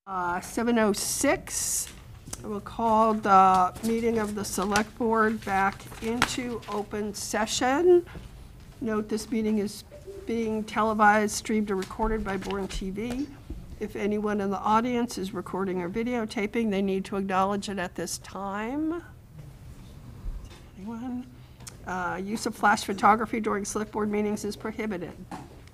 7:06. I will call the meeting of the Select Board back into open session. Note this meeting is being televised, streamed, or recorded by Bourne TV. If anyone in the audience is recording or videotaping, they need to acknowledge it at this time. Anyone? Use of flash photography during Select Board meetings is prohibited.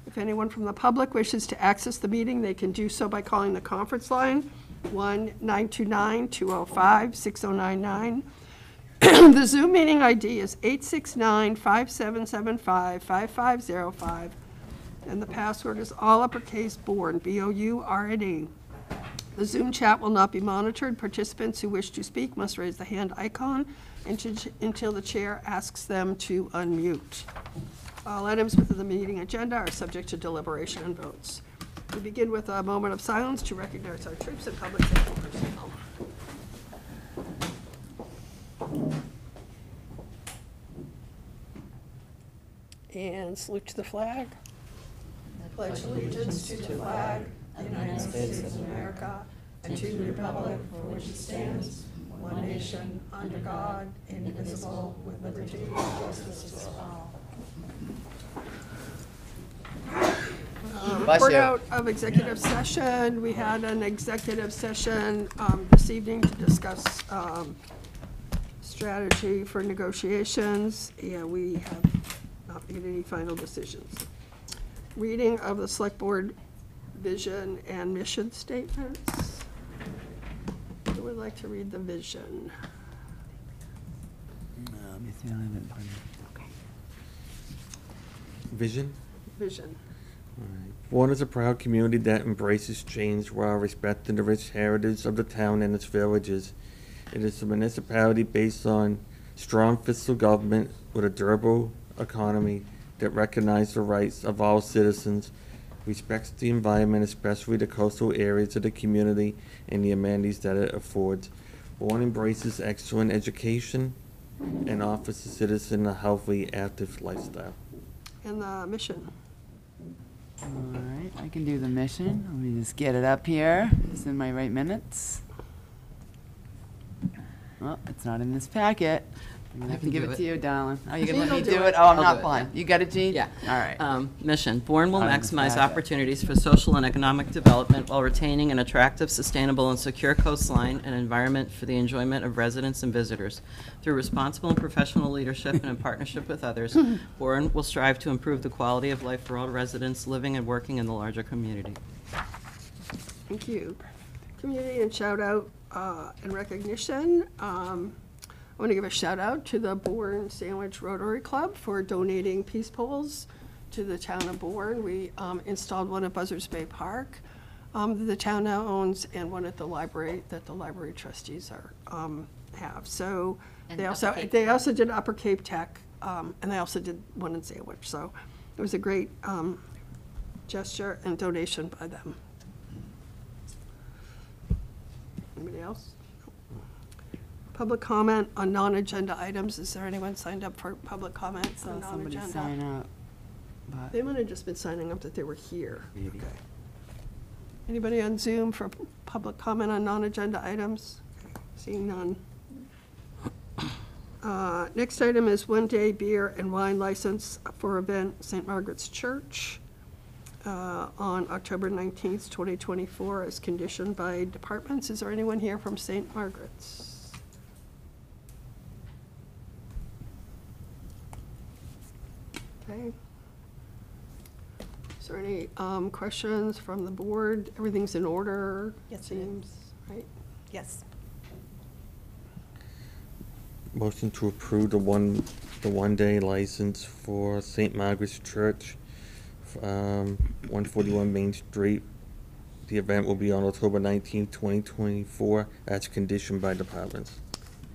If anyone from the public wishes to access the meeting, they can do so by calling the conference line, 1-929-205-6099. The Zoom meeting ID is 869-5775-5505, and the password is all uppercase Bourne, B-O-U-R-N-E. The Zoom chat will not be monitored. Participants who wish to speak must raise the hand icon until the chair asks them to unmute. All items within the meeting agenda are subject to deliberation and votes. We begin with a moment of silence to recognize our troops and public safety personnel. And salute to the flag. I pledge allegiance to the flag of the United States of America and to the republic for which it stands, one nation, under God, indivisible, with liberty and justice for all. Report out of executive session. We had an executive session this evening to discuss strategy for negotiations, and we have not made any final decisions. Reading of the Select Board vision and mission statements. Who would like to read the vision? Let me see. I haven't done it. Okay. Vision? Vision. Bourne is a proud community that embraces change while respecting the rich heritage of the town and its villages. It is a municipality based on strong fiscal government with a durable economy that recognizes the rights of all citizens, respects the environment, especially the coastal areas of the community and the amenities that it affords. Bourne embraces excellent education and offers the citizen a healthy, active lifestyle. And the mission. All right, I can do the mission. Let me just get it up here. It's in my right minutes. Well, it's not in this packet. I'm gonna have to give it to you, darling. Oh, you're gonna let me do it? Oh, I'm not blind. You got it, Jean? Yeah. All right. Mission. Bourne will Not in this maximize packet. opportunities for social and economic development while retaining an attractive, sustainable, and secure coastline and environment for the enjoyment of residents and visitors. Through responsible and professional leadership and in partnership with others, Bourne will strive to improve the quality of life for all residents living and working in the larger community. Thank you. Community and shout out and recognition. I want to give a shout out to the Bourne Sandwich Rotary Club for donating peace poles to the town of Bourne. We installed one at Buzzards Bay Park that the town now owns, and one at the library that the library trustees have. So And they also did Upper Cape Tech, and they also did one in Sandwich. So it was a great gesture and donation by them. Anybody else? Public comment on non-agenda items. Is there anyone signed up for public comments on Saw somebody non-agenda? sign up. But They might have just been signing up that they were here. Maybe. Okay. Anybody on Zoom for public comment on non-agenda items? Seeing none. Next item is one-day beer and wine license for event St. Margaret's Church on October 19th, 2024, as conditioned by departments. Is there anyone here from St. Margaret's? Okay. Is there any questions from the board? Everything's in order, it seems, right? Yes. Motion to approve the one-day license for St. Margaret's Church, 141 Main Street. The event will be on October 19th, 2024, as conditioned by departments.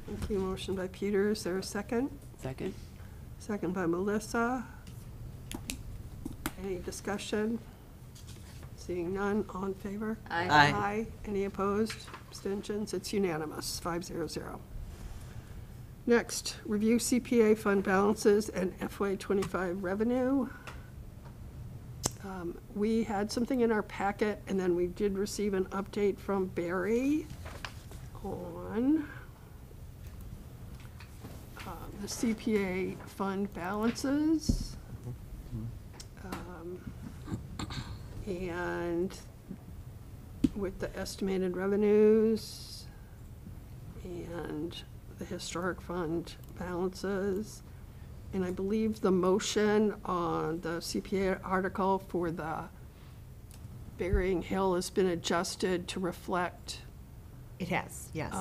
Thank you. Motion by Peter. Is there a second? second? Second by Melissa. Any discussion? Seeing none, all in favor? Aye. Aye. Any opposed? Abstentions? It's unanimous, 500. Next, review CPA fund balances and FY25 revenue. We had something in our packet, and then we did receive an update from Barry on the CPA fund balances. And with the estimated revenues and the historic fund balances. And I believe the motion on the CPA article for the Burying Hill has been adjusted to reflect, It has, yes.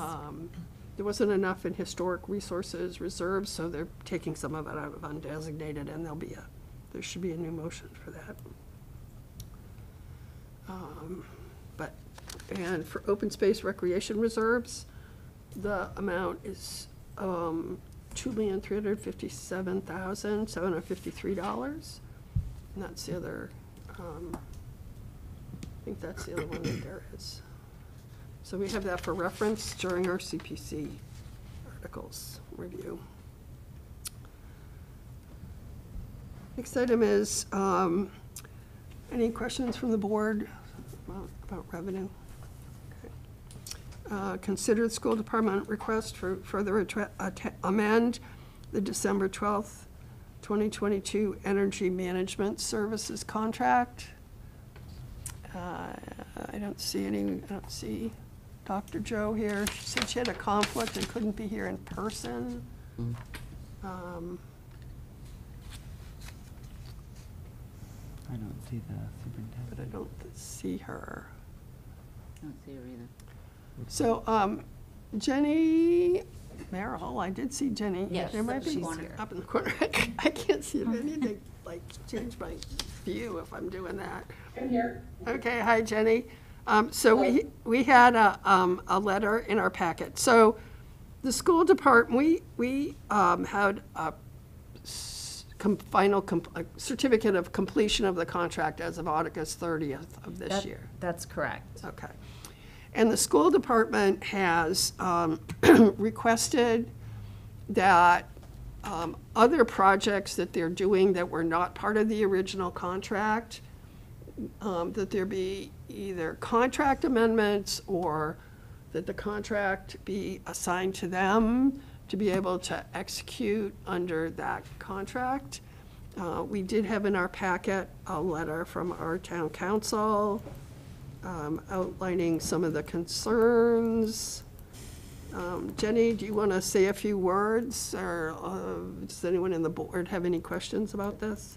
there wasn't enough in historic resources reserves, so they're taking some of it out of undesignated, and there should be a new motion for that. And for open space recreation reserves, the amount is $2,357,753. And that's the other, I think that's the other one that there is. So we have that for reference during our CPC articles review. Next item is, any questions from the board about revenue? Consider the school department request for further amend the December 12th, 2022 Energy Management Services contract. I don't see Dr. Joe here. She said she had a conflict and couldn't be here in person. I don't see the superintendent. But I don't see her. I don't see her either. So, Jenny Merrill, I did see Jenny. Yes, There might be she's one here. up in the corner. I can't see it. I need to, like, change my view if I'm doing that. I'm here. Okay, hi, Jenny. So we had a letter in our packet. So the school department, we had a a certificate of completion of the contract as of August 30th of this year. That's correct. Okay. And the school department has requested that other projects that they're doing that were not part of the original contract, that there be either contract amendments or that the contract be assigned to them to be able to execute under that contract. We did have in our packet a letter from our town council outlining some of the concerns. Jenny, do you want to say a few words, or does anyone in the board have any questions about this?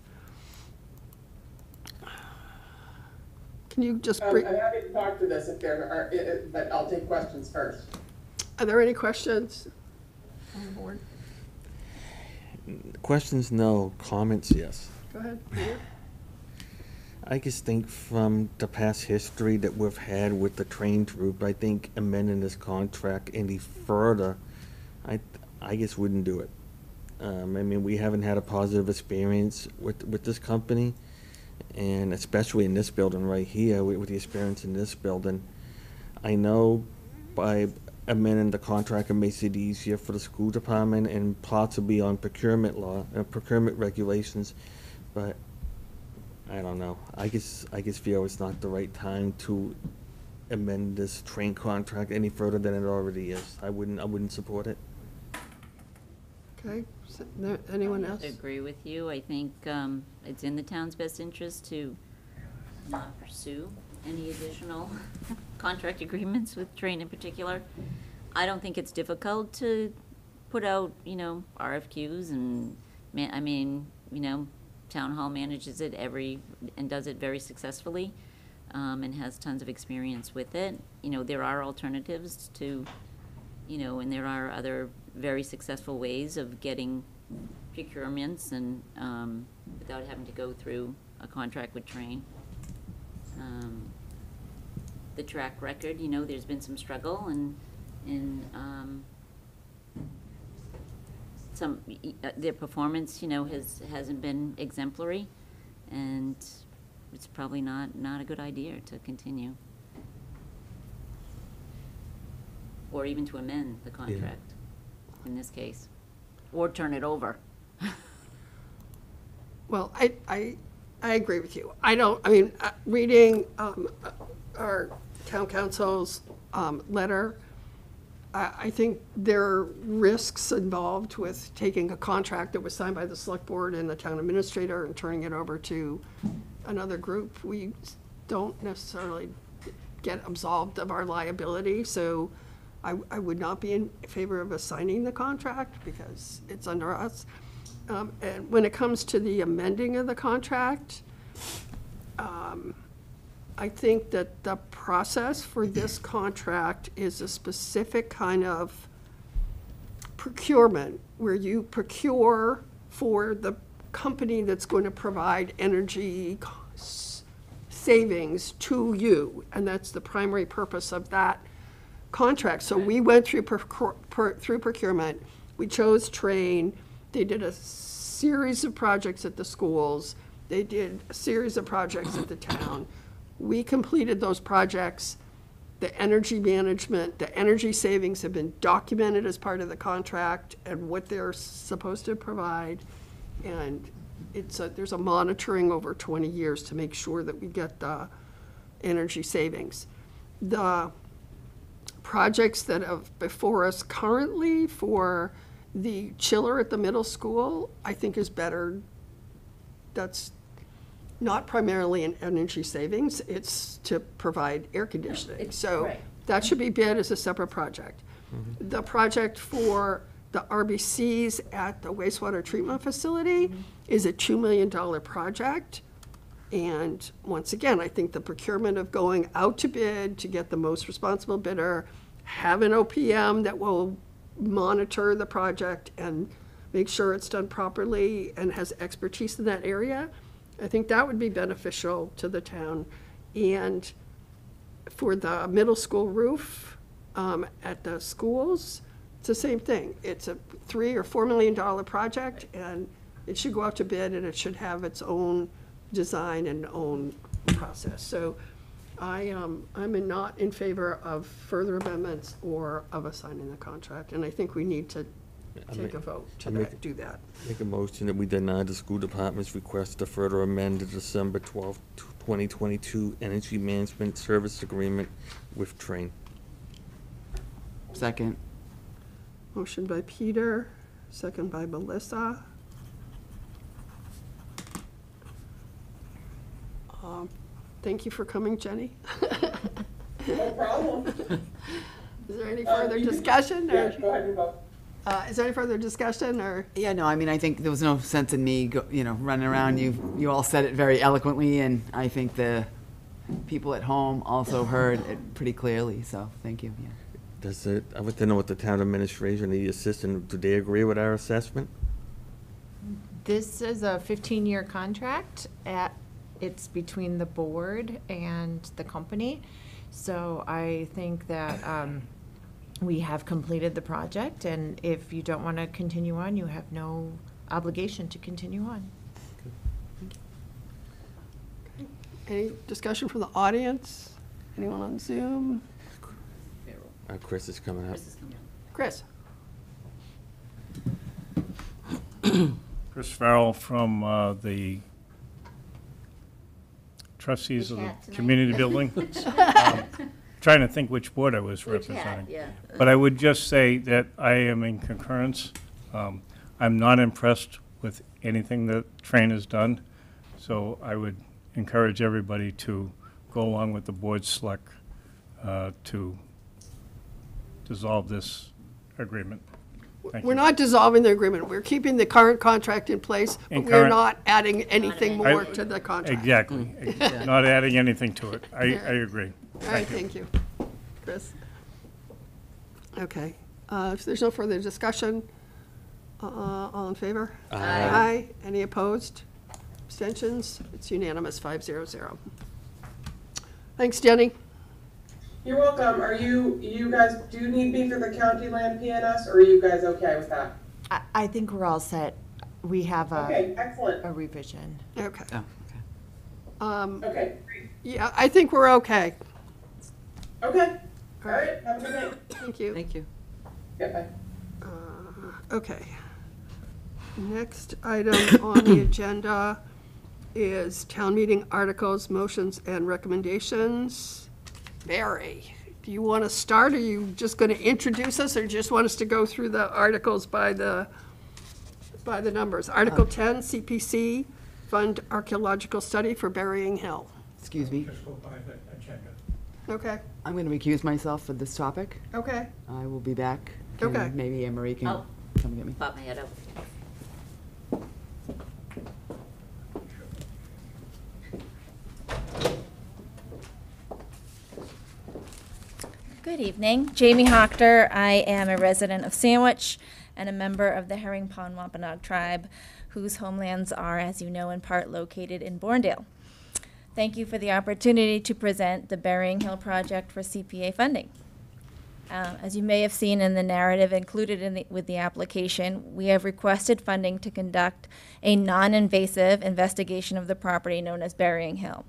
Can you just I'm happy to talk to this if there are, but I'll take questions first. are there any questions on the board? Questions, no. Comments, yes. Go ahead, Peter. I just think from the past history that we've had with the train group, I think amending this contract any further, I just wouldn't do it. I mean, we haven't had a positive experience with this company, and especially in this building right here, with the experience in this building. I know by amending the contract, it makes it easier for the school department and possibly on procurement law, procurement regulations, but I don't know. I just feel it's not the right time to amend this train contract any further than it already is. I wouldn't support it. Okay, anyone else? I agree with you. I think it's in the town's best interest to not pursue any additional contract agreements with Train in particular. I don't think it's difficult to put out, RFQs and, Town Hall manages it and does it very successfully, and has tons of experience with it. There are alternatives to, and there are other very successful ways of getting procurements and, without having to go through a contract with Train. The track record, there's been some struggle and their performance, hasn't been exemplary, and it's probably not a good idea to continue. Or even to amend the contract, in this case, or turn it over. Well, I I agree with you. Reading our town council's letter, I think there are risks involved with taking a contract that was signed by the select board and the town administrator and turning it over to another group. We don't necessarily get absolved of our liability, so I would not be in favor of assigning the contract because it's under us. And when it comes to the amending of the contract, I think that the process for this contract is a specific kind of procurement where you procure for the company that's going to provide energy savings to you, and that's the primary purpose of that contract. So we went through through procurement. We chose Train. They did a series of projects at the schools. They did a series of projects at the town. We completed those projects. The energy management, the energy savings have been documented as part of the contract and what they're supposed to provide. And there's a monitoring over 20 years to make sure that we get the energy savings. The projects that are before us currently for the chiller at the middle school, I think is better. That's not primarily an energy savings, it's to provide air conditioning. So that should be bid as a separate project. The project for the RBCs at the wastewater treatment facility is a $2 million project. And once again, I think the procurement of going out to bid to get the most responsible bidder, have an OPM that will monitor the project and make sure it's done properly and has expertise in that area, I think that would be beneficial to the town. And for the middle school roof at the schools, it's the same thing. It's a $3 or $4 million project, and it should go out to bid, and it should have its own design and own process. So I'm not in favor of further amendments or of assigning the contract, and I think we need to take a vote to do that. Make a motion that we deny the school department's request to further amend the December 12, 2022 Energy Management Service Agreement with Train. Second. Motion by Peter, second by Melissa. Thank you for coming, Jenny. No problem. Is there any further discussion? Yeah, go ahead and vote. Is there any further discussion, or? Yeah, no, I mean, I think there was no sense in me, running around. You all said it very eloquently, and I think the people at home also heard it pretty clearly, so thank you. Yeah. I would like to know what the town administration, the assistant, do they agree with our assessment? This is a 15-year contract. It's between the board and the company. So I think that we have completed the project, and if you don't want to continue on, you have no obligation to continue on. Okay. Any discussion from the audience? Anyone on Zoom? Chris is coming up. Chris? Chris Farrell from the trustees of the community building. Trying to think which board I was representing. Yeah. But I would just say that I am in concurrence. I'm not impressed with anything that Train has done, so I would encourage everybody to go along with the board select to dissolve this agreement. Thank We're you. not dissolving the agreement. We're keeping the current contract in place, but And we're current- not adding anything I- more to the contract. Exactly. Not adding anything to it. I agree. All right, thank you. Chris? Okay, if there's no further discussion, all in favor? Aye. Aye. Any opposed? Abstentions? It's unanimous, 500. Thanks, Jenny. You're welcome. Are you guys, do you need me for the county land PNS, or are you guys okay with that? I think we're all set. We have Okay, a excellent. revision. Okay. Oh, okay. Okay, great. Yeah, I think we're okay. Okay, all right, have a good night. Thank you. Thank you. Goodbye. Okay. Next item on the agenda is town meeting articles, motions, and recommendations. Barry, do you want to start, or are you just going to introduce us, or just want us to go through the articles by the numbers? Article 10, CPC, Fund Archaeological Study for Burying Hill. Excuse me. Just go by the agenda. Okay, I'm going to recuse myself for this topic. okay. I will be back. Okay. Maybe Anne Marie can Oh. come get me. Pop my head up. Good evening. Jamie Hochter. I am a resident of Sandwich and a member of the Herring Pond Wampanoag tribe, whose homelands are, as you know, in part located in Bournedale. Thank you for the opportunity to present the Burying Hill project for CPA funding. As you may have seen in the narrative included with the application, we have requested funding to conduct a non-invasive investigation of the property known as Burying Hill.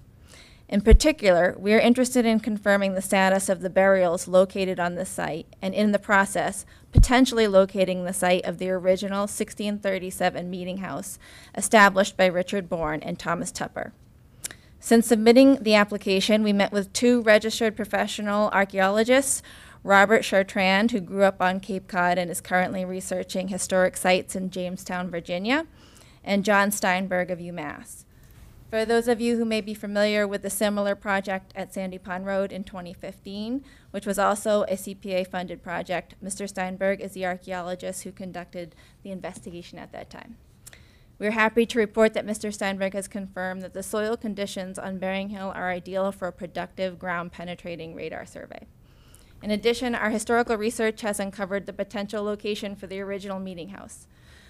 In particular, we are interested in confirming the status of the burials located on this site, and in the process, potentially locating the site of the original 1637 meeting house established by Richard Bourne and Thomas Tupper. Since submitting the application, we met with 2 registered professional archaeologists, Robert Chartrand, who grew up on Cape Cod and is currently researching historic sites in Jamestown, Virginia, and John Steinberg of UMass. For those of you who may be familiar with the similar project at Sandy Pond Road in 2015, which was also a CPA-funded project, Mr. Steinberg is the archaeologist who conducted the investigation at that time. We're happy to report that Mr. Steinberg has confirmed that the soil conditions on Burying Hill are ideal for a productive ground-penetrating radar survey. In addition, our historical research has uncovered the potential location for the original meeting house.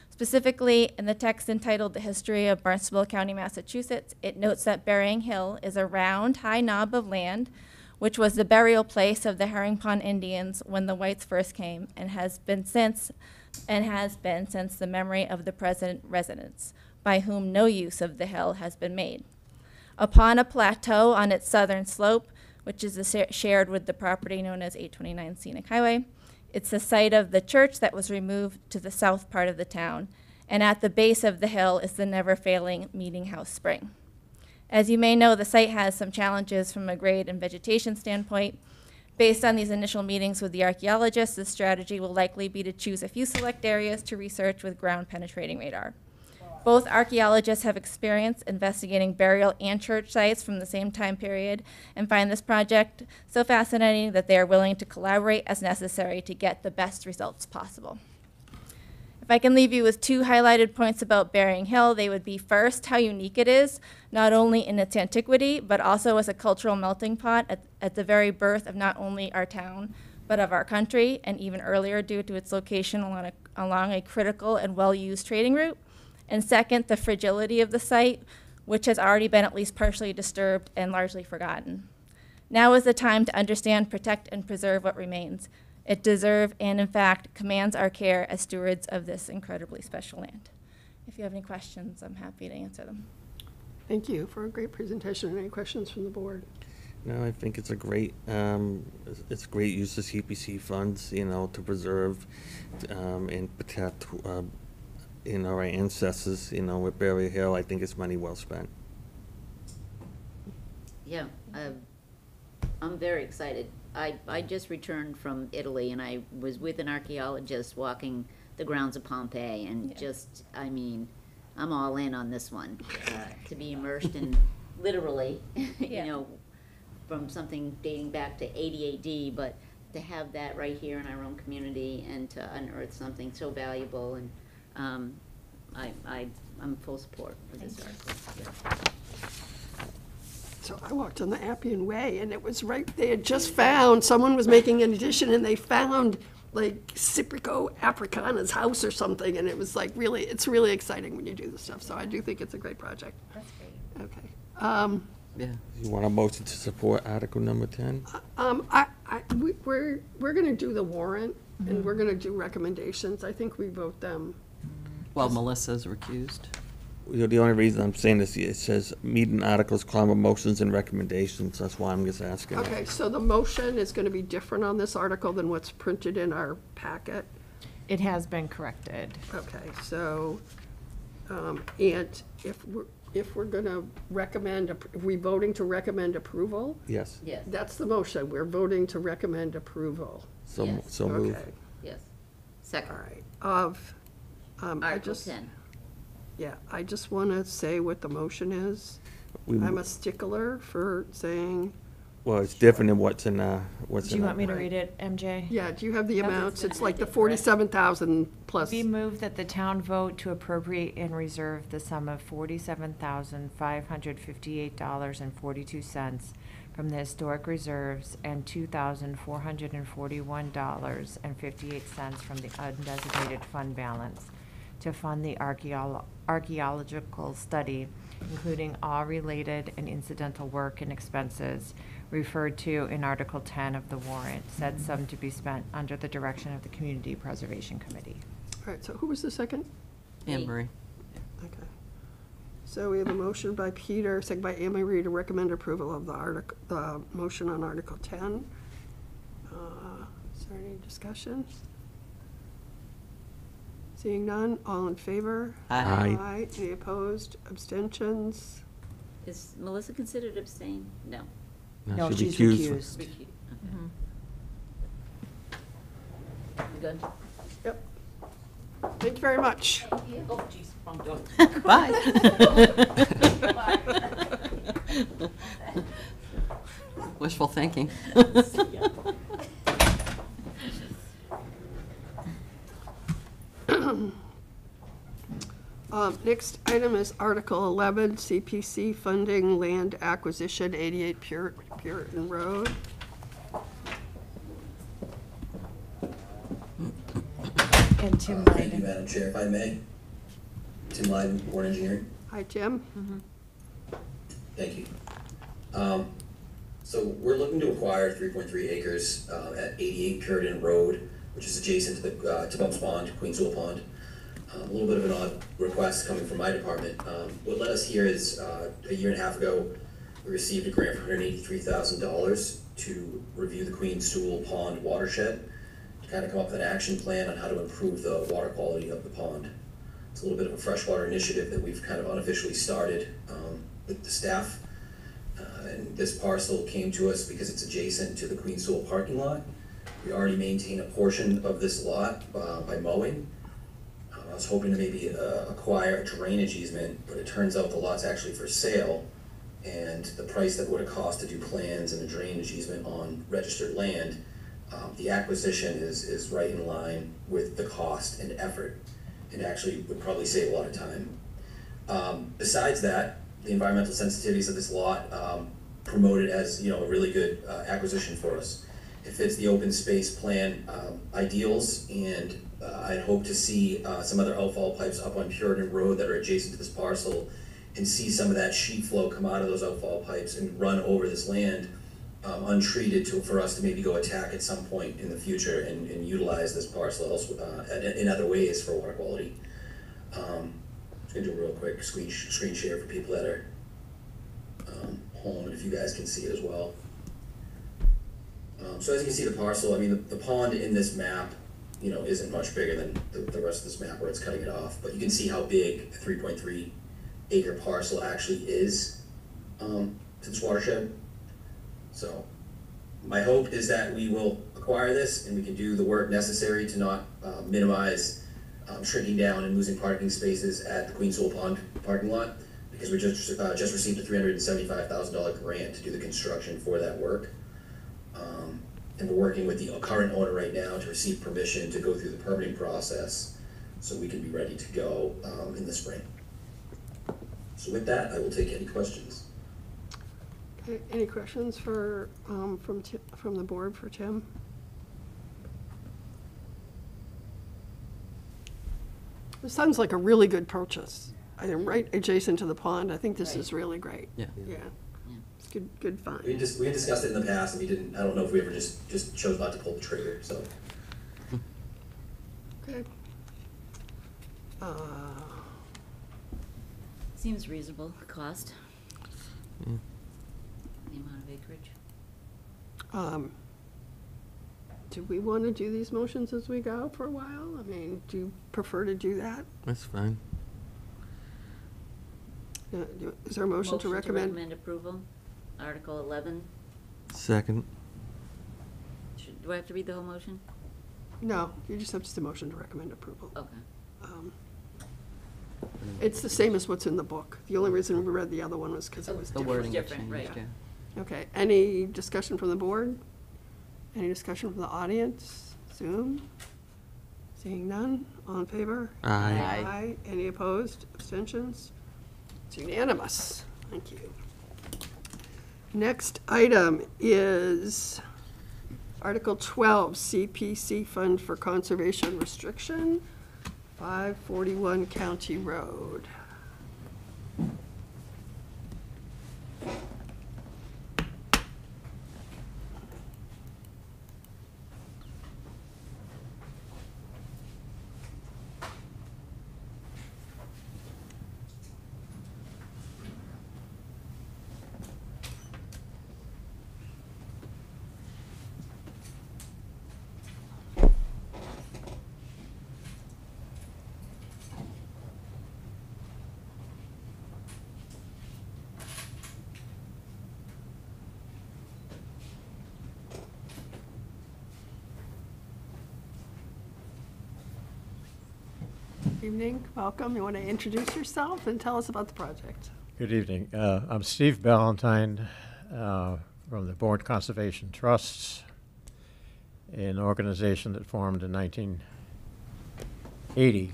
Specifically, in the text entitled The History of Barnstable County, Massachusetts, it notes that Burying Hill is a round, high knob of land, which was the burial place of the Herring Pond Indians when the whites first came, and has been since the memory of the present residents, by whom no use of the hill has been made. Upon a plateau on its southern slope, which is shared with the property known as 829 Scenic Highway, it's the site of the church that was removed to the south part of the town, and at the base of the hill is the never-failing Meeting House Spring. As you may know, the site has some challenges from a grade and vegetation standpoint. Based on these initial meetings with the archaeologists, the strategy will likely be to choose a few select areas to research with ground-penetrating radar. Both archaeologists have experience investigating burial and church sites from the same time period and find this project so fascinating that they are willing to collaborate as necessary to get the best results possible. If I can leave you with 2 highlighted points about Burying Hill, they would be first, how unique it is, not only in its antiquity, but also as a cultural melting pot at the very birth of not only our town, but of our country, and even earlier due to its location along a critical and well-used trading route. And second, the fragility of the site, which has already been at least partially disturbed and largely forgotten. Now is the time to understand, protect, and preserve what remains. It deserves and, in fact, commands our care as stewards of this incredibly special land. If you have any questions, I'm happy to answer them. Thank you for a great presentation. Any questions from the board? No, I think it's a great, it's great use of CPC funds, to preserve and protect, our ancestors, with Burying Hill. I think it's money well spent. Yeah, I'm very excited. I just returned from Italy, and I was with an archaeologist walking the grounds of Pompeii, and I'm all in on this one. To be immersed in, literally, from something dating back to 80 AD, but to have that right here in our own community and to unearth something so valuable, and I'm full support for this article. Yeah. So I walked on the Appian Way, and it was right, they had just found, someone was making an addition, and they found like Cyprico Africana's house or something, and it was like it's really exciting when you do this stuff. So I do think it's a great project. That's great. Okay. Yeah. You want a motion to support Article number 10? We're going to do the warrant, and we're going to do recommendations. I think we vote them. Well, Melissa's recused. The only reason I'm saying this, it says meeting articles, comma, motions and recommendations. That's why I'm just asking. Okay, so the motion is going to be different on this article than what's printed in our packet. It has been corrected. Okay, so, and if we're gonna recommend, are we voting to recommend approval? Yes. Yes, That's the motion. We're voting to recommend approval. So, Yes. so move. Okay, yes. all Second, right. I Article just, 10. yeah, I just want to say what the motion is. We, I'm a stickler for saying, well, it's different than what's in, what's Do in. you want me to Right. read it, MJ? yeah, do you have the Nothing's amounts? gonna It's like the happen, correct? 47,000 plus. We move that the town vote to appropriate and reserve the sum of $47,558.42 from the historic reserves and $2,441.58 from the undesignated fund balance to fund the archaeological study, including all related and incidental work and expenses referred to in Article 10 of the warrant, said sum to be spent under the direction of the Community Preservation Committee. All right, so who was the second? Anne Marie. Okay. So we have a motion by Peter, second by Anne Marie to recommend approval of the motion on Article 10. Is there any discussion? Seeing none, all in favor? Aye. Aye. Any opposed? Abstentions? Is Melissa considered abstain? No. No, she'll be she's recused. recused. Okay. We good? Yep. Thank you very much. Oh, jeez, wrong door. Bye. Wishful thinking. Next item is Article 11, CPC funding land acquisition, 88 Puritan Road. And Tim Thank you, Lyden. Madam Chair, if I may. Tim Lyden, Bourne Engineering. Hi, Jim. Thank you. So we're looking to acquire 3.3 acres at 88 Puritan Road, which is adjacent to the Bumps Pond, Queenswell Pond. A little bit of an odd request coming from my department. What led us here is a year and a half ago, we received a grant for $183,000 to review the Queenswell Pond watershed, to kind of come up with an action plan on how to improve the water quality of the pond. It's a little bit of a freshwater initiative that we've kind of unofficially started with the staff. And this parcel came to us because it's adjacent to the Queenswell parking lot. We already maintain a portion of this lot by mowing. I was hoping to maybe acquire a drainage easement, but it turns out the lot's actually for sale. And the price that would have cost to do plans and a drainage easement on registered land, the acquisition is right in line with the cost and effort, and actually would probably save a lot of time. Besides that, the environmental sensitivities of this lot promote it as, you know, a really good acquisition for us. It fits the open space plan ideals, and I'd hope to see some other outfall pipes up on Puritan Road that are adjacent to this parcel, and see some of that sheet flow come out of those outfall pipes and run over this land untreated for us to maybe go attack at some point in the future and utilize this parcel in other ways for water quality. I'm just gonna do a real quick screen share for people that are home, and if you guys can see it as well. So as you can see the parcel, I mean, the pond in this map, you know, isn't much bigger than the rest of this map where it's cutting it off, but you can see how big a 3.3 acre parcel actually is to this watershed. So my hope is that we will acquire this and we can do the work necessary to not minimize shrinking down and losing parking spaces at the Queenswell Pond parking lot, because we just received a $375,000 grant to do the construction for that work. And we're working with the current owner right now to receive permission to go through the permitting process so we can be ready to go in the spring. So with that, I will take any questions. Okay, any questions from the board for Tim? This sounds like a really good purchase. I am right adjacent to the pond. I think this is really great. Yeah. Yeah. It's good find. We had discussed it in the past, and we didn't. I don't know if we ever just chose not to pull the trigger. So Okay. Seems reasonable, cost. The amount of acreage. Do we want to do these motions as we go for a while? I mean, do you prefer to do that? That's fine. Is there a motion to recommend? recommend approval, Article 11. Second. Do I have to read the whole motion? No, you just have just a motion to recommend approval. Okay. It's the same as what's in the book. The only reason we read the other one was because it was The different. wording different, changed, right. yeah. Okay, any discussion from the board? Any discussion from the audience? Zoom? Seeing none, all in favor? Aye. Aye. Any opposed? Abstentions? It's unanimous. Thank you. Next item is Article 12, CPC Fund for Conservation Restriction, 541 County Road. Evening, welcome. You want to introduce yourself and tell us about the project? Good evening. I'm Steve Ballantyne from the Bourne Conservation Trusts, an organization that formed in 1980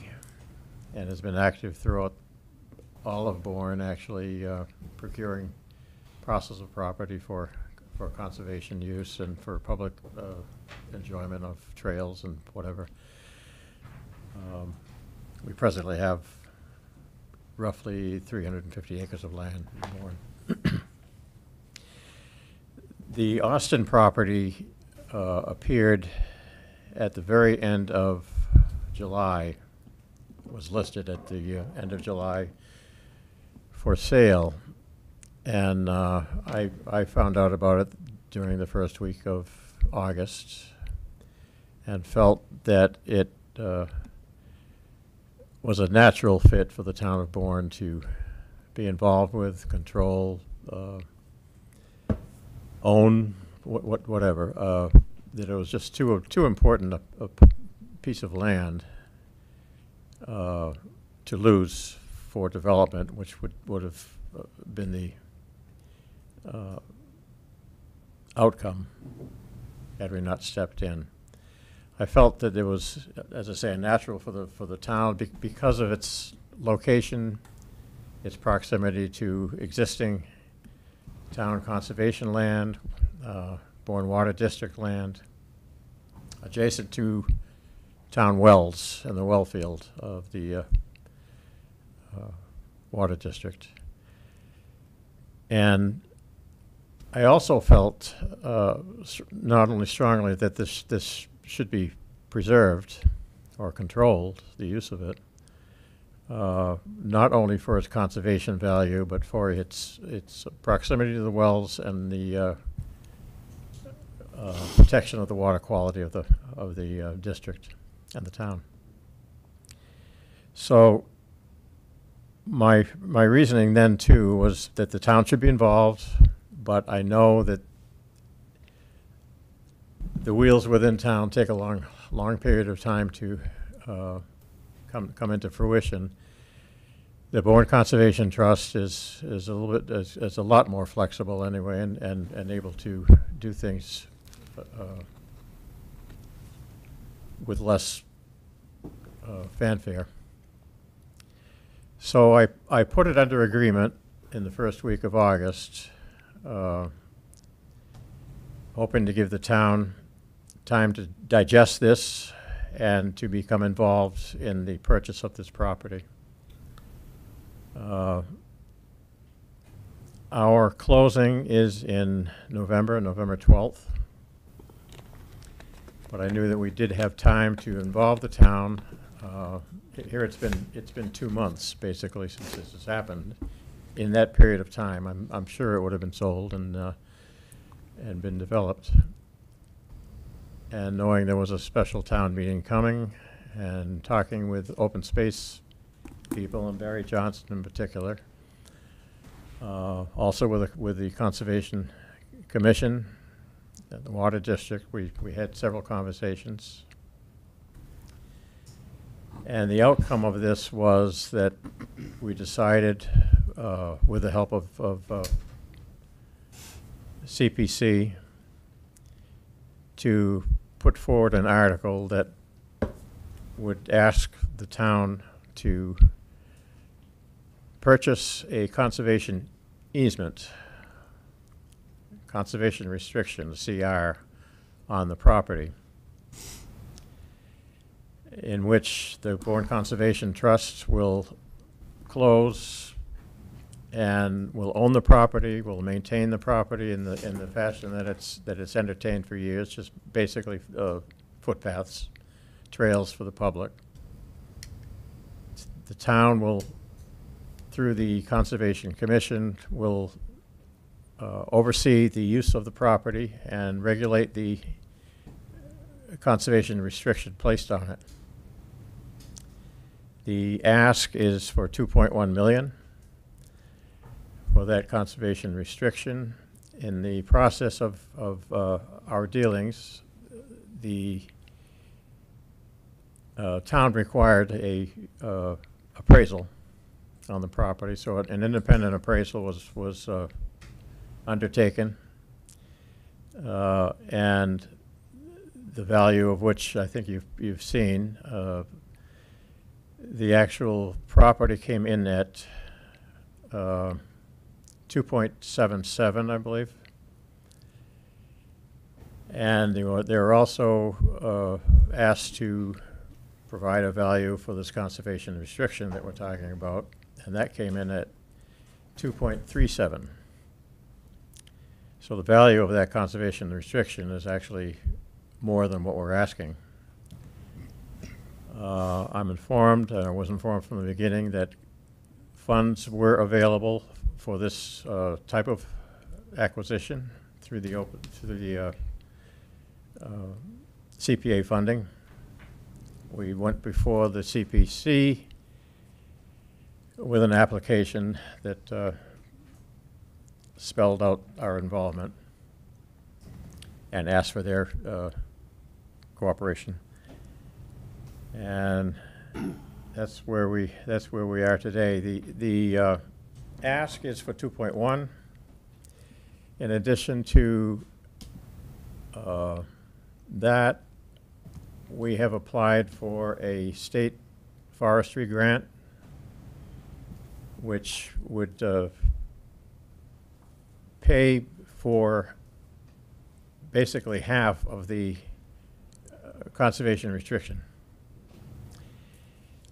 and has been active throughout all of Bourne, actually procuring parcels of property for conservation use and for public enjoyment of trails and whatever. We presently have roughly 350 acres of land in Bourne. The Austin property appeared at the very end of July, was listed at the end of July for sale. And I found out about it during the first week of August and felt that it was a natural fit for the town of Bourne to be involved with, control, own, whatever. That it was just too important a piece of land to lose for development, which would have been the outcome had we not stepped in. I felt that it was, as I say, natural for the town because of its location, its proximity to existing town conservation land, Bourne Water District land, adjacent to town wells and the well field of the Water District. And I also felt not only strongly that this should be preserved or controlled, the use of it, not only for its conservation value, but for its proximity to the wells and the protection of the water quality of the district and the town. So my reasoning then too was that the town should be involved, but I know that the wheels within town take a long period of time to come into fruition. The Bourne Conservation Trust is a little bit is a lot more flexible anyway, and able to do things with less fanfare. So I put it under agreement in the first week of August, hoping to give the town time to digest this and to become involved in the purchase of this property. Our closing is in November 12th. But I knew that we did have time to involve the town. Here it's been 2 months basically since this has happened. In that period of time, I'm sure it would have been sold and been developed. And knowing there was a special town meeting coming, and talking with open space people and Barry Johnson in particular, Also with the Conservation Commission, the Water District, we had several conversations. And the outcome of this was that we decided, with the help of CPC, to put forward an article that would ask the town to purchase a conservation easement, conservation restriction, CR, on the property, in which the Bourne Conservation Trust will close and will own the property, will maintain the property in the fashion that it's entertained for years, just basically footpaths, trails for the public. The town will, through the Conservation Commission, will oversee the use of the property and regulate the conservation restriction placed on it. The ask is for $2.1 million for that conservation restriction. In the process of our dealings, the town required a appraisal on the property, so an independent appraisal was undertaken, and the value of which I think you've seen. The actual property came in at 2.77, I believe, and they were also asked to provide a value for this conservation restriction that we're talking about, and that came in at 2.37. So the value of that conservation restriction is actually more than what we're asking. I'm informed, and I was informed from the beginning, that funds were available for this type of acquisition through the CPA funding. We went before the CPC with an application that spelled out our involvement and asked for their cooperation. And that's where we are today. The ask is for 2.1. In addition to that, we have applied for a state forestry grant, which would pay for basically half of the conservation restriction.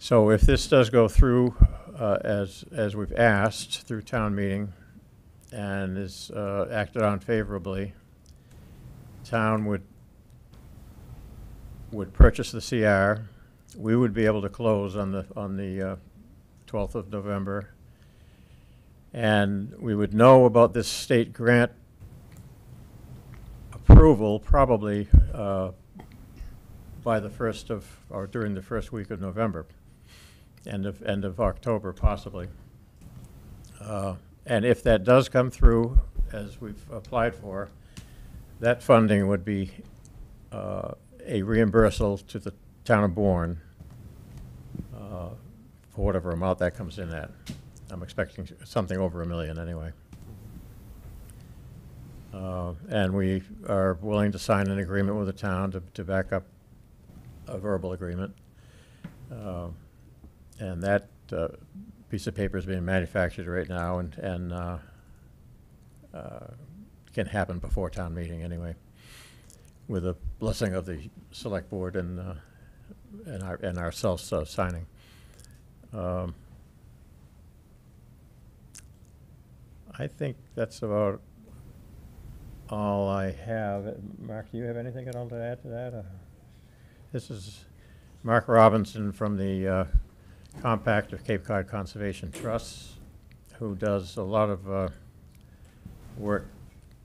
So if this does go through as we've asked through town meeting and is acted on favorably, town would purchase the CR. We would be able to close on the 12th of November, and we would know about this state grant approval probably by the during the first week of November. End of October, possibly. And if that does come through, as we've applied for, that funding would be a reimbursal to the town of Bourne for whatever amount that comes in at. I'm expecting something over $1 million anyway. And we are willing to sign an agreement with the town to back up a verbal agreement. And that piece of paper is being manufactured right now and can happen before town meeting anyway, with the blessing of the select board and ourselves signing. I think that's about all I have. Mark, do you have anything at all to add to that? This is Mark Robinson from the Compact of Cape Cod Conservation Trusts, who does a lot of work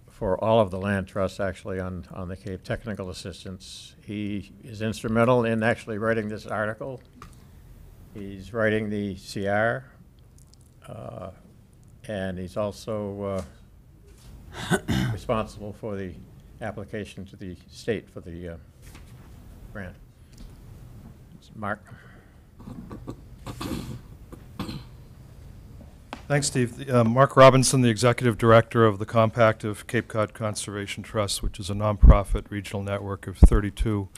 for all of the land trusts actually on the Cape, technical assistance. He is instrumental in actually writing this article. He's writing the CR, And he's also responsible for the application to the state for the grant. Mark? Thanks, Steve. Mark Robinson, the Executive Director of the Compactive Cape Cod Conservation Trust, which is a nonprofit regional network of 32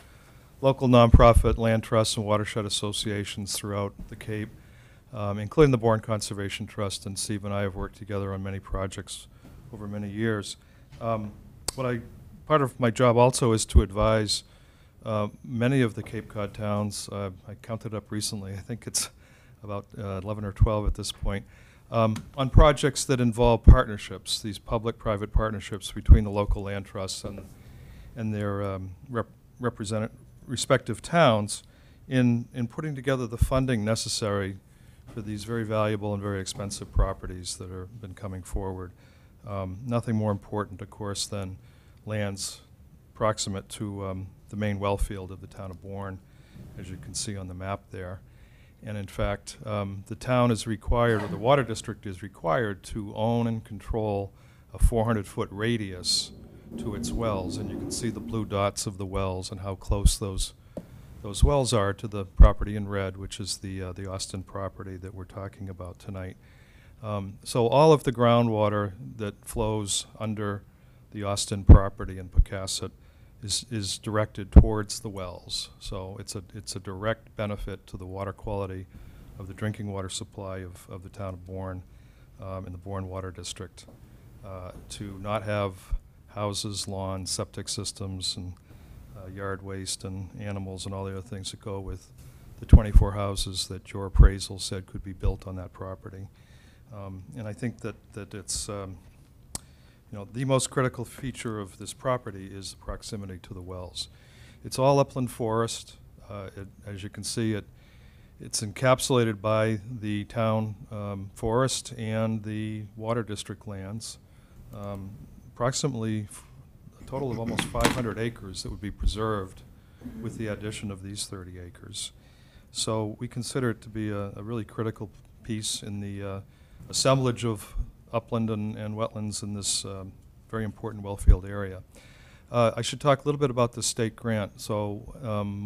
local nonprofit land trusts and watershed associations throughout the Cape, including the Bourne Conservation Trust. And Steve and I have worked together on many projects over many years. Part of my job also is to advise many of the Cape Cod towns. I counted up recently. I think it's about 11 or 12 at this point. On projects that involve partnerships, these public-private partnerships between the local land trusts and their respective towns in putting together the funding necessary for these very valuable and very expensive properties that have been coming forward. Nothing more important, of course, than lands proximate to the main well field of the town of Bourne, as you can see on the map there. And in fact, the town is required, or the water district is required, to own and control a 400-foot radius to its wells. And you can see the blue dots of the wells and how close those wells are to the property in red, which is the Austin property that we're talking about tonight. So all of the groundwater that flows under the Austin property in Pocasset is directed towards the wells. So it's a direct benefit to the water quality of the drinking water supply of the town of Bourne and the Bourne Water District. To not have houses, lawns, septic systems, and yard waste and animals and all the other things that go with the 24 houses that your appraisal said could be built on that property. And I think that it's the most critical feature of this property is the proximity to the wells. It's all upland forest. As you can see, it's encapsulated by the town forest and the water district lands. Approximately a total of almost 500 acres that would be preserved with the addition of these 30 acres. So we consider it to be a really critical piece in the assemblage of upland and wetlands in this very important wellfield area. I should talk a little bit about the state grant. So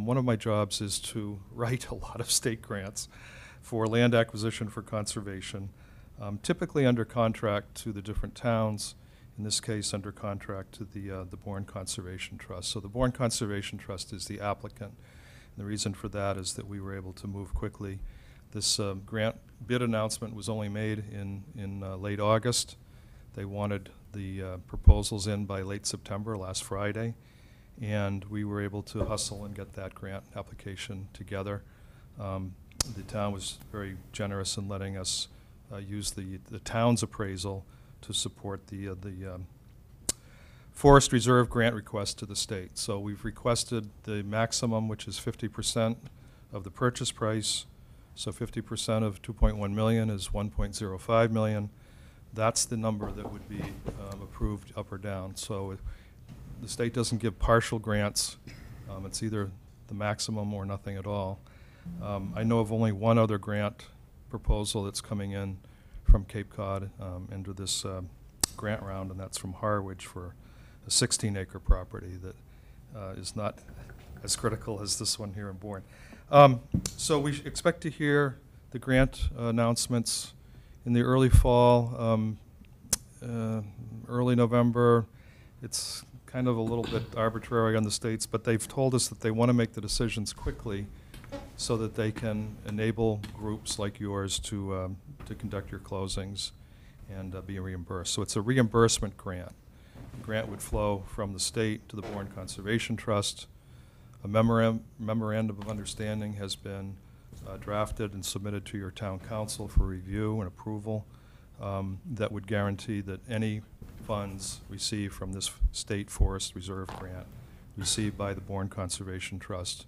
one of my jobs is to write a lot of state grants for land acquisition for conservation, typically under contract to the different towns, in this case under contract to the Bourne Conservation Trust. So the Bourne Conservation Trust is the applicant. And the reason for that is that we were able to move quickly. This grant bid announcement was only made in late August. They wanted the proposals in by late September, last Friday, and we were able to hustle and get that grant application together. The town was very generous in letting us use the town's appraisal to support the Forest Reserve grant request to the state. So we've requested the maximum, which is 50% of the purchase price. So 50% of 2.1 million is 1.05 million. That's the number that would be approved up or down. So the state doesn't give partial grants. It's either the maximum or nothing at all. I know of only one other grant proposal that's coming in from Cape Cod into this grant round, and that's from Harwich for a 16-acre property that is not as critical as this one here in Bourne. So we expect to hear the grant announcements in the early fall, early November. It's kind of a little bit arbitrary on the states, but they've told us that they want to make the decisions quickly so that they can enable groups like yours to conduct your closings and be reimbursed. So it's a reimbursement grant. The grant would flow from the state to the Bourne Conservation Trust. A memorandum of understanding has been drafted and submitted to your town council for review and approval that would guarantee that any funds received from this state forest reserve grant received by the Bourne Conservation Trust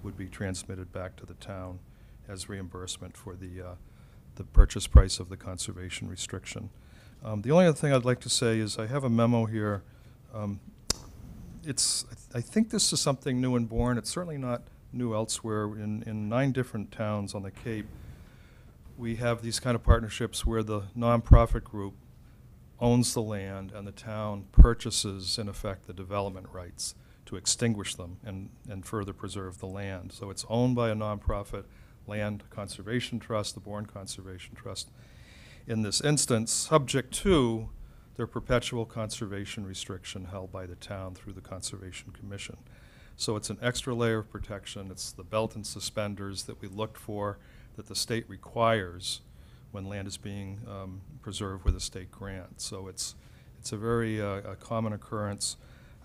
would be transmitted back to the town as reimbursement for the purchase price of the conservation restriction. The only other thing I'd like to say is I have a memo here. I think this is something new in Bourne. It's certainly not new elsewhere. In 9 different towns on the Cape, we have these kind of partnerships where the nonprofit group owns the land and the town purchases, in effect, the development rights to extinguish them and further preserve the land. So it's owned by a nonprofit land conservation trust, the Bourne Conservation Trust, in this instance, subject to their perpetual conservation restriction held by the town through the Conservation Commission. So it's an extra layer of protection. It's the belt and suspenders that we looked for, that the state requires when land is being preserved with a state grant. So it's a very common occurrence.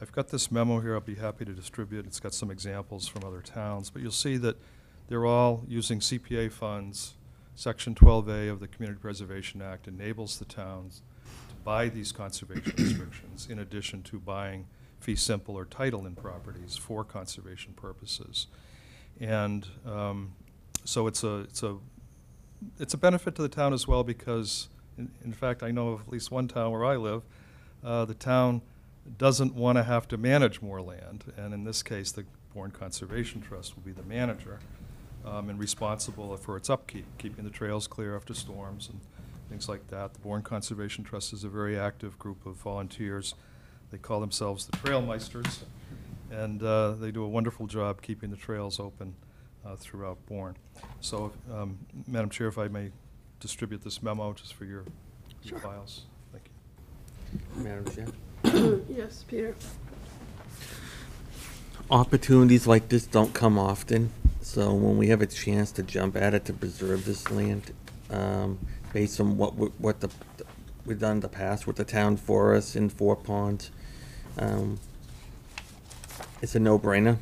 I've got this memo here I'll be happy to distribute. It's got some examples from other towns, but you'll see that they're all using CPA funds. Section 12A of the Community Preservation Act enables the towns to buy these conservation restrictions in addition to buying fee simple or title in properties for conservation purposes. And so it's a benefit to the town as well, because in fact I know of at least one town where I live, the town doesn't want to have to manage more land, and in this case the Bourne Conservation Trust will be the manager and responsible for its upkeep, keeping the trails clear after storms and things like that. The Bourne Conservation Trust is a very active group of volunteers. They call themselves the Trailmeisters, and they do a wonderful job keeping the trails open throughout Bourne. So, Madam Chair, if I may distribute this memo just for your files. Thank you. Madam Chair. Yes, Peter. Opportunities like this don't come often, so when we have a chance to jump at it to preserve this land, based on what we've done in the past with the town forest and Four Ponds, it's a no-brainer.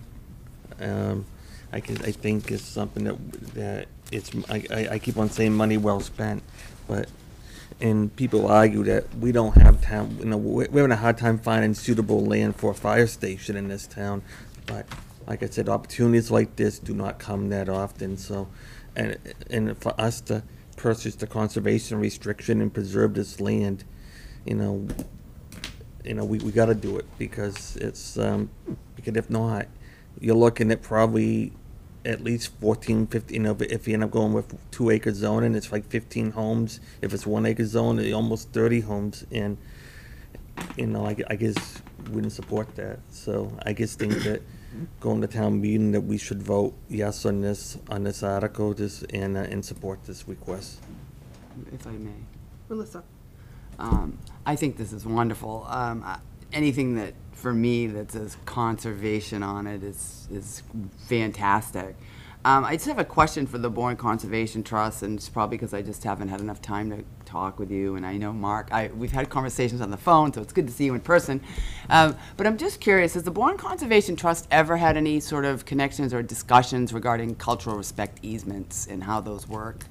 I think it's something that I keep on saying money well spent, and people argue that we don't have town, we're having a hard time finding suitable land for a fire station in this town, but like I said, opportunities like this do not come that often, so, and for us to purchase the conservation restriction and preserve this land, we gotta do it, because it's, because if not, you're looking at probably at least 14, 15, if you end up going with 2 acre zoning, it's like 15 homes. If it's 1 acre zone, it's almost 30 homes, and, I guess wouldn't support that. So I just think that going to town meeting, that we should vote yes on this article, and support this request. If I may. Melissa. I think this is wonderful. Anything that, for me, that says conservation on it is fantastic. I just have a question for the Bourne Conservation Trust, and it's probably because I just haven't had enough time to talk with you, and I know Mark, we've had conversations on the phone, so it's good to see you in person. But I'm just curious, has the Bourne Conservation Trust ever had any sort of connections or discussions regarding cultural respect easements and how those work?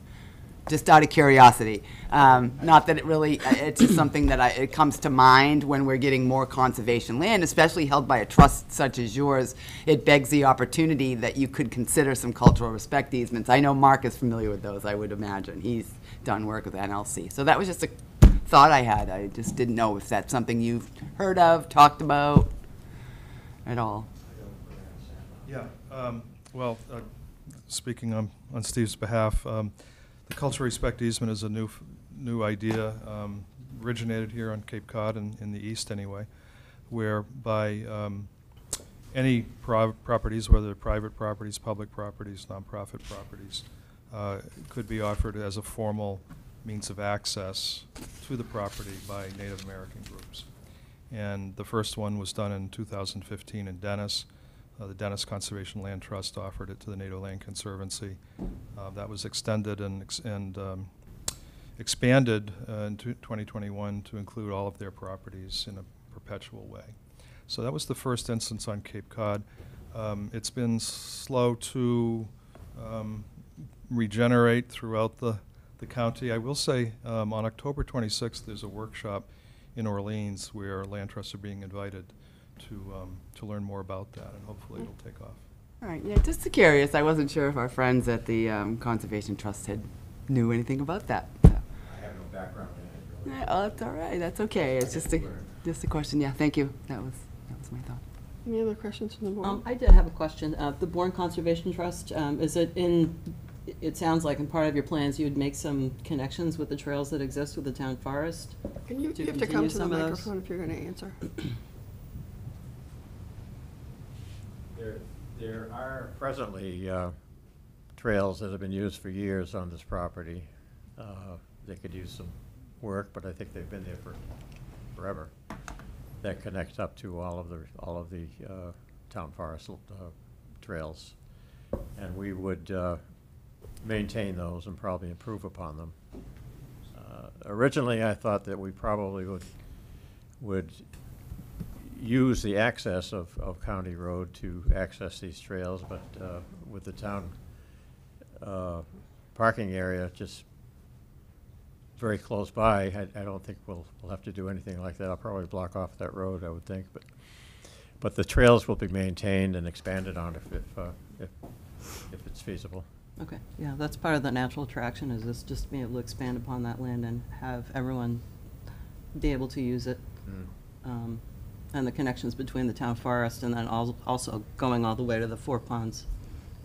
Just out of curiosity. Not that it really, it's just something that it comes to mind when we're getting more conservation land, especially held by a trust such as yours. It begs the opportunity that you could consider some cultural respect easements. I know Mark is familiar with those, I would imagine. He's done work with NLC. So that was just a thought I had. I just didn't know if that's something you've heard of, talked about at all. Yeah, well, speaking on Steve's behalf, the cultural respect easement is a new idea, originated here on Cape Cod in the east anyway, whereby any properties, whether they're private properties, public properties, nonprofit properties, could be offered as a formal means of access to the property by Native American groups. And the first one was done in 2015 in Dennis. The Dennis Conservation Land Trust offered it to the Native Land Conservancy. That was extended and expanded in 2021 to include all of their properties in a perpetual way. So that was the first instance on Cape Cod. It's been slow to regenerate throughout the county. I will say on October 26th there's a workshop in Orleans where land trusts are being invited to learn more about that, and hopefully it'll take off. All right, yeah, just curious. I wasn't sure if our friends at the Conservation Trust knew anything about that. So. I have no background in it, really. Oh, that's all right. That's okay. It's just a question. Yeah, thank you. That was my thought. Any other questions from the board? I did have a question. The Bourne Conservation Trust, is it in it sounds like in part of your plans, you'd make some connections with the trails that exist with the town forest. Can you To have to come continue to the some of those? microphone if you're going to answer. There are presently trails that have been used for years on this property. They could use some work, but I think they've been there for forever. That connects up to all of the town forest trails, and we would maintain those and probably improve upon them. Originally, I thought that we probably would use the access of County Road to access these trails, but with the town parking area just very close by, I don't think we'll have to do anything like that. I'll probably block off that road, I would think, but the trails will be maintained and expanded on if it's feasible. Okay, yeah, that's part of the natural attraction, is this just being able to expand upon that land and have everyone be able to use it. And the connections between the town forest and then also going all the way to the Four Ponds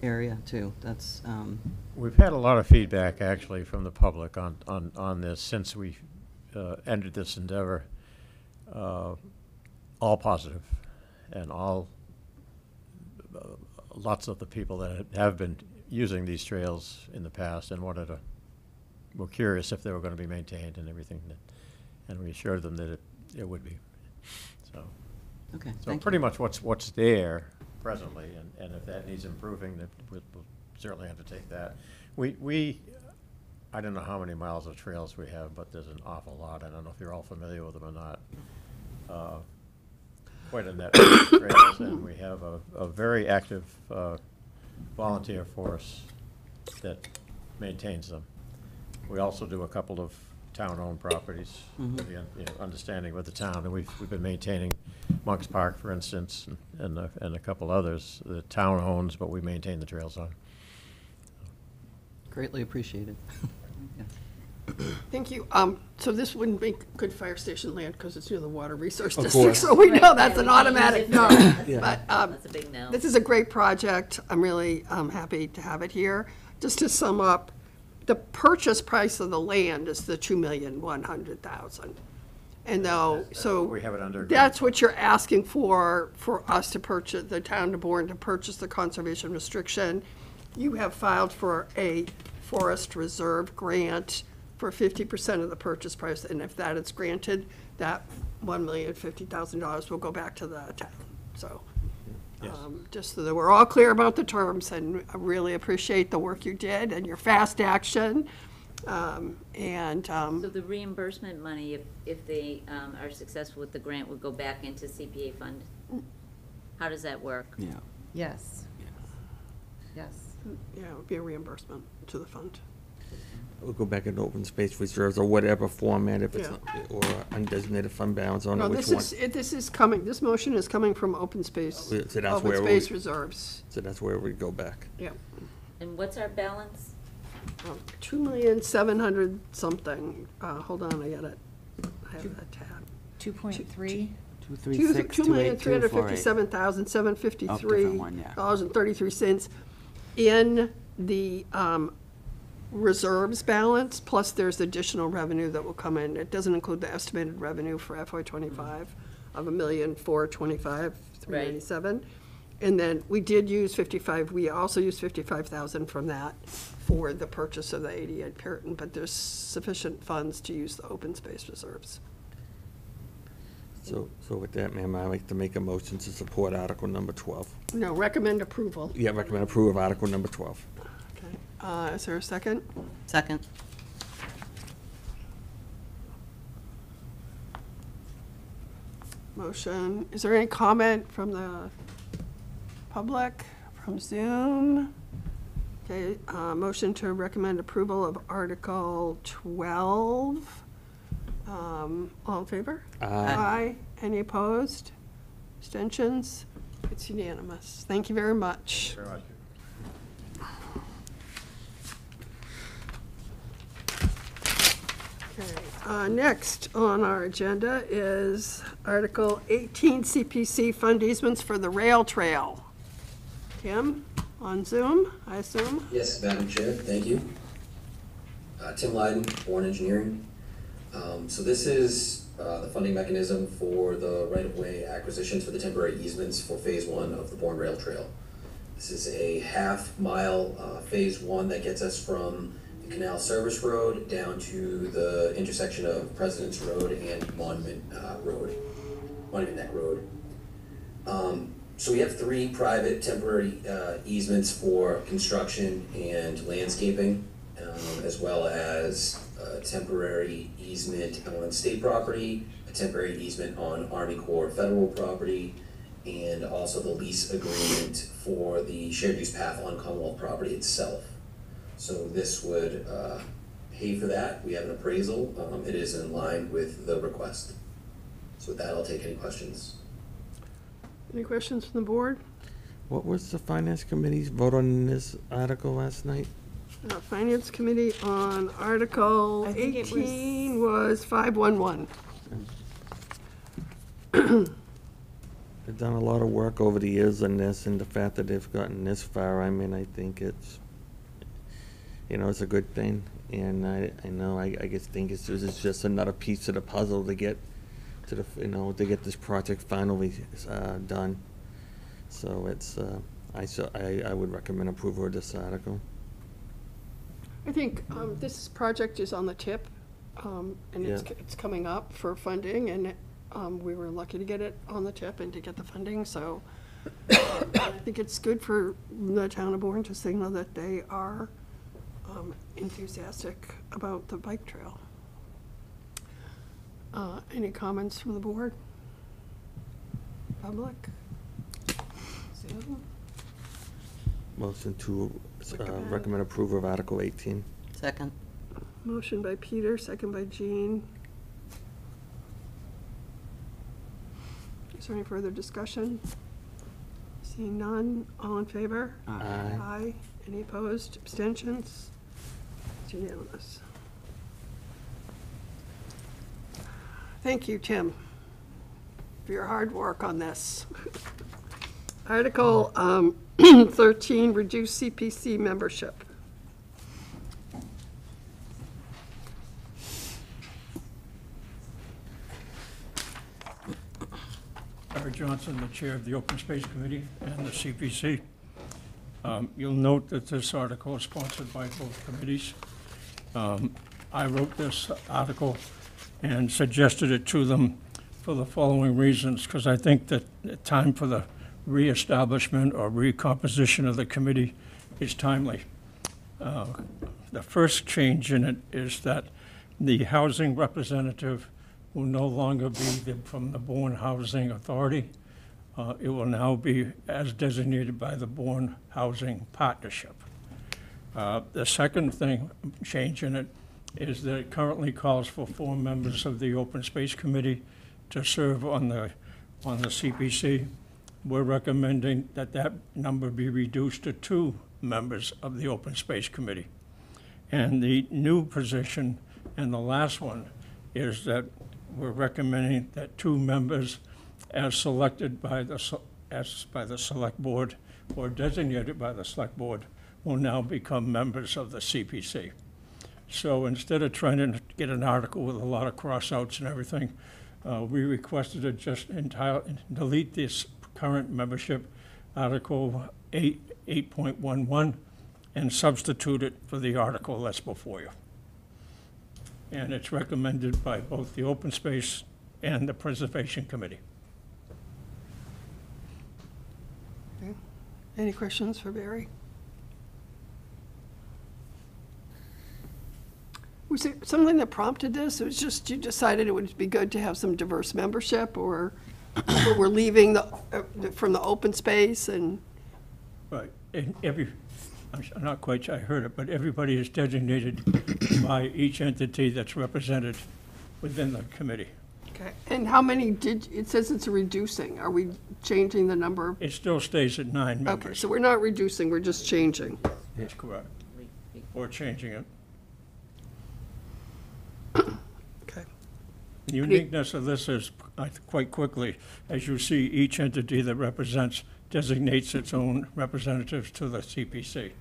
area too. That's, We've had a lot of feedback actually from the public on this since we entered this endeavor. All positive, and all lots of the people that have been using these trails in the past and were curious if they were going to be maintained and everything, and we assured them that it would be. okay, So thank pretty you. much what's there presently, and if that needs improving, that we'll certainly undertake that. I don't know how many miles of trails we have, but there's an awful lot. I don't know if you're all familiar with them or not. Quite a network of trails, and we have a very active volunteer force that maintains them. We also do a couple of town-owned properties, with the understanding with the town, and we've been maintaining Monk's Park, for instance, and a couple others. The town owns, but we maintain the trails on. Greatly appreciated. Yeah. Thank you. So this wouldn't be good fire station land because it's near the water resource Of district, course. so we know Right, that's yeah, an we can't use automatic it no. for that. Yeah. But That's a big no. this is a great project. I'm really happy to have it here. Just to sum up, the purchase price of the land is the $2,100,000. And though, so We have it under. that's what you're asking for us to purchase, the town of Bourne to purchase the conservation restriction. You have filed for a forest reserve grant for 50% of the purchase price, and if that is granted, that $1,050,000 will go back to the town. So, Yes. just so that we're all clear about the terms, and I really appreciate the work you did and your fast action. So the reimbursement money, if they are successful with the grant, would go back into CPA fund? How does that work? Yeah. Yes. Yes. Yeah, it would be a reimbursement to the fund. We'll go back in open space reserves or whatever format, if it's, Yeah. or undesignated fund balance, I don't No, know which one. this is coming, this motion is coming from open space, So that's open where space reserves. So that's where we go back. Yeah. And what's our balance? 2,700,000 something. Hold on, I got it. I have that tab. 2.3. 236 $2,357,753 one, yeah. dollars and 33 cents in the reserves balance, plus there's additional revenue that will come in. It doesn't include the estimated revenue for FY '25 of $1,425,397. And then we did use 55, we also used 55,000 from that for the purchase of the 88 Puritan, but there's sufficient funds to use the open space reserves. So with that, ma'am, I'd like to make a motion to support Article number 12. No, recommend approval. Yeah, recommend approval of Article number 12. Okay, is there a second? Second. Motion, is there any comment from the public, from Zoom? Okay, motion to recommend approval of Article 12. All in favor? Aye. Aye. Any opposed? Abstentions? It's unanimous. Thank you very much. Very much. Okay, next on our agenda is Article 18, CPC fund easements for the rail trail. Tim? On Zoom, I assume? Yes, Madam Chair, thank you. Tim Lyden, Bourne Engineering. So this is the funding mechanism for the right-of-way acquisitions for the temporary easements for Phase 1 of the Bourne Rail Trail. This is a half-mile Phase 1 that gets us from the Canal Service Road down to the intersection of President's Road and Monument Neck Road. So we have 3 private temporary easements for construction and landscaping, as well as a temporary easement on state property, a temporary easement on Army Corps federal property, and also the lease agreement for the shared use path on Commonwealth property itself. So this would pay for that. We have an appraisal. It is in line with the request. So with that, I'll take any questions. Any questions from the board? What was the finance committee's vote on this article last night? Finance Committee on Article I think it 18 was 511. They've done a lot of work over the years on this, and the fact that they've gotten this far, I mean, I think it's, you know, it's a good thing. And I guess think this is just another piece of the puzzle to get to the, you know, to get this project finally done. So it's, I would recommend approval of this article. I think this project is on the tip, and it's coming up for funding, and we were lucky to get it on the tip and to get the funding, so I think it's good for the town of Bourne to signal that they are enthusiastic about the bike trail. Any comments from the board? Public? Zoom? Motion to recommend approval of Article 18. Second. Motion by Peter, second by Jean. Is there any further discussion? Seeing none, all in favor? Aye. Aye. Any opposed? Abstentions? It's unanimous. Thank you, Tim, for your hard work on this. Article 13, reduce CPC membership. Barry Johnson, the chair of the Open Space Committee and the CPC. You'll note that this article is sponsored by both committees. I wrote this article and suggested it to them for the following reasons, because I think that the time for the reestablishment or recomposition of the committee is timely. The first change in it is that the housing representative will no longer be from the Bourne Housing Authority. It will now be as designated by the Bourne Housing Partnership. The second change in it is that it currently calls for 4 members of the Open Space Committee to serve on the CPC. We're recommending that that number be reduced to 2 members of the Open Space Committee. And the new position, and the last one, is that we're recommending that 2 members as selected by the Select Board or designated by the Select Board will now become members of the CPC. So instead of trying to get an article with a lot of cross-outs and everything, we requested to just delete this current membership, Article 8.11, and substitute it for the article that's before you. And it's recommended by both the Open Space and the Preservation Committee. Okay. Any questions for Barry? Was there something that prompted this? It was just you decided it would be good to have some diverse membership, or we're leaving from the open space and? Right. And I'm not quite sure I heard it, but everybody is designated by each entity that's represented within the committee. Okay. And how many it says it's reducing. Are we changing the number? It still stays at 9 members. Okay, so we're not reducing, we're just changing. That's correct. Or changing it. Okay. The uniqueness of this is, quite quickly, as you see, each entity that represents designates its own representatives to the CPC.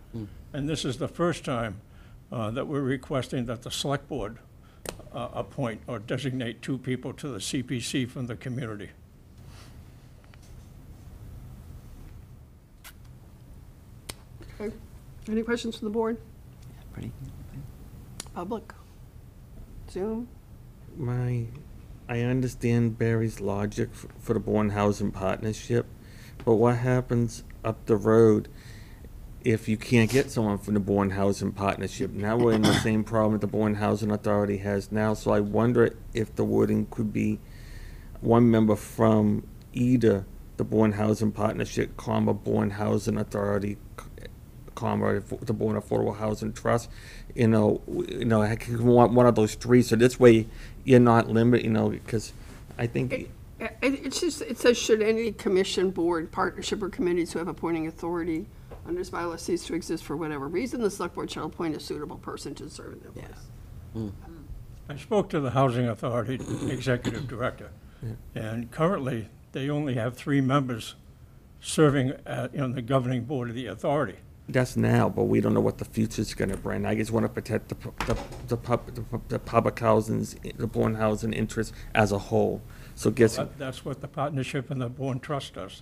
And this is the first time that we're requesting that the Select Board appoint or designate 2 people to the CPC from the community. Okay. Any questions from the board? Pretty. Public? Zoom? I understand Barry's logic for the Bourne Housing Partnership, but what happens up the road if you can't get someone from the Bourne Housing Partnership? Now we're in the same problem that the Bourne Housing Authority has now, so I wonder if the wording could be 1 member from either the Bourne Housing Partnership, Bourne Housing Authority, the Bourne Affordable Housing Trust. I can want one of those 3, so this way you're not limited, because I think. It says, should any commission, board, partnership, or committees who have appointing authority under this bylaw cease to exist for whatever reason, the select board shall appoint a suitable person to serve in their place. I spoke to the Housing Authority Executive Director, and currently they only have 3 members serving on the governing board of the authority. That's now, but we don't know what the future's going to bring. I just want to protect the public housing's, the Bourne housing interest as a whole. So That's what the partnership and the Bourne Trust does.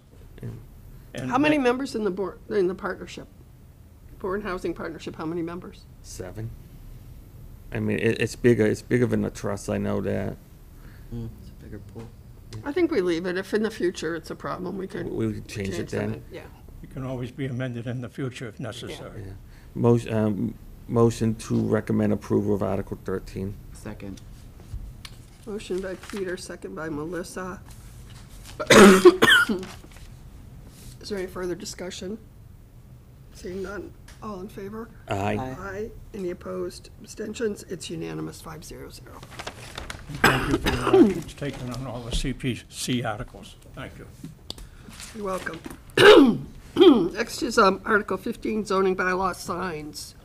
And How many members in the partnership? Bourne Housing Partnership, how many members? 7. I mean, it's bigger than the trust, I know that. It's a bigger pool. I think we leave it. If in the future it's a problem, we could We could change it then. Yeah. It can always be amended in the future if necessary. Yeah. Motion to recommend approval of Article 13. Second. Motion by Peter, second by Melissa. Is there any further discussion? Seeing none, all in favor? Aye. Aye. Any opposed? Abstentions? It's unanimous, 500. Thank you for your actions taken on all the CPC articles. Thank you. You're welcome. Next is Article 15, zoning bylaw signs.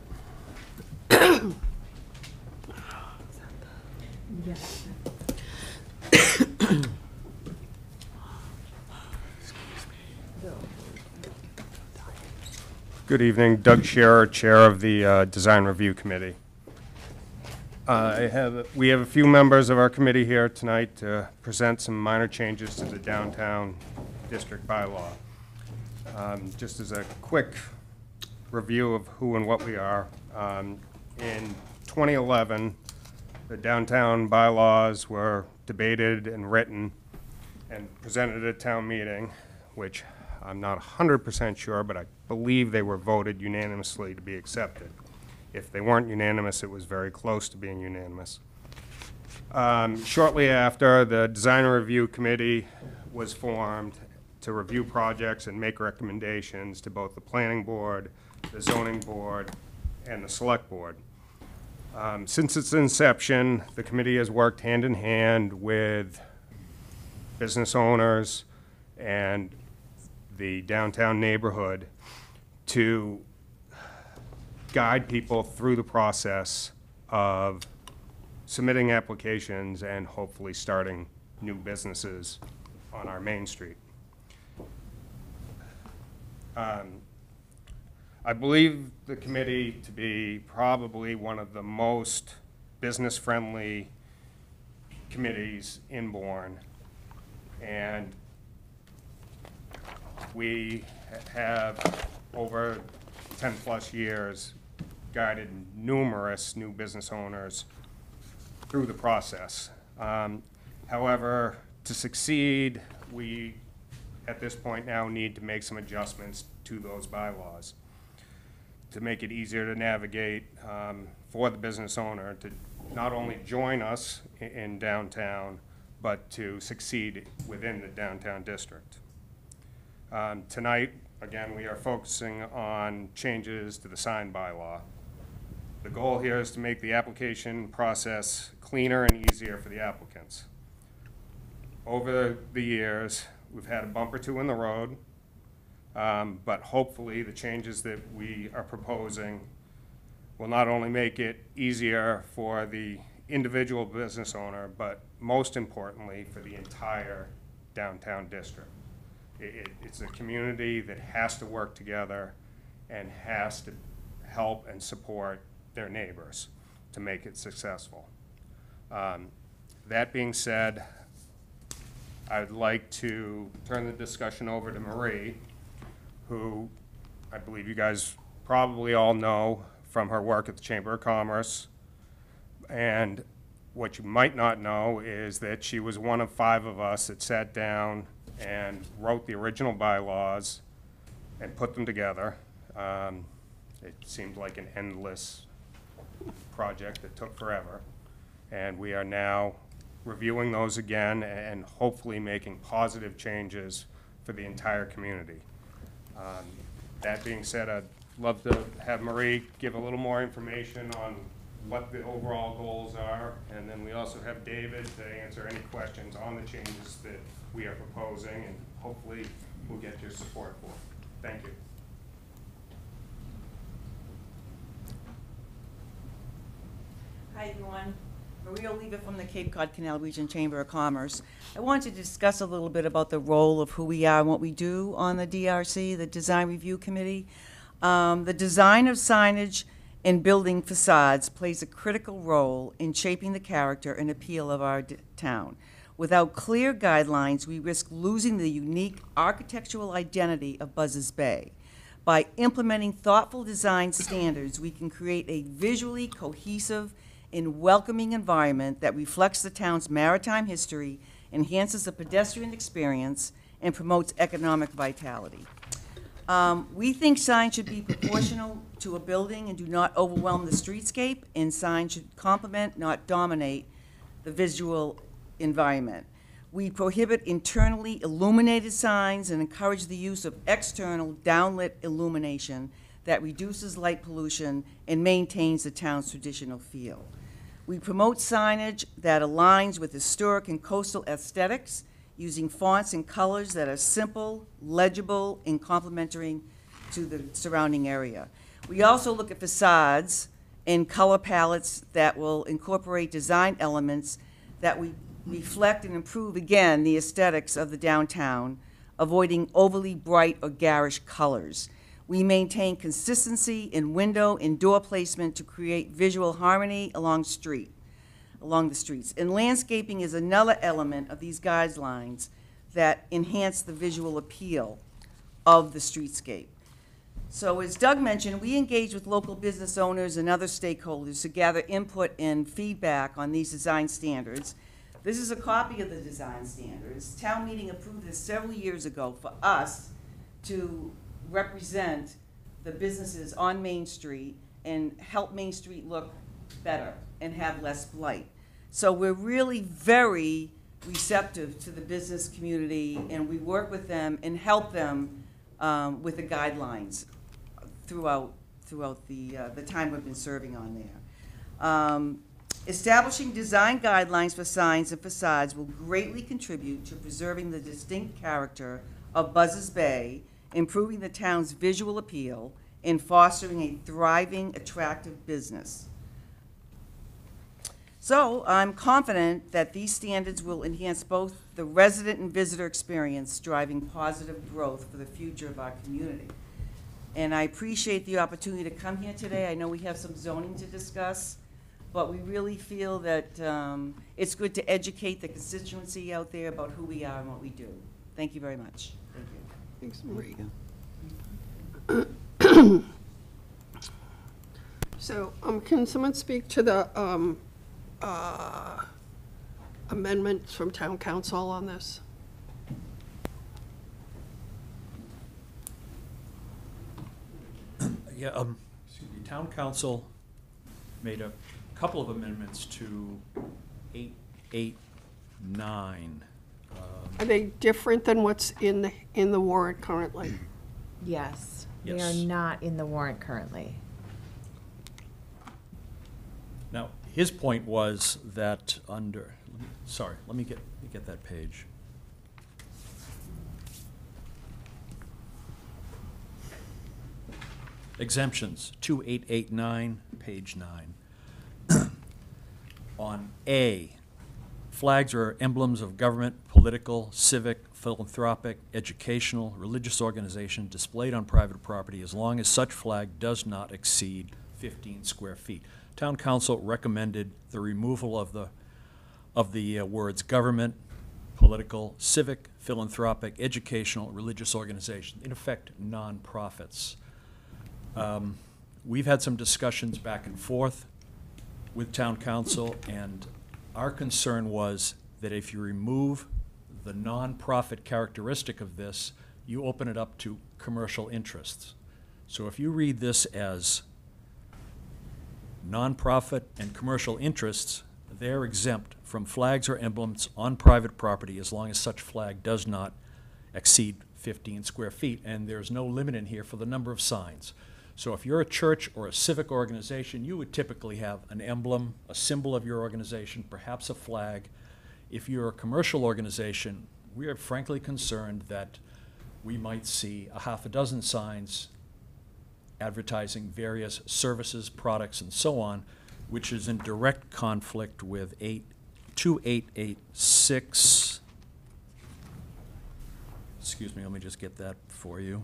Good evening, Doug Scherer, Chair of the Design Review Committee. We have a few members of our committee here tonight to present some minor changes to the downtown district bylaw. Just as a quick review of who and what we are, in 2011, the downtown bylaws were debated and written and presented at a town meeting, which I'm not 100% sure, but I believe they were voted unanimously to be accepted. If they weren't unanimous, it was very close to being unanimous. Shortly after, the Design Review Committee was formed to review projects and make recommendations to both the Planning Board, the Zoning Board, and the Select Board. Since its inception, the committee has worked hand in hand with business owners and the downtown neighborhood to guide people through the process of submitting applications and hopefully starting new businesses on our main street. I believe the committee to be probably one of the most business-friendly committees in Bourne, and we have, over 10-plus years, guided numerous new business owners through the process. However, to succeed, we, at this point now, need to make some adjustments to those bylaws to make it easier to navigate for the business owner to not only join us in downtown, but to succeed within the downtown district. Tonight, again, we are focusing on changes to the sign bylaw. The goal here is to make the application process cleaner and easier for the applicants. Over the years, we've had a bump or two in the road, but hopefully the changes that we are proposing will not only make it easier for the individual business owner, but most importantly for the entire downtown district. It's a community that has to work together and has to help and support their neighbors to make it successful. That being said, I'd like to turn the discussion over to Marie, who I believe you guys probably all know from her work at the Chamber of Commerce. And what you might not know is that she was one of 5 of us that sat down and wrote the original bylaws and put them together. It seemed like an endless project that took forever. And we are now reviewing those again and hopefully making positive changes for the entire community. That being said, I'd love to have Marie give a little more information on what the overall goals are, and then we also have David to answer any questions on the changes that we are proposing, and hopefully we'll get your support for. Thank you. Hi, everyone. Maria Oliva from the Cape Cod Canal Region Chamber of Commerce. I wanted to discuss a little bit about the role of who we are and what we do on the DRC, the Design Review Committee. The design of signage and building facades plays a critical role in shaping the character and appeal of our town. Without clear guidelines, we risk losing the unique architectural identity of Buzzards Bay. By implementing thoughtful design standards, we can create a visually cohesive and welcoming environment that reflects the town's maritime history, enhances the pedestrian experience, and promotes economic vitality. We think signs should be proportional to a building and do not overwhelm the streetscape, and signs should complement, not dominate, the visual environment. We prohibit internally illuminated signs and encourage the use of external downlit illumination that reduces light pollution and maintains the town's traditional feel. We promote signage that aligns with historic and coastal aesthetics, using fonts and colors that are simple, legible, and complementary to the surrounding area. We also look at facades and color palettes that will incorporate design elements that we reflect and improve, again, the aesthetics of the downtown, avoiding overly bright or garish colors. We maintain consistency in window and door placement to create visual harmony along the streets. And landscaping is another element of these guidelines that enhance the visual appeal of the streetscape. So as Doug mentioned, we engage with local business owners and other stakeholders to gather input and feedback on these design standards. This is a copy of the design standards. Town meeting approved this several years ago for us to represent the businesses on Main Street and help Main Street look better and have less blight. So we're really very receptive to the business community, and we work with them and help them with the guidelines throughout the time we've been serving on there. Establishing design guidelines for signs and facades will greatly contribute to preserving the distinct character of Buzzards Bay, improving the town's visual appeal, and fostering a thriving, attractive business. So I'm confident that these standards will enhance both the resident and visitor experience, driving positive growth for the future of our community. And I appreciate the opportunity to come here today. I know we have some zoning to discuss, but we really feel that it's good to educate the constituency out there about who we are and what we do. Thank you very much. Thank you. Thanks, Marie. So, can someone speak to the amendments from town council on this? Yeah, excuse me, town council made a couple of amendments to 889. Are they different than what's in the warrant currently? Yes, they Yes. are not in the warrant currently. Now, his point was that under, let me get that page. Exemptions, 2889, page 9. On A, Flags are emblems of government, political, civic, philanthropic, educational, religious organization displayed on private property as long as such flag does not exceed 15 square feet. Town council recommended the removal of the words government, political, civic, philanthropic, educational, religious organization, in effect, nonprofits. We've had some discussions back and forth with town council, and our concern was that if you remove the nonprofit characteristic of this, you open it up to commercial interests. So if you read this as nonprofit and commercial interests, they're exempt from flags or emblems on private property as long as such flag does not exceed 15 square feet, and there's no limit in here for the number of signs. So if you're a church or a civic organization, you would typically have an emblem, a symbol of your organization, perhaps a flag. If you're a commercial organization, we are frankly concerned that we might see a half a dozen signs advertising various services, products, and so on, which is in direct conflict with 2886. Excuse me, let me just get that for you.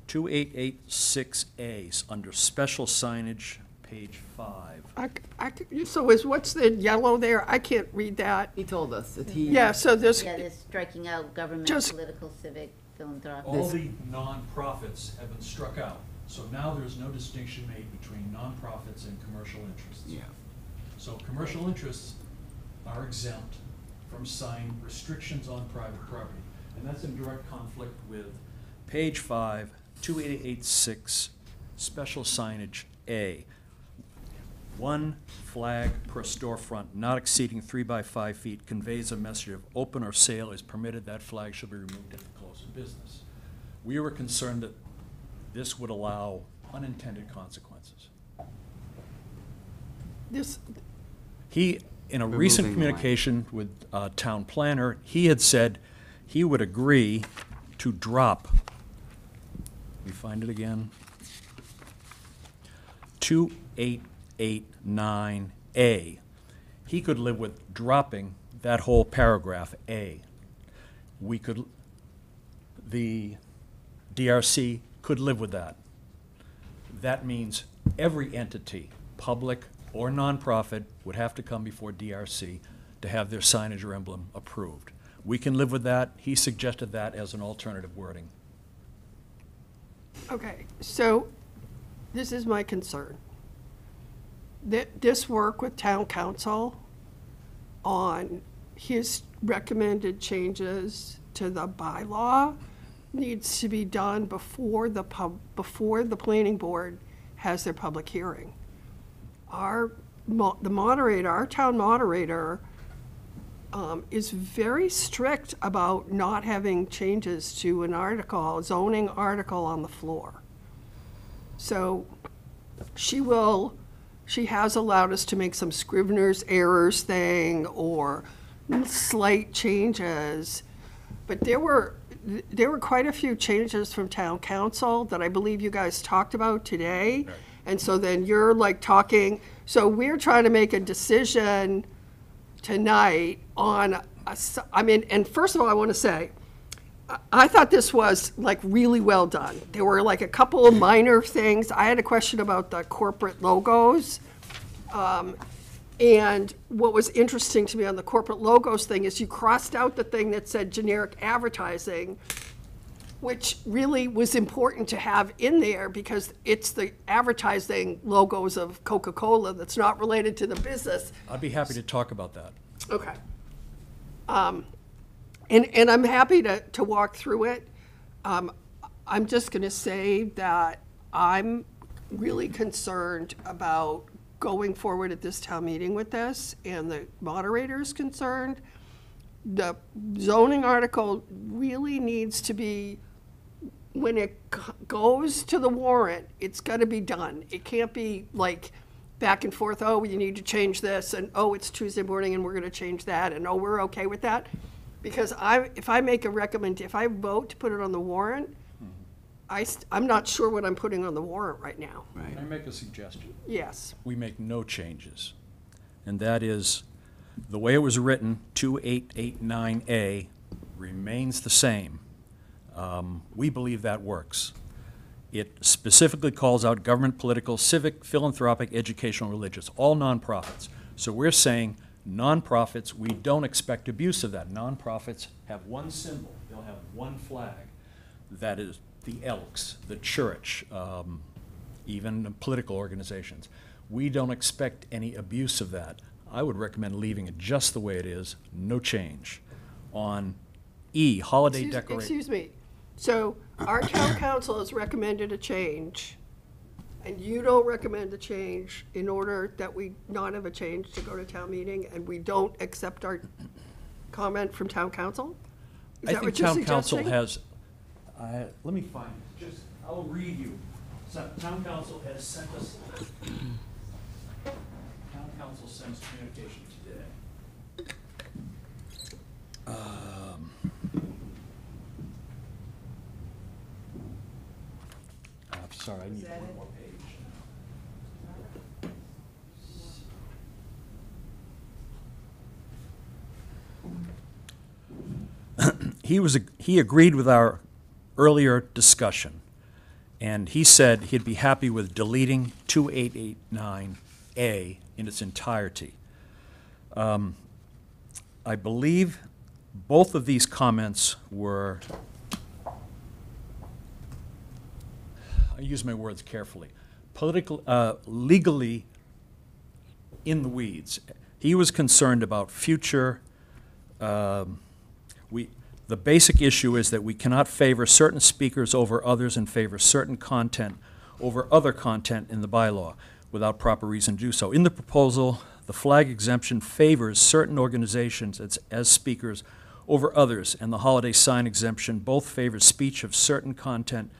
2886A under special signage, page 5. So what's the yellow there? I can't read that. He told us that he. Yeah, so there's. Yeah, they're striking out government, Just- political, civic, philanthropic. All the nonprofits have been struck out. So now there's no distinction made between nonprofits and commercial interests. Yeah. So commercial interests are exempt from sign restrictions on private property. And that's in direct conflict with page 5, 2886, special signage A. 1 flag per storefront not exceeding 3 by 5 feet conveys a message of open or sale is permitted. That flag shall be removed at the close of business. We were concerned that this would allow unintended consequences. He, in a recent Removing the line. communication with town planner, he had said he would agree to drop, let me find it again, 2889A. He could live with dropping that whole paragraph A. The DRC could live with that. That means every entity, public or nonprofit, would have to come before DRC to have their signage or emblem approved. We can live with that. He suggested that as an alternative wording. Okay, so this is my concern. This work with town council on his recommended changes to the bylaw needs to be done before the planning board has their public hearing. Our town moderator is very strict about not having changes to an article, a zoning article on the floor. So she has allowed us to make some Scrivener's errors thing or slight changes, but there were quite a few changes from town council that I believe you guys talked about today. Right. And so then you're like talking, so we're trying to make a decision tonight on, and first of all, I want to say, I thought this was like really well done. There were like a couple of minor things. I had a question about the corporate logos. And what was interesting to me on the corporate logos thing is you crossed out the thing that said generic advertising, which really was important to have in there because it's the advertising logos of Coca-Cola that's not related to the business. I'd be happy to talk about that. Okay. And I'm happy to walk through it. I'm just going to say that I'm really concerned about going forward at this town meeting with this, and the moderator is concerned. The zoning article really needs to be, when it goes to the warrant, it's got to be done. It can't be like back and forth, oh, you need to change this, and oh, it's Tuesday morning and we're going to change that, and oh, we're okay with that. Because if I vote to put it on the warrant, I'm not sure what I'm putting on the warrant right now. Can I make a suggestion? Yes. We make no changes and that is, the way it was written, 2889A, remains the same. We believe that works. It specifically calls out government, political, civic, philanthropic, educational, religious, all nonprofits. So we're saying nonprofits, we don't expect abuse of that. Nonprofits have one symbol, they'll have one flag. That is the Elks, the church, even political organizations. We don't expect any abuse of that. I would recommend leaving it just the way it is, no change. On E, holiday decoration. Excuse me. So our town council has recommended a change, and you don't recommend a change in order that we not have a change to go to town meeting, and we don't accept our comment from town council? Is I that think what you're town council suggesting? has, let me find it, just, I'll read you. So, town council has sent us, town council sends communication today. I'm sorry, I need one more page. He agreed with our earlier discussion, and he said he'd be happy with deleting 2889A in its entirety. I believe both of these comments were, I use my words carefully, legally in the weeds. He was concerned about future, the basic issue is that we cannot favor certain speakers over others and favor certain content over other content in the bylaw without proper reason to do so. In the proposal, the flag exemption favors certain organizations as speakers over others, and the holiday sign exemption both favors speech of certain content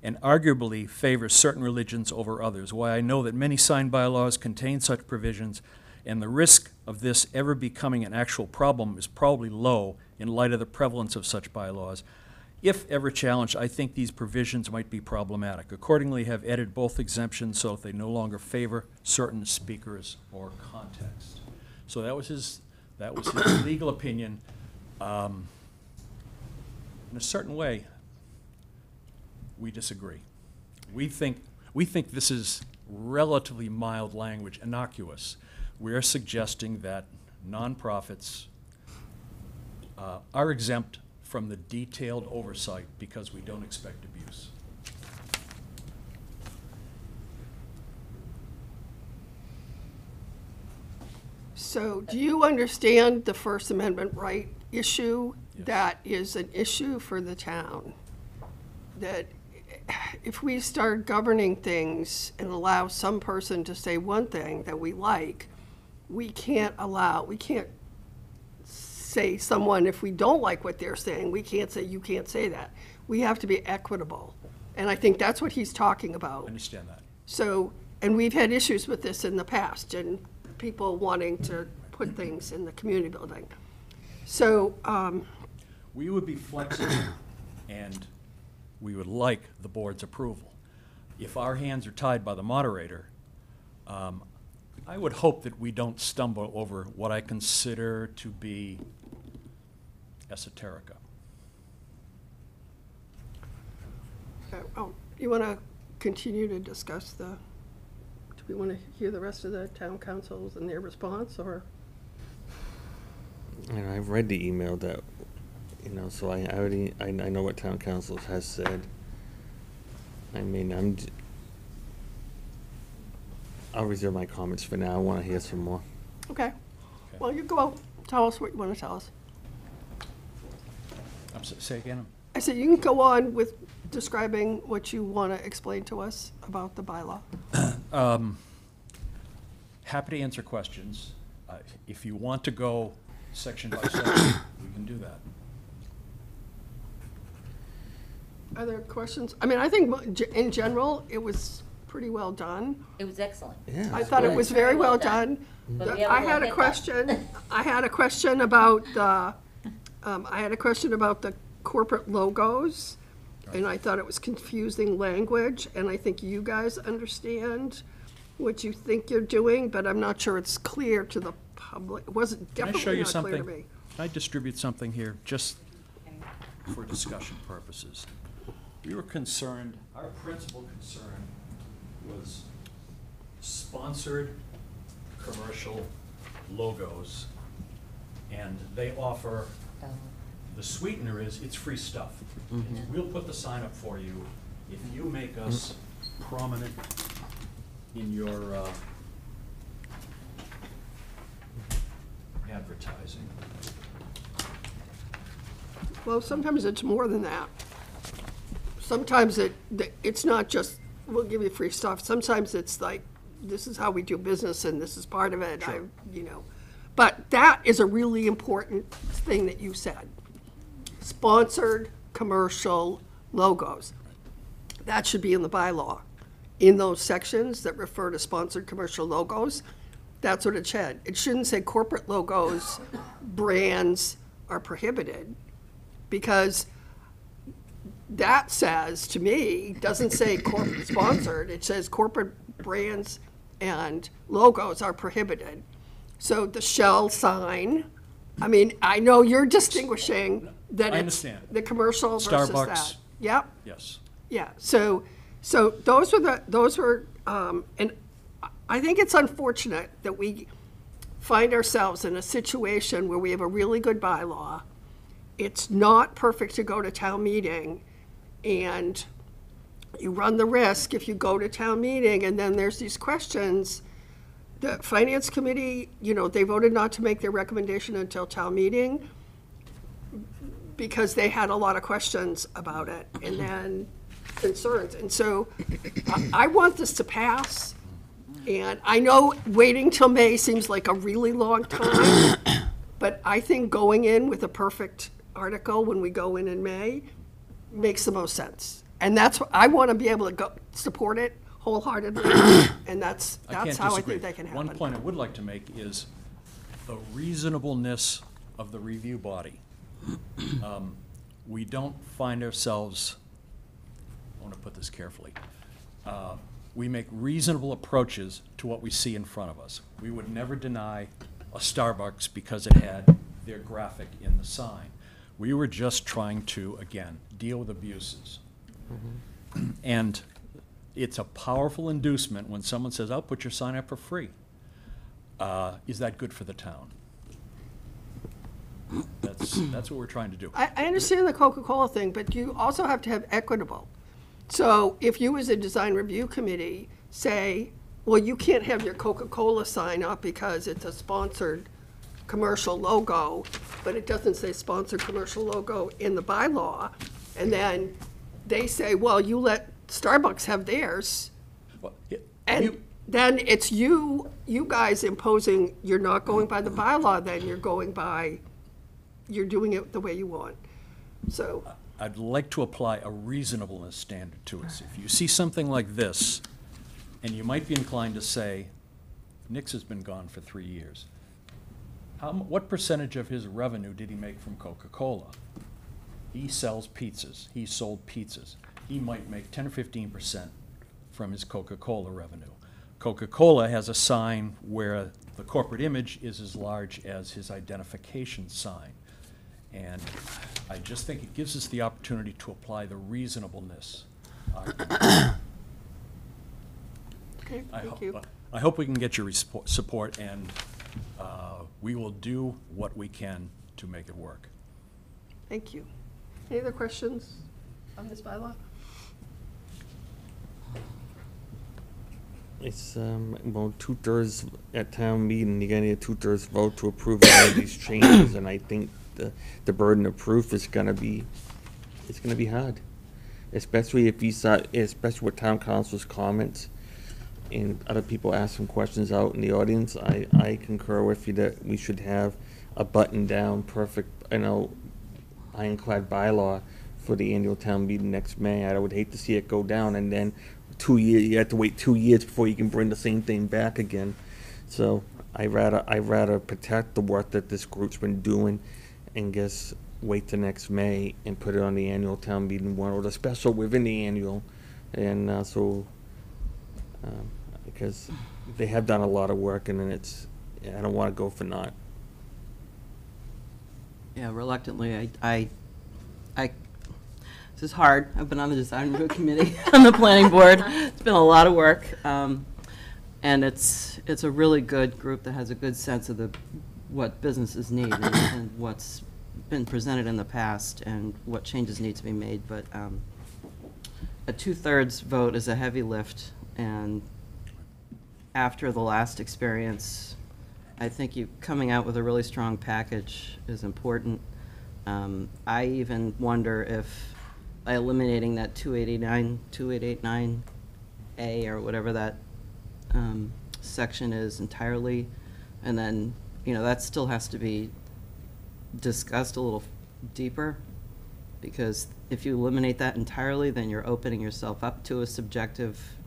and arguably favors certain religions over others. While I know that many sign bylaws contain such provisions, and the risk of this ever becoming an actual problem is probably low in light of the prevalence of such bylaws, if ever challenged, I think these provisions might be problematic. Accordingly, have edited both exemptions so that they no longer favor certain speakers or context. So that was his legal opinion. In a certain way, we disagree. We think this is relatively mild language, innocuous. We're suggesting that nonprofits are exempt from the detailed oversight because we don't expect abuse. So do you understand the First Amendment right issue? Yes. That is an issue for the town. That if we start governing things and allow some person to say one thing that we like, we can't say someone, if we don't like what they're saying, we can't say, you can't say that. We have to be equitable. And I think that's what he's talking about. I understand that. So, and we've had issues with this in the past, and people wanting to put things in the community building. So, we would be flexible and we would like the board's approval. If our hands are tied by the moderator, I would hope that we don't stumble over what I consider to be esoterica. you want to continue to discuss do we want to hear the rest of the town councils and their response, or? And I've read the email that, so I know what town council has said. I mean, I'll reserve my comments for now. I want to hear some more. Okay. Well, you go out, tell us what you want to tell us. Say again? I said you can go on with describing what you want to explain to us about the bylaw. Happy to answer questions. If you want to go section by section, we can do that. Are there questions? I mean, I think in general, it was pretty well done. It was excellent. Yeah, I thought it was very well done. But we I haven't had a let that question. I had a question about the corporate logos, and I thought it was confusing language, and I think you guys understand what you think you're doing, but I'm not sure it's clear to the public. It wasn't Can I show definitely you not clear to something? me. Can I distribute something here, just for discussion purposes? We were concerned, our principal concern was sponsored commercial logos, and they offer, the sweetener is, it's free stuff. We'll put the sign up for you if you make us prominent in your advertising. Well, sometimes it's more than that. Sometimes it's not just, we'll give you free stuff. Sometimes it's like, this is how we do business and this is part of it. Sure. But that is a really important thing that you said. Sponsored commercial logos. That should be in the bylaw. In those sections that refer to sponsored commercial logos, that's what it should. It shouldn't say corporate logos, brands are prohibited, because that says, to me, doesn't say corporate sponsored, it says corporate brands and logos are prohibited. So the Shell sign, I mean, I know you're distinguishing that I it's understand. the commercial versus that. Starbucks. Yep. Yes. Yeah, so those were, and I think it's unfortunate that we find ourselves in a situation where we have a really good bylaw. It's not perfect to go to town meeting, and you run the risk if you go to town meeting and then there's these questions. The finance committee, they voted not to make their recommendation until town meeting because they had a lot of questions about it and then concerns. And so I want this to pass. And I know waiting till May seems like a really long time, but I think going in with a perfect article when we go in May makes the most sense. And that's what I want to be able to go support it wholeheartedly, and that's can't how I disagree. think that can happen. One point I would like to make is the reasonableness of the review body. We don't find ourselves, I want to put this carefully, we make reasonable approaches to what we see in front of us. We would never deny a Starbucks because it had their graphic in the sign. We were just trying to, again, deal with abuses. And it's a powerful inducement when someone says, I'll put your sign up for free. Is that good for the town? That's what we're trying to do. I understand the Coca-Cola thing, but you also have to have equitable. So if you as a design review committee say, well, you can't have your Coca-Cola sign up because it's a sponsored commercial logo, but it doesn't say sponsored commercial logo in the bylaw, and then they say, well, you let Starbucks have theirs, Well, and then it's you guys imposing, you're not going by the bylaw, then you're doing it the way you want. So I'd like to apply a reasonableness standard to it. If you see something like this, and you might be inclined to say, Nick's has been gone for 3 years. What percentage of his revenue did he make from Coca-Cola? He sells pizzas. He sold pizzas. He might make 10 or 15% from his Coca-Cola revenue. Coca-Cola has a sign where the corporate image is as large as his identification sign. And I just think it gives us the opportunity to apply the reasonableness argument. Okay, thank you. I hope we can get your support, and we will do what we can to make it work. Thank you. Any other questions on this bylaw? It's, well, 2/3 at town meeting, you're gonna need a 2/3 vote to approve all of these changes, and I think the burden of proof is gonna be, it's gonna be hard. Especially if you saw, especially with town council's comments and other people asking questions out in the audience. I concur with you that we should have a button-down, perfect, ironclad bylaw for the annual town meeting next May. I would hate to see it go down, and then you have to wait 2 years before you can bring the same thing back again. So I rather protect the work that this group's been doing and wait till next May and put it on the annual town meeting warrant, or the special within the annual. And because they have done a lot of work, and then I don't want to go for naught. Yeah, reluctantly, I, this is hard. I've been on the design review committee on the planning board. It's been a lot of work. And it's a really good group that has a good sense of what businesses need and what's been presented in the past and what changes need to be made. But a 2/3 vote is a heavy lift, and after the last experience, I think coming out with a really strong package is important. I even wonder if by eliminating that 2889A or whatever that section is entirely, and then, that still has to be discussed a little deeper, because if you eliminate that entirely, then you're opening yourself up to a subjective,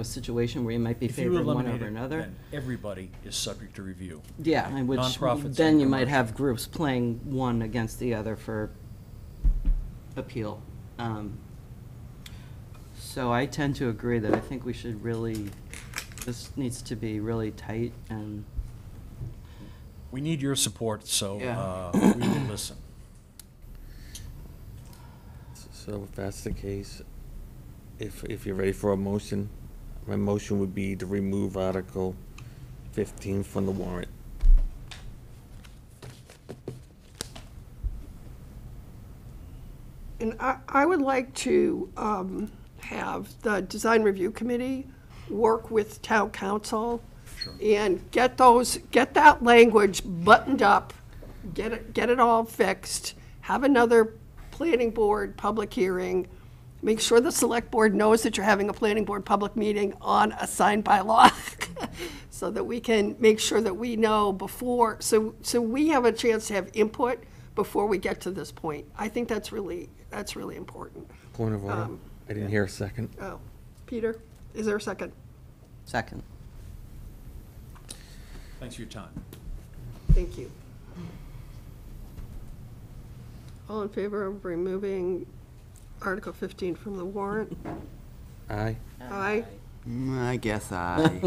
situation where you might be If you favoring one eliminate over it, another. then everybody is subject to review. Yeah, and which Nonprofits then and you might commercial. have groups playing one against the other for appeal. So I tend to agree that I think we should this needs to be really tight, and We need your support, so Yeah. we will listen. So if that's the case, if you're ready for a motion, my motion would be to remove Article 15 from the warrant. And I would like to have the design review committee work with town council and get that language buttoned up, get it all fixed, have another planning board public hearing, make sure the select board knows that you're having a planning board public meeting on a signed bylaw, so that we can make sure that we know before, so we have a chance to have input before we get to this point. I think that's really important. Point of order. I didn't hear a second. Oh, Peter, is there a second? second. Thanks for your time. Thank you. All in favor of removing Article 15 from the warrant? Aye. Aye. I guess I.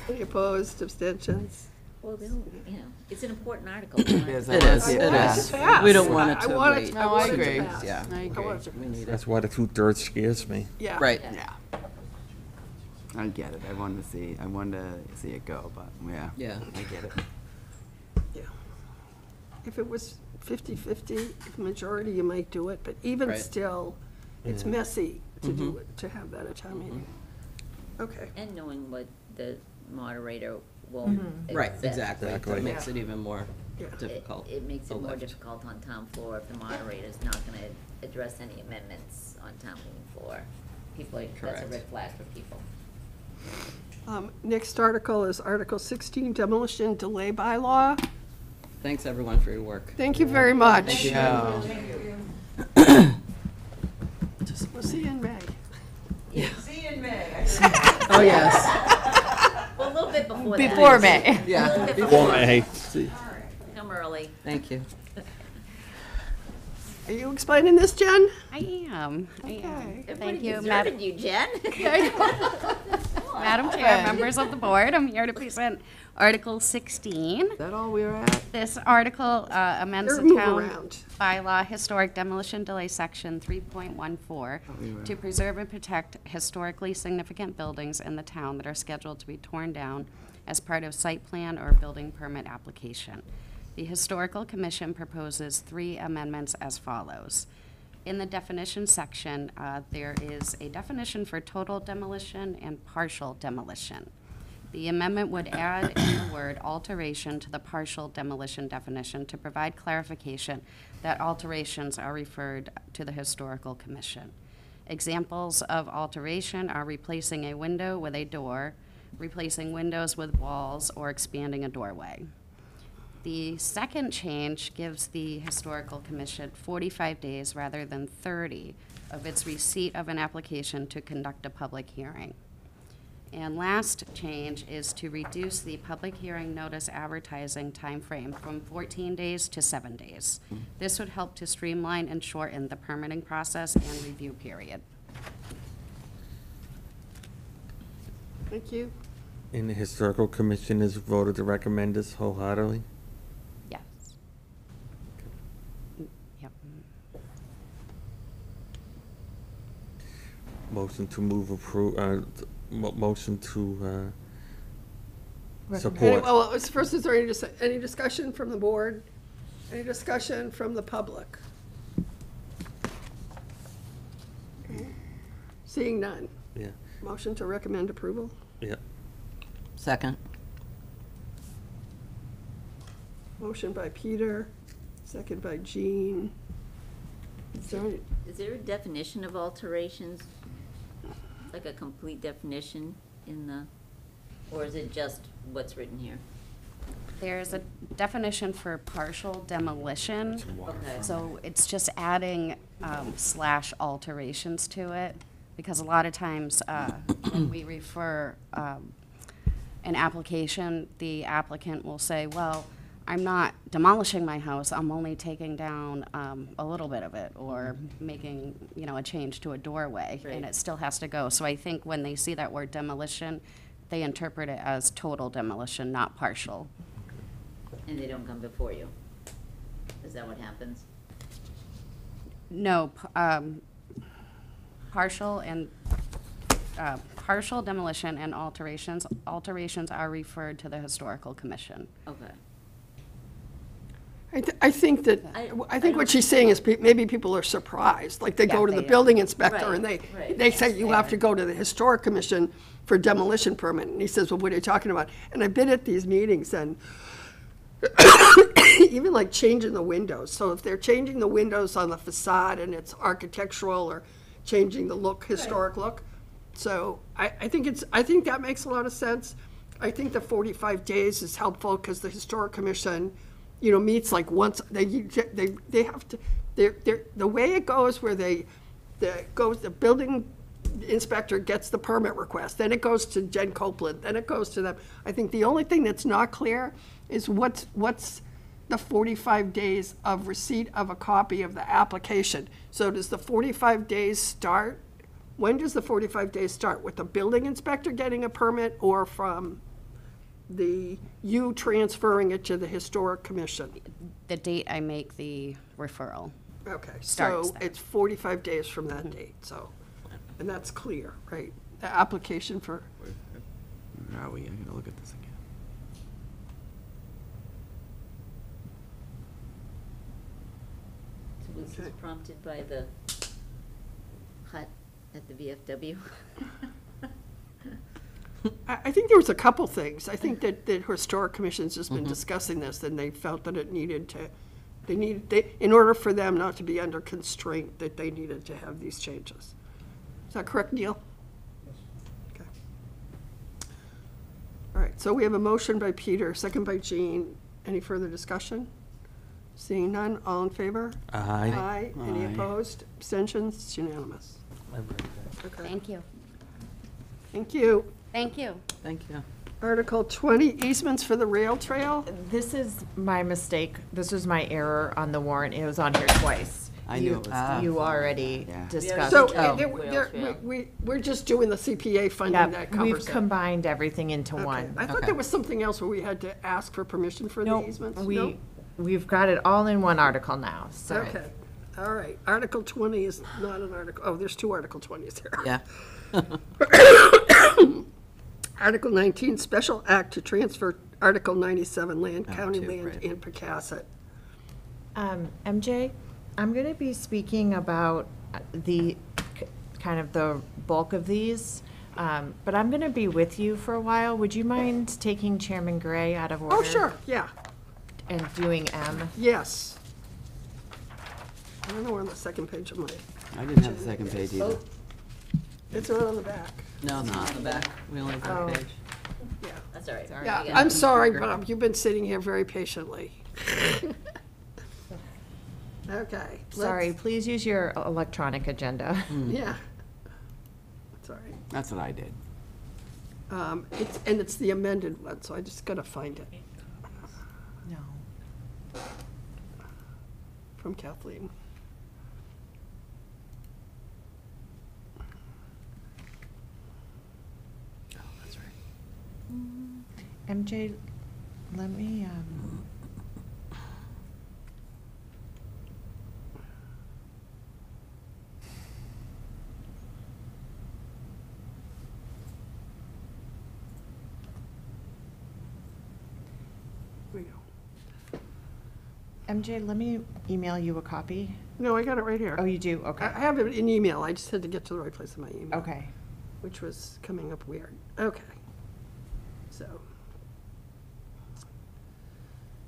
Any opposed, abstentions? Well, it's an important article. It is. We don't want it to wait. No, I agree. Yeah. I agree. We need it. That's why the 2/3 scares me. Yeah. Right. Yeah. I get it. I wanted to see it go, but yeah. Yeah. I get it. Yeah. If it was 50-50, if majority, you might do it, but even Right. still, it's Yeah. messy to do it, to have that at town meeting. Okay. And knowing what the moderator will Right, accept. exactly. Exactly. That makes it even more Yeah. difficult. It makes to it more lift. difficult on town floor if the moderator's not gonna address any amendments on town meeting floor. People, that's a Correct. red flag for people. Next article is Article 16, demolition delay bylaw. Thanks, everyone, for your work. Thank you very much. Thank you. We'll see you in May. See you in May. Oh, yes. Well, a little bit before that. Before May. Yeah. Before May. Come early. Thank you. Are you explaining this, Jen? I am. Okay. Thank Everybody you, deserted you, Jen. Madam Chair, members of the board. I'm here to present Article 16. Is that all we were at? This article amends Sure, the move town around. bylaw historic demolition delay section 3.14 to preserve and protect historically significant buildings in the town that are scheduled to be torn down as part of site plan or building permit application. The Historical Commission proposes 3 amendments as follows. In the definition section, there is a definition for total demolition and partial demolition. The amendment would add in the word alteration to the partial demolition definition to provide clarification that alterations are referred to the Historical Commission. Examples of alteration are replacing a window with a door, replacing windows with walls, or expanding a doorway. The second change gives the Historical Commission 45 days rather than 30 of its receipt of an application to conduct a public hearing. And last change is to reduce the public hearing notice advertising timeframe from 14 days to 7 days. This would help to streamline and shorten the permitting process and review period. Thank you. And the Historical Commission has voted to recommend this wholeheartedly. Yes. Yep. Motion to move motion to Any- support. Well, first, is there any discussion from the board? Any discussion from the public? Seeing none. Yeah, Motion to recommend approval? yeah. Second. Motion by Peter, second by Jean. Is there any- Is there a definition of alterations? Like a complete definition in the, or is it just what's written here? There's a definition for partial demolition. Okay. So it's just adding slash alterations to it, because a lot of times when we refer an application, the applicant will say, well, I'm not demolishing my house, I'm only taking down a little bit of it, or making, a change to a doorway, and Right. it still has to go. So I think when they see that word demolition, they interpret it as total demolition, not partial. And they don't come before you? Is that what happens? No, partial demolition and alterations are referred to the Historical Commission. Okay. I think that, I think what she's saying is maybe people are surprised, like they go to the building inspector and they say you have to go to the Historic Commission for demolition permit, and he says, well, what are you talking about? And I've been at these meetings, and even like changing the windows, so if they're changing the windows on the facade and it's architectural or changing the look, historic look, so I think that makes a lot of sense. I think the 45 days is helpful because the Historic Commission, meets like once, they have to, the way it goes where the building inspector gets the permit request, then it goes to Jen Copeland, then it goes to them. I think the only thing that's not clear is what's the 45 days of receipt of a copy of the application. So does the 45 days start, when does the 45 days start? With the building inspector getting a permit, or from you transferring it to the Historic Commission? The date I make the referral. Okay, Starts so then. it's 45 days from that date, so, and that's clear, right? The application for, Where are we? I gotta look at this again. So was this prompted by the hut at the VFW? I think there was a couple things. I think that the Historic Commission's just been discussing this, and they felt that it needed to, in order for them not to be under constraint, that they needed to have these changes. Is that correct, Neil? Yes. Okay. All right, so we have a motion by Peter, second by Jean. Any further discussion? Seeing none, all in favor? Aye. Aye. Any Aye. opposed? Abstentions? It's unanimous. Okay. Thank you. Thank you. Thank you. Thank you. Article 20, easements for the rail trail. This is my mistake. This was my error on the warrant. It was on here twice. I knew it was. You already Yeah. discussed. So it. we're just doing the CPA funding that Yeah, we've covers it. combined everything into Okay. one. I thought there was something else where we had to ask for permission for the Nope, easements. we've got it all in one article now, so. Okay, all right. Article 20 is not an article, oh, there's two Article 20s here. Yeah. Article 19, special act to transfer Article 97, land, county two, land right. in Pecasset. MJ, I'm going to be speaking about kind of the bulk of these, but I'm going to be with you for a while. Would you mind taking Chairman Gray out of order? Oh, sure, yeah, And doing M? yes. I don't know where on the second page of my, I didn't have the second page either. it's not on the back. No, it's not on the back. We only have one Oh. page. Yeah. That's all right. Yeah, You got I'm it. sorry, Bob, you've been sitting here very patiently. Okay. Sorry, please use your electronic agenda. Yeah. That's all right. That's what I did. It's the amended one, so I just gotta find it No. from Kathleen. Oh, that's right. MJ, let me, Here we go. MJ, let me email you a copy. No, I got it right here. Oh, you do? Okay. I have it in email. I just had to get to the right place in my email. Okay. Which was coming up weird. Okay. So.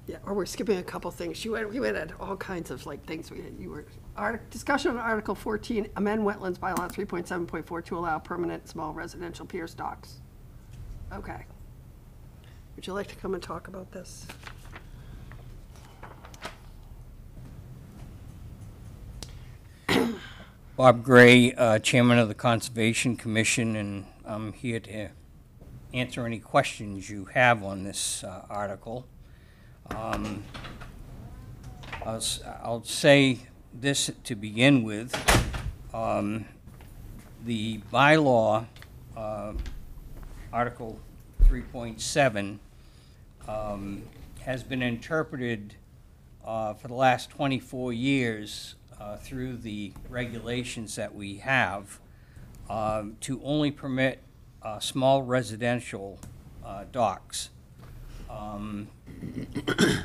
Yeah, or we're skipping a couple things. We went at all kinds of like things. Discussion on Article 14, amend wetlands bylaw 3.7.4 to allow permanent small residential pier stocks. Okay. Would you like to come and talk about this? Bob Gray, Chairman of the Conservation Commission, and I'm here to answer any questions you have on this article. I'll say this to begin with. The bylaw, Article 3.7, has been interpreted for the last 24 years through the regulations that we have to only permit small residential docks.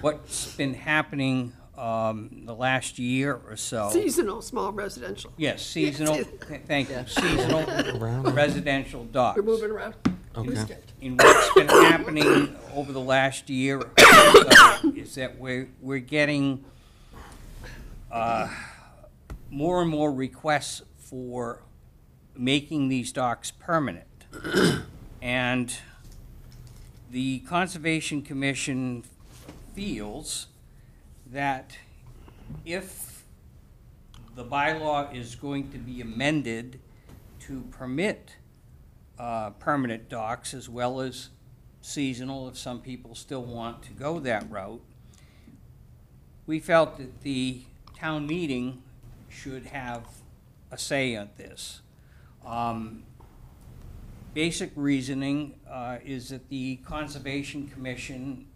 What's been happening the last year or so? Seasonal small residential. Yes, seasonal, thank you, seasonal residential docks. We're moving around. Okay. And what's been happening over the last year or so is that we're getting more and more requests for making these docks permanent. And the Conservation Commission feels that if the bylaw is going to be amended to permit permanent docks as well as seasonal, if some people still want to go that route, we felt that the town meeting should have a say on this. Basic reasoning is that the Conservation Commission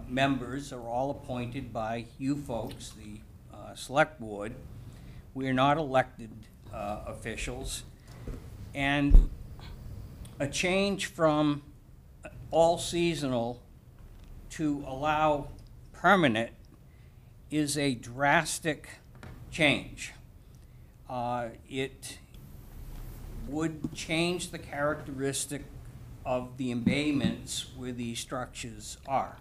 members are all appointed by you folks, the Select Board. We are not elected officials. And a change from all seasonal to allow permanent is a drastic change. It would change the characteristic of the embayments where these structures are.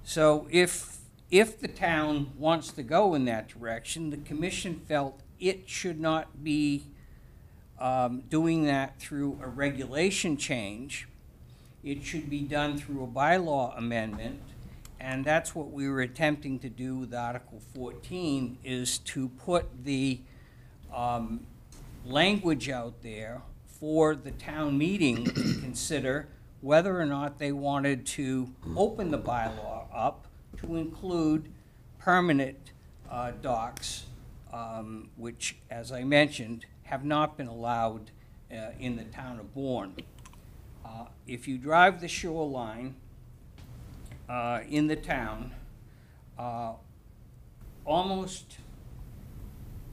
So if the town wants to go in that direction, the commission felt it should not be doing that through a regulation change. It should be done through a bylaw amendment, and that's what we were attempting to do with Article 14, is to put the language out there for the town meeting to consider whether or not they wanted to open the bylaw up to include permanent docks, which, as I mentioned, have not been allowed in the town of Bourne. If you drive the shoreline in the town, almost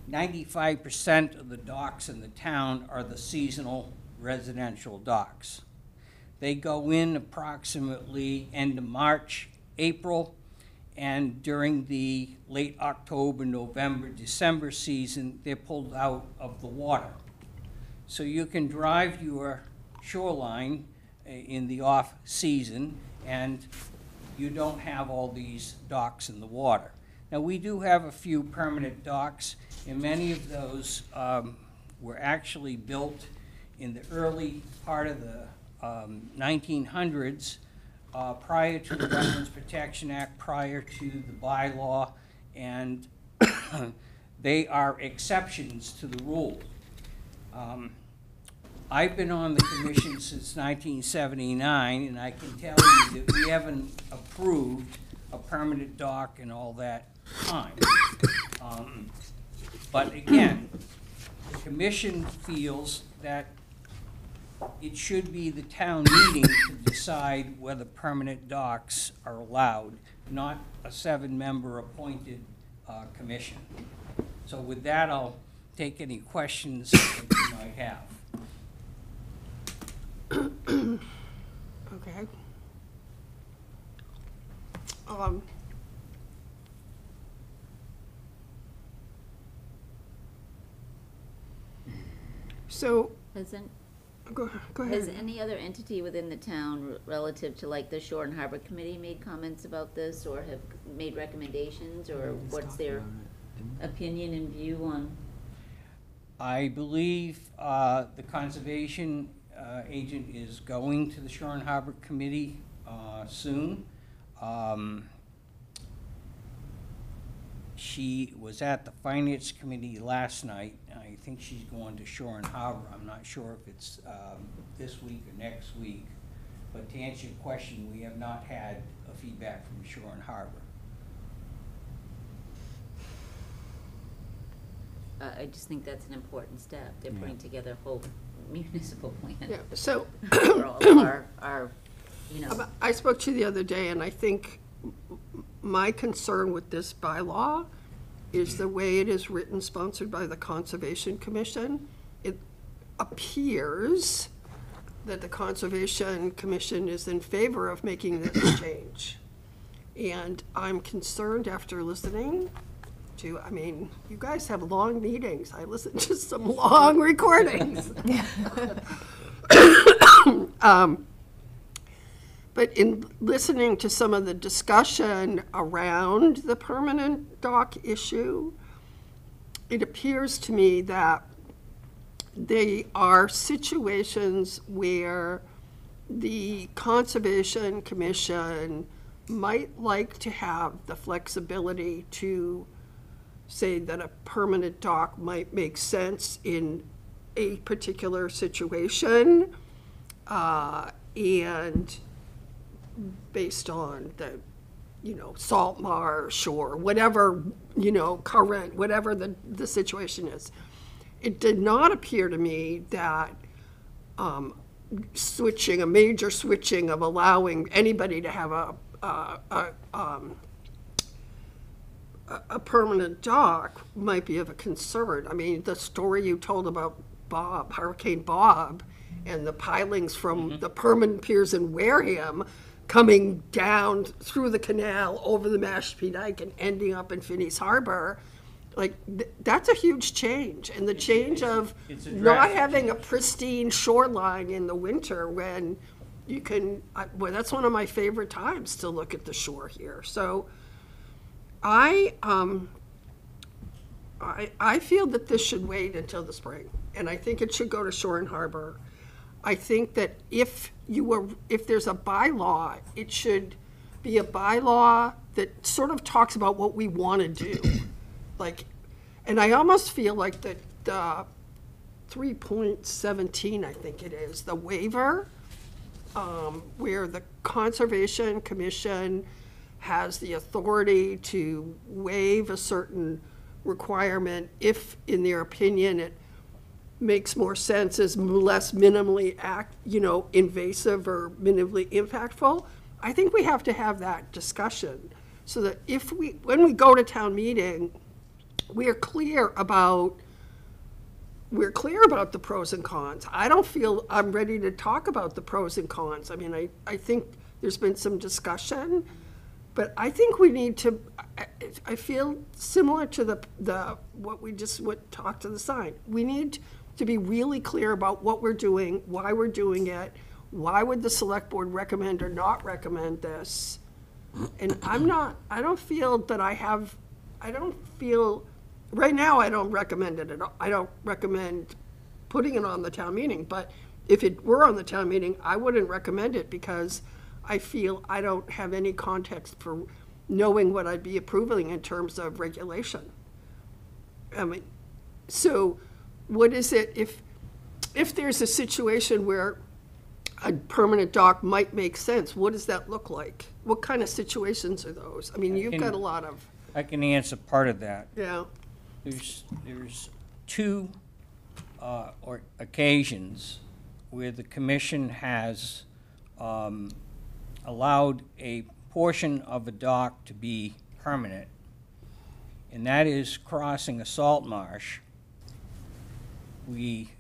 95% of the docks in the town are the seasonal residential docks. They go in approximately end of March, April, and during the late October, November, December season, they're pulled out of the water. So you can drive your shoreline in the off-season, and you don't have all these docks in the water. Now, we do have a few permanent docks, and many of those were actually built in the early part of the 1900s, prior to the Wetlands Protection Act, prior to the bylaw, and they are exceptions to the rule. I've been on the commission since 1979, and I can tell you that we haven't approved a permanent dock and all that time. But again, the commission feels that it should be the town meeting to decide whether permanent docks are allowed, not a 7-member appointed commission. So with that, I'll take any questions that you might have. Okay. So, go Has ahead. any other entity within the town relative to like the Shore and Harbor Committee made comments about this or have made recommendations, or what's their opinion and view on? I believe the conservation agent is going to the Shore and Harbor Committee soon. She was at the Finance Committee last night. I think she's going to Shore and Harbor. I'm not sure if it's this week or next week. But to answer your question, we have not had a feedback from Shore and Harbor. I just think that's an important step. They're putting together a whole municipal plan. Yeah, so For all our, you know. I spoke to you the other day, and I think my concern with this bylaw is the way it is written, sponsored by the Conservation Commission. It appears that the Conservation Commission is in favor of making this change. And I'm concerned after listening to, I mean, you guys have long meetings. I listen to some long recordings. But in listening to some of the discussion around the permanent dock issue, it appears to me that there are situations where the Conservation Commission might like to have the flexibility to say that a permanent dock might make sense in a particular situation, and based on the, salt marsh or whatever, current, whatever the situation is. It did not appear to me that a major switching of allowing anybody to have a permanent dock might be of a concern. I mean, the story you told about Hurricane Bob, and the pilings from the permanent piers in Wareham coming down through the canal over the Mashpee Dike and ending up in Phineas Harbor, like, that's a huge change. And the change of not having a pristine shoreline in the winter when you can, well, that's one of my favorite times to look at the shore here. So I feel that this should wait until the spring, and I think it should go to Shore and Harbor. I think that if there's a bylaw, it should be a bylaw that sort of talks about what we want to do. Like, and I almost feel like the 3.17, I think it is, the waiver, where the Conservation Commission has the authority to waive a certain requirement if, in their opinion, it makes more sense, is less minimally invasive or minimally impactful. I think we have to have that discussion so that when we go to town meeting, we're clear about the pros and cons. I don't feel I'm ready to talk about the pros and cons. I mean, I think there's been some discussion, but I think we need to, I feel similar to what we just talked to the sign. We need to be really clear about what we're doing, why we're doing it, why would the select board recommend or not recommend this. And I don't feel, right now I don't recommend it at all. I don't recommend putting it on the town meeting, but if it were on the town meeting, I wouldn't recommend it because I feel I don't have any context for knowing what I'd be approving in terms of regulation. I mean, so what is it, if there's a situation where a permanent dock might make sense, what does that look like? What kind of situations are those? I mean, you've got a lot of. I can answer part of that. Yeah. There's two occasions where the commission has allowed a portion of a dock to be permanent, and that is crossing a salt marsh. We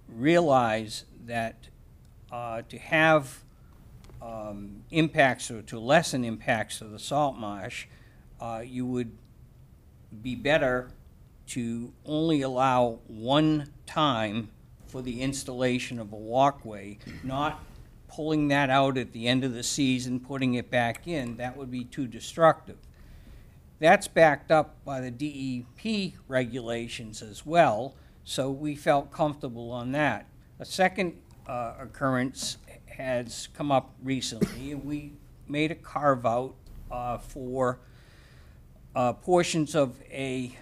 realize that to have impacts, or to lessen impacts of the salt marsh, you would be better to only allow one time for the installation of a walkway, not pulling that out at the end of the season, putting it back in. That would be too destructive. That's backed up by the DEP regulations as well, so we felt comfortable on that. A second occurrence has come up recently, and we made a carve-out for portions of a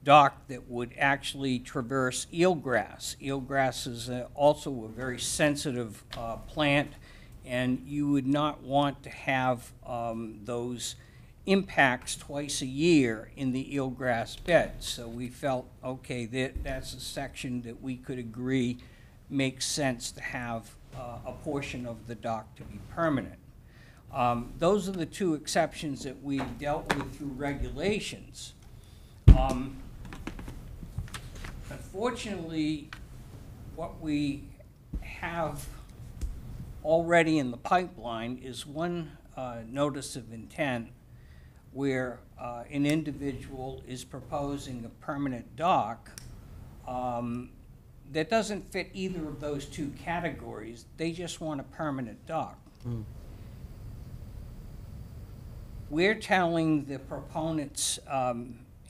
dock that would actually traverse eelgrass. Eelgrass is also a very sensitive plant, and you would not want to have those impacts twice a year in the eelgrass bed. So we felt, okay, that's a section that we could agree makes sense to have a portion of the dock to be permanent. Those are the two exceptions that we dealt with through regulations. Unfortunately, what we have already in the pipeline is one notice of intent where an individual is proposing a permanent dock that doesn't fit either of those two categories. They just want a permanent dock. We're telling the proponent's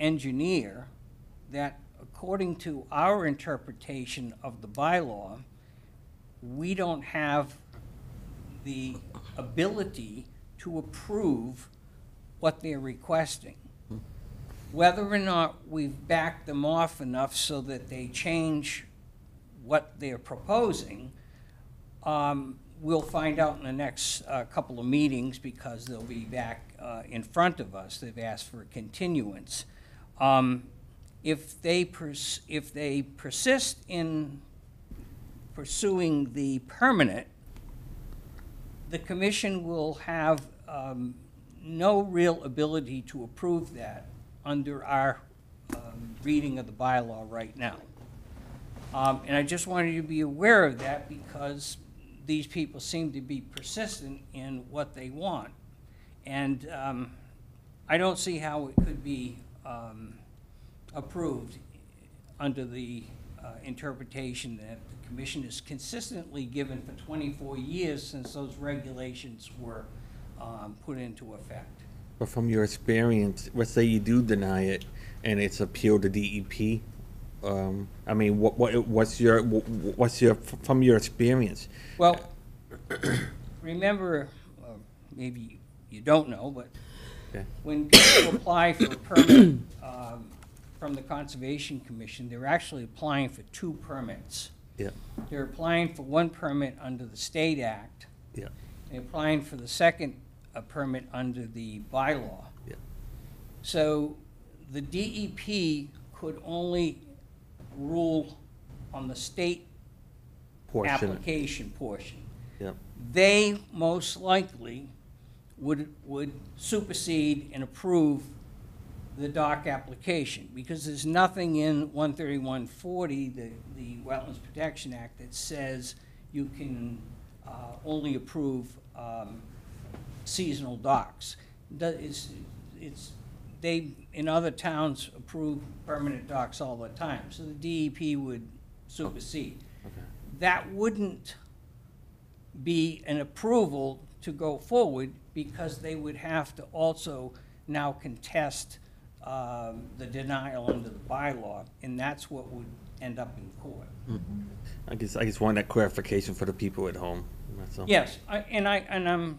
engineer that according to our interpretation of the bylaw, we don't have the ability to approve what they're requesting. Whether or not we've backed them off enough so that they change what they're proposing, we'll find out in the next couple of meetings, because they'll be back in front of us. They've asked for a continuance. If they persist in pursuing the permanent, the commission will have no real ability to approve that under our reading of the bylaw right now. And I just wanted you to be aware of that, because these people seem to be persistent in what they want. And I don't see how it could be approved under the interpretation that the commission has consistently given for 24 years since those regulations were put into effect. But from your experience, let's say you do deny it and it's appealed to DEP. I mean, what's your from your experience? Well, remember, maybe you don't know, but when people apply for a permit from the Conservation Commission, they're actually applying for two permits. Yeah. They're applying for one permit under the State Act. Yeah. They're applying for the second permit under the bylaw. Yeah. So the DEP could only rule on the state application portion. Yep. They most likely would supersede and approve the dock application, because there's nothing in 13140, the Wetlands Protection Act, that says you can only approve seasonal docks. They, in other towns, approve permanent docks all the time, so the DEP would supersede. Okay. That wouldn't be an approval to go forward, because they would have to also now contest the denial under the bylaw, and that's what would end up in court. I just want that clarification for the people at home. That's all. Yes, I'm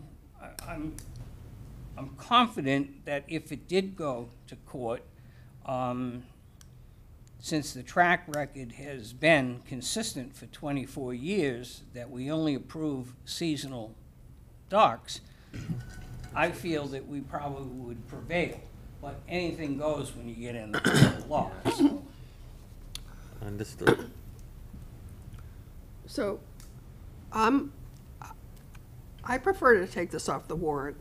confident that if it did go to court, since the track record has been consistent for 24 years, that we only approve seasonal docks, I feel that we probably would prevail. But anything goes when you get into the law. So. Understood. So, I prefer to take this off the warrant.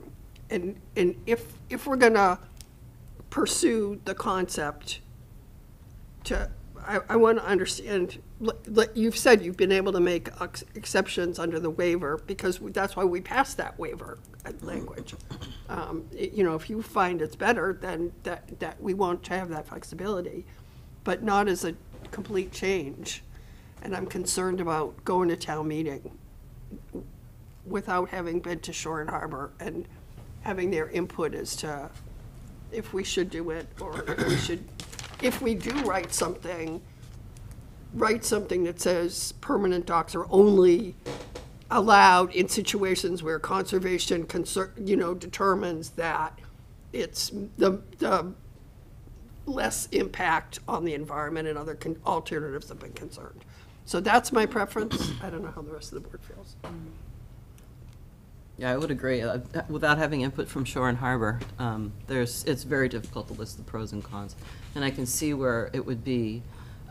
And if we're gonna pursue the concept I want to understand, you've said you've been able to make exceptions under the waiver because that's why we passed that waiver language. You know, if you find it's better, then that we want to have that flexibility, but not as a complete change. And I'm concerned about going to town meeting without having been to Shore and Harbor and having their input as to if we should do it or if we do write something that says permanent docks are only allowed in situations where conservation determines that it's the less impact on the environment and other alternatives have been concerned. So that's my preference. I don't know how the rest of the board feels. Yeah, I would agree. Without having input from Shore and Harbor, it's very difficult to list the pros and cons. And I can see where it would be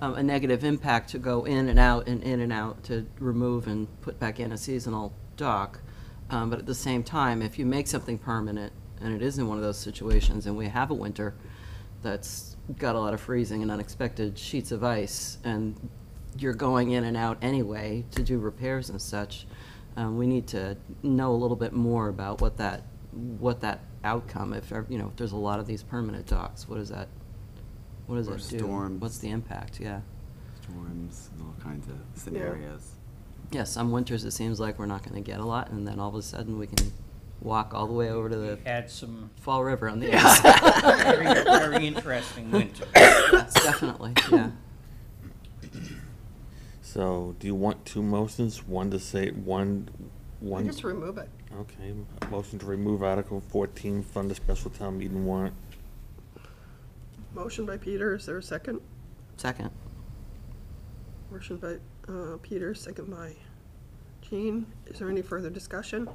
a negative impact to go in and out to remove and put back in a seasonal dock. But at the same time, if you make something permanent, and it is in one of those situations, and we have a winter that's got a lot of freezing and unexpected sheets of ice, and you're going in and out anyway to do repairs and such, we need to know a little bit more about what that outcome, if there's a lot of these permanent docks, what does that do? Storms. What's the impact? Yeah. Storms and all kinds of scenarios. Yeah, some winters it seems like we're not going to get a lot, and then all of a sudden we can walk all the way over to the Had some Fall River on the other side. very, very interesting winter. Yes, definitely, yeah. So, do you want two motions? One to say, one. Just remove it. Okay, motion to remove Article 14 from the special town meeting warrant. Motion by Peter, is there a second? Second. Motion by Peter, second by Jean. Is there any further discussion?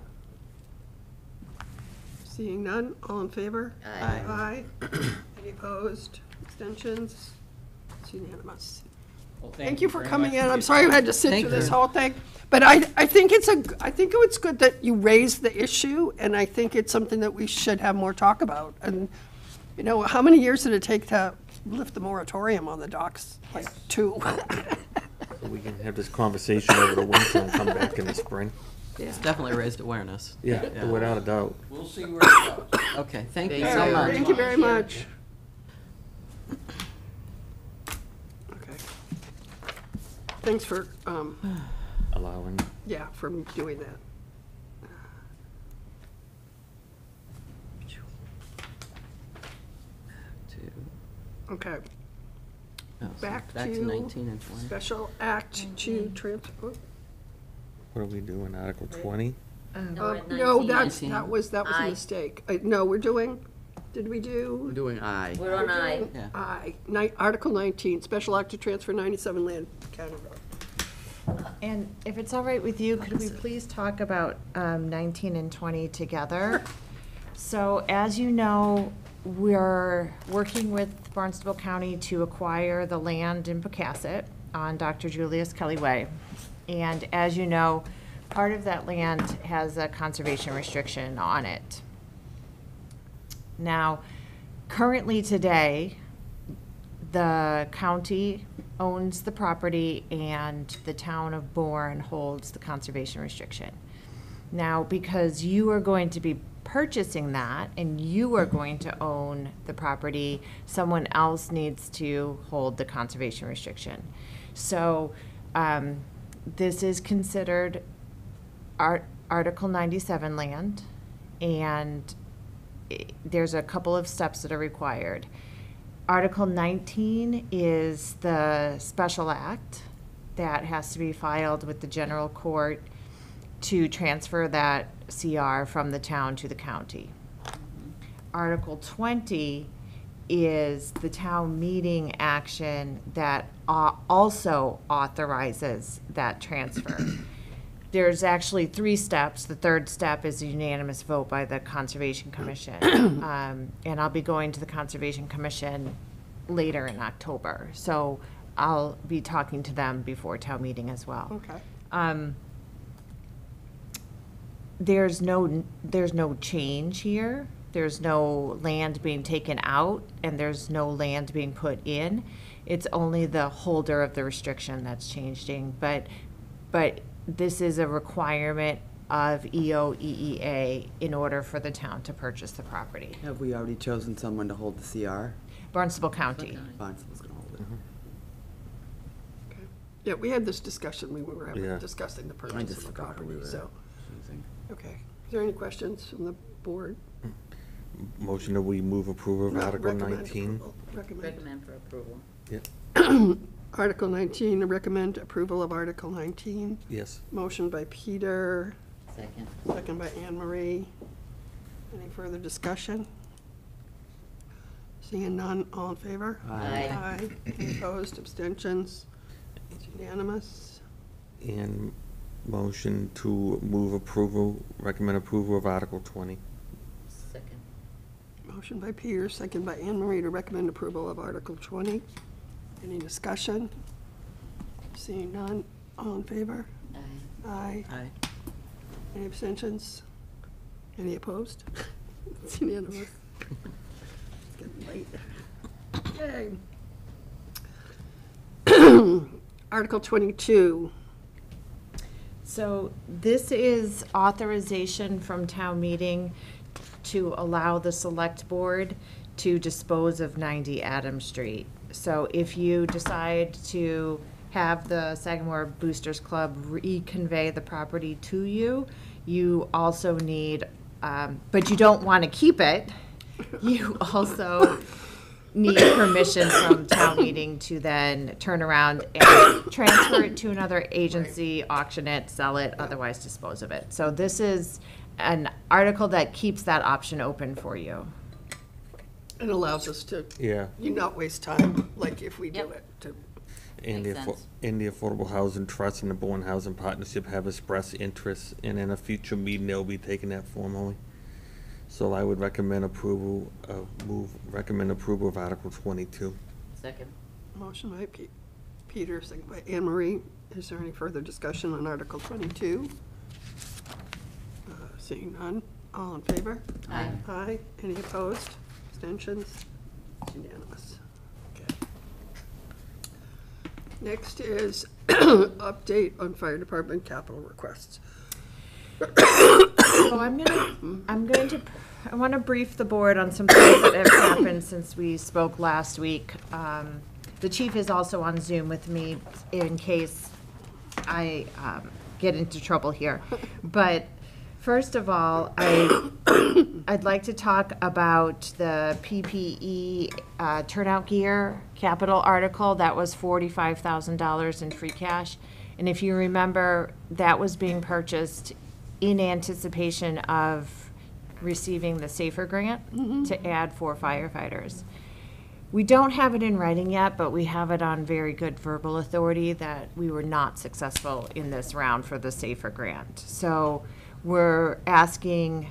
Seeing none, all in favor? Aye. Aye. Any opposed? Abstentions? It's unanimous. Well, Thank you for very coming much in. for I'm your sorry you time. had to sit Thank through this you. whole thing. But I think it's good that you raised the issue, and I think it's something that we should have more talk about. And, how many years did it take to lift the moratorium on the docks? Like 2. So we can have this conversation over the winter and come back in the spring. It's definitely raised awareness. Yeah, without a doubt. We'll see where it goes. Okay, thank you Thank so you. much. Thank you very much. Okay. Thanks for, Allowing. for doing that. Okay. Back to to 19 and 20. Special act to transfer. What are we doing, Article 20? we're at No, 19. that was a Aye. mistake. No, we're doing, did we We're do? doing aye. We're on aye. Yeah. Aye. Article 19, special act to transfer 97 land county road. And if it's all right with you, could we please talk about 19 and 20 together? So as you know, we're working with Barnstable County to acquire the land in Pocasset on Dr. Julius Kelly Way. And as you know, part of that land has a conservation restriction on it. Now, currently today, the county owns the property and the town of Bourne holds the conservation restriction. Now, because you are going to be purchasing that and you are going to own the property, someone else needs to hold the conservation restriction. So this is considered Article 97 land, and there's a couple of steps that are required. Article 19 is the special act that has to be filed with the general court to transfer that CR from the town to the county. Article 20 is the town meeting action that also authorizes that transfer. There's actually 3 steps. The third step is a unanimous vote by the Conservation Commission. And I'll be going to the Conservation Commission later in October. So I'll be talking to them before town meeting as well. Okay. There's no change here. There's no land being taken out, and there's no land being put in. It's only the holder of the restriction that's changing, but this is a requirement of EOEEA in order for the town to purchase the property. Have we already chosen someone to hold the CR? Barnstable County. Barnstable's gonna hold it. Yeah, we had this discussion, we were Yeah. discussing the I purchase just of the forgot who we property, were so, choosing. okay. Is there any questions from the board? Motion that we move approval of Article Recommend 19. approval. Recommend for approval. Yeah. Article 19, to recommend approval of Article 19. Yes. Motion by Peter, Second. second by Anne Marie. Any further discussion? Seeing none, all in favor? Aye. Aye. Any opposed, abstentions? It's unanimous. And motion to move approval, recommend approval of Article 20. Second. Motion by Peter, second by Anne Marie, to recommend approval of Article 20. Any discussion? Seeing none, all in favor? Aye. Aye. Aye. Any abstentions? Any opposed? It's unanimous. It's getting late. Okay. Article 22. So this is authorization from town meeting to allow the select board to dispose of 90 Adams Street. So if you decide to have the Sagamore Boosters Club reconvey the property to you, you also need, but you don't want to keep it, you also need permission from town meeting to then turn around and transfer it to another agency, auction it, sell it, otherwise dispose of it. So this is an article that keeps that option open for you. It allows us to, Yeah. you not waste time, like if we do Yep. it. to- And the, Makes sense. and the Affordable Housing Trust and the Bourne Housing Partnership have expressed interest, and in a future meeting, they'll be taking that formally. So I would recommend approval of Article 22. Second. Motion by Peter, second by Anne Marie. Is there any further discussion on Article 22? Seeing none, all in favor? Aye. Aye. Any opposed? Abstentions? Unanimous. Okay. Next is update on fire department capital requests. So I want to brief the board on some things that have happened since we spoke last week. The chief is also on Zoom with me in case I get into trouble here. But first of all, I'd like to talk about the PPE turnout gear capital article. That was $45,000 in free cash. And if you remember, that was being purchased in anticipation of receiving the SAFER grant to add 4 firefighters. We don't have it in writing yet, but we have it on very good verbal authority that we were not successful in this round for the SAFER grant. So we're asking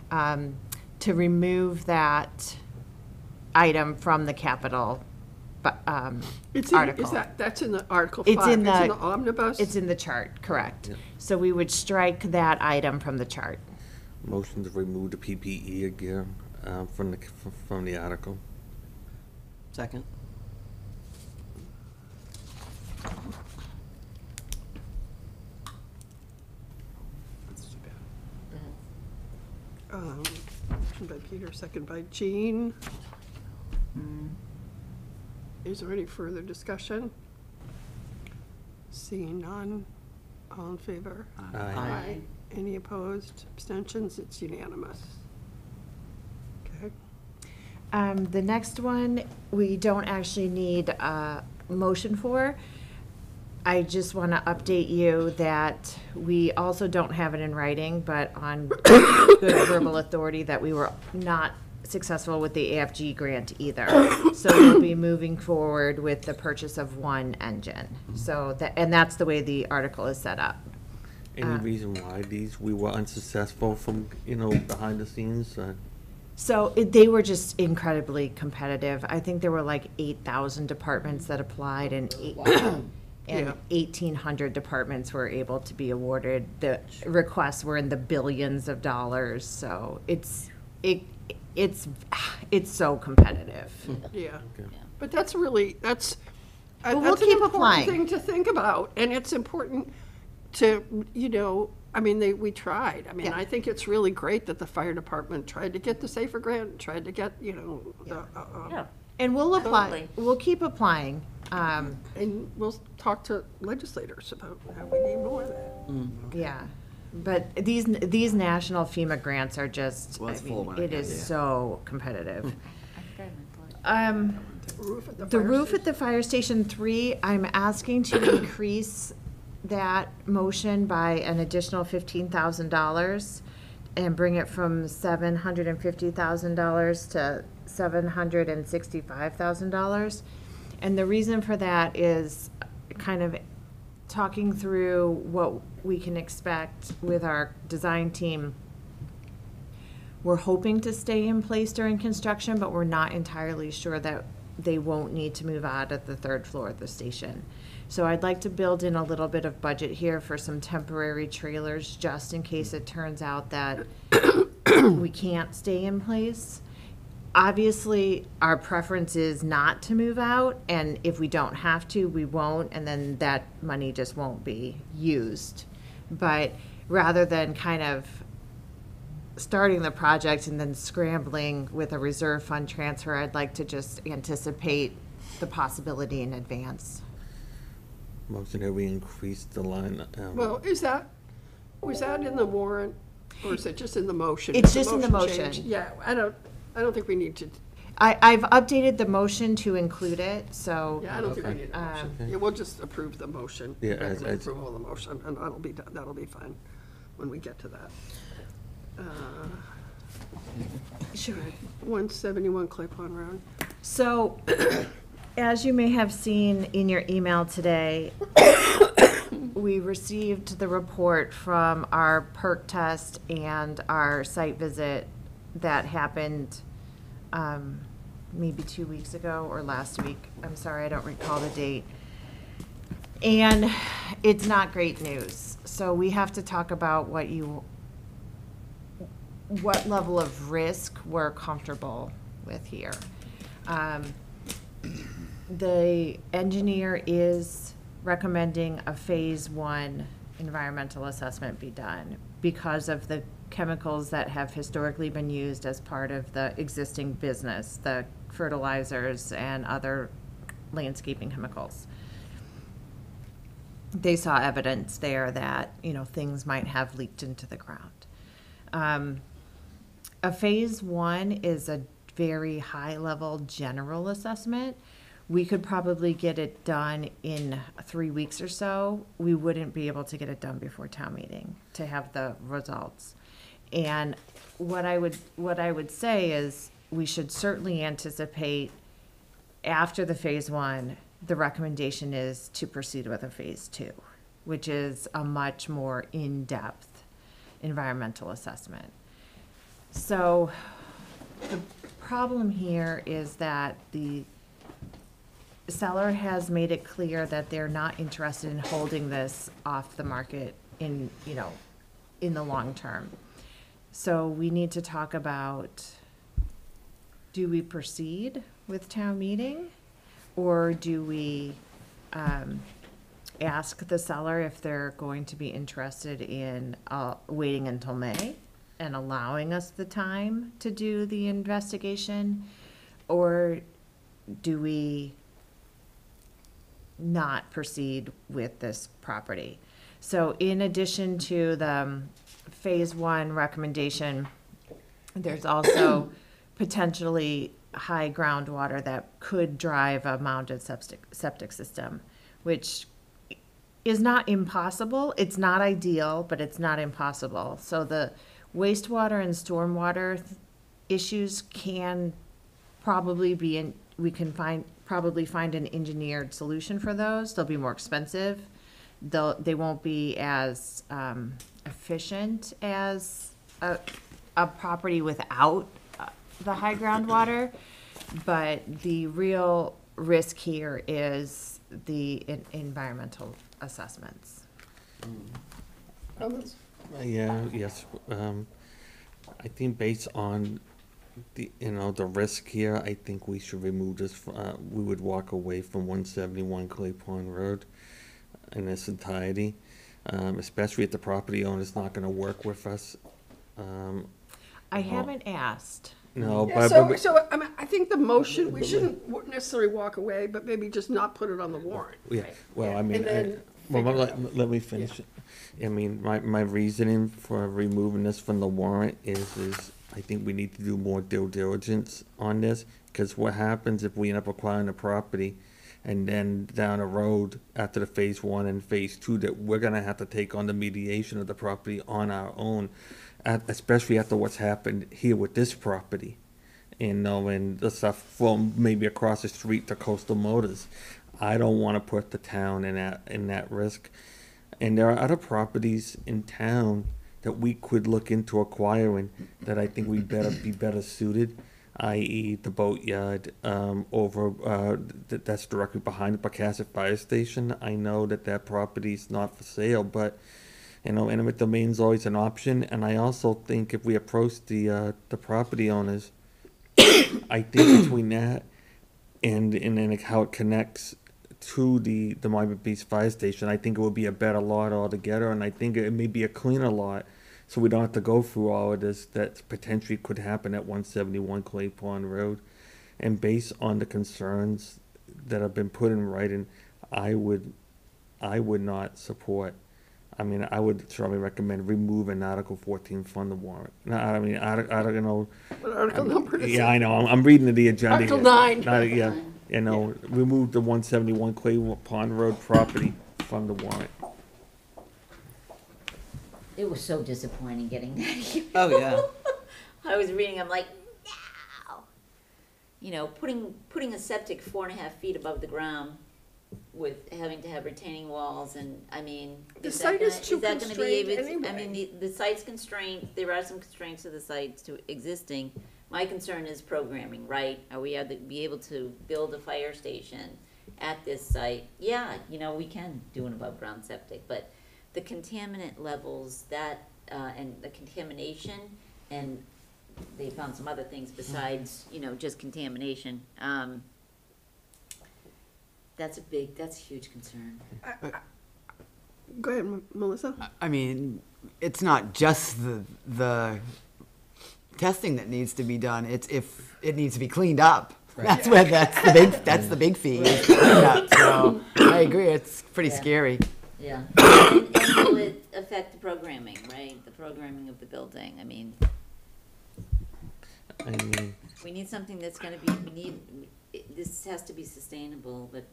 to remove that item from the capital article. That's in the Article 5? It's in the omnibus? It's in the chart, correct. Yeah. So we would strike that item from the chart. Motion to remove the PPE gear from the article. Second. Motion by Peter, second by Jean. Is there any further discussion? Seeing none, all in favor? Aye. Any opposed, abstentions? It's unanimous. Okay. The next one, we don't actually need a motion for. I just want to update you that we also don't have it in writing, but on good verbal authority that we were not successful with the AFG grant either. So we'll be moving forward with the purchase of 1 engine. So and that's the way the article is set up. Any reason why we were unsuccessful from, behind the scenes? So they were just incredibly competitive. I think there were like 8,000 departments that applied and and Yeah. 1,800 departments were able to be awarded. The requests were in the billions of dollars, so it's so competitive. Yeah. Okay. But that's really, that's, But we'll that's an keep important applying. thing to think about, and it's important to, you know, I mean, we tried. I mean, Yeah. I think it's really great that the fire department tried to get the SAFER grant, tried to get, you know, the, And we'll apply, Totally. we'll keep applying. and we'll talk to legislators about how we need more of that. Yeah, but these national FEMA grants are just, Well, I it's full mean, when I it get is there. so competitive. Roof at the The fire roof station. at the fire station 3, I'm asking to increase that motion by an additional $15,000 and bring it from $750,000 to $765,000. And the reason for that is kind of talking through what we can expect with our design team. We're hoping to stay in place during construction, but we're not entirely sure that they won't need to move out at the third floor of the station. So I'd like to build in a little bit of budget here for some temporary trailers, just in case it turns out that we can't stay in place. Obviously, our preference is not to move out, and if we don't have to, we won't, and then that money just won't be used. But rather than kind of starting the project and then scrambling with a reserve fund transfer, I'd like to just anticipate the possibility in advance. Motion that we increase the line. Well, was that in the warrant, or is it just in the motion? It's Is the just in the motion. changed? Yeah, I don't think we need to, I've updated the motion to include it, so. yeah, I don't think we Okay. need a motion. Yeah, we'll just approve the motion. Yeah, as- Recommend as- approval of the motion, and that'll be fine when we get to that. Sure. 171 Clay Pond Road. So, as you may have seen in your email today, we received the report from our perk test and our site visit that happened maybe 2 weeks ago or last week. I'm sorry, I don't recall the date. And it's not great news. So we have to talk about what level of risk we're comfortable with here. The engineer is recommending a phase 1 environmental assessment be done because of the chemicals that have historically been used as part of the existing business, the fertilizers and other landscaping chemicals. They saw evidence there that, you know, things might have leaked into the ground. A phase 1 is a very high-level general assessment. We could probably get it done in 3 weeks or so. We wouldn't be able to get it done before town meeting to have the results. And what I would say is we should certainly anticipate after the phase 1, the recommendation is to proceed with a phase 2, which is a much more in-depth environmental assessment. So the problem here is that the seller has made it clear that they're not interested in holding this off the market in the long term. So we need to talk about, do we proceed with town meeting? Or do we ask the seller if they're going to be interested in waiting until May and allowing us the time to do the investigation? Or do we not proceed with this property? So in addition to the phase 1 recommendation, there's also potentially high groundwater that could drive a mounted septic system, which is not impossible. It's not ideal, but it's not impossible. So the wastewater and stormwater issues can probably be we can probably find an engineered solution for those. They'll be more expensive. They won't be as efficient as a property without the high groundwater. But the real risk here is the environmental assessments. Comments? Yes. I think based on the risk here, I think we should remove this. We would walk away from 171 Clay Pond Road in its entirety, especially if the property owner's not going to work with us. I haven't asked. No, Yeah, but so I mean, I think the motion, we shouldn't necessarily walk away, but maybe just not put it on the warrant. yeah. Well, I mean, And then well, figure it let, let me finish it. I mean, my reasoning for removing this from the warrant is I think we need to do more due diligence on this, because what happens if we end up acquiring the property and then down the road after the phase 1 and phase 2 that we're gonna have to take on the mediation of the property on our own, especially after what's happened here with this property. And the stuff from maybe across the street to Coastal Motors. I don't wanna put the town in that risk. And there are other properties in town that we could look into acquiring that I think we'd be better suited, i.e. the boatyard that's directly behind the Pocasset Fire Station. I know that property's not for sale, but eminent domain's always an option. And I also think if we approach the property owners, I think between that and then how it connects to the Miami Beach Fire Station, I think it would be a better lot altogether, and I think it may be a cleaner lot, so we don't have to go through all of this that potentially could happen at 171 Clay Pond Road. And based on the concerns that have been put in writing, I would not support. I mean, I would strongly recommend removing Article 14 from the warrant. No, I mean, I don't know. What article number is it? Yeah, I know. I'm reading the agenda. Article here. 9. Yeah. Remove the 171 Clay Pond Road property from the warrant. It was so disappointing getting that email. Oh, yeah. I was reading, I'm like, no. Putting a septic 4.5 feet above the ground with having to have retaining walls, and I mean, The site is too gonna be constrained able to, anyway. I mean, the site's constrained, there are some constraints to the site to existing. My concern is programming, right? Are we be able to build a fire station at this site? Yeah, we can do an above ground septic, but the contaminant levels and the contamination, and they found some other things besides, just contamination. That's a huge concern. Go ahead, Melissa. I mean, it's not just the testing that needs to be done. It's if it needs to be cleaned up. That's the big fee. is cleaned up. So I agree. It's pretty scary. Yeah. And will it affect the programming, right? The programming of the building. I mean, we need something that's going to be. This has to be sustainable, but.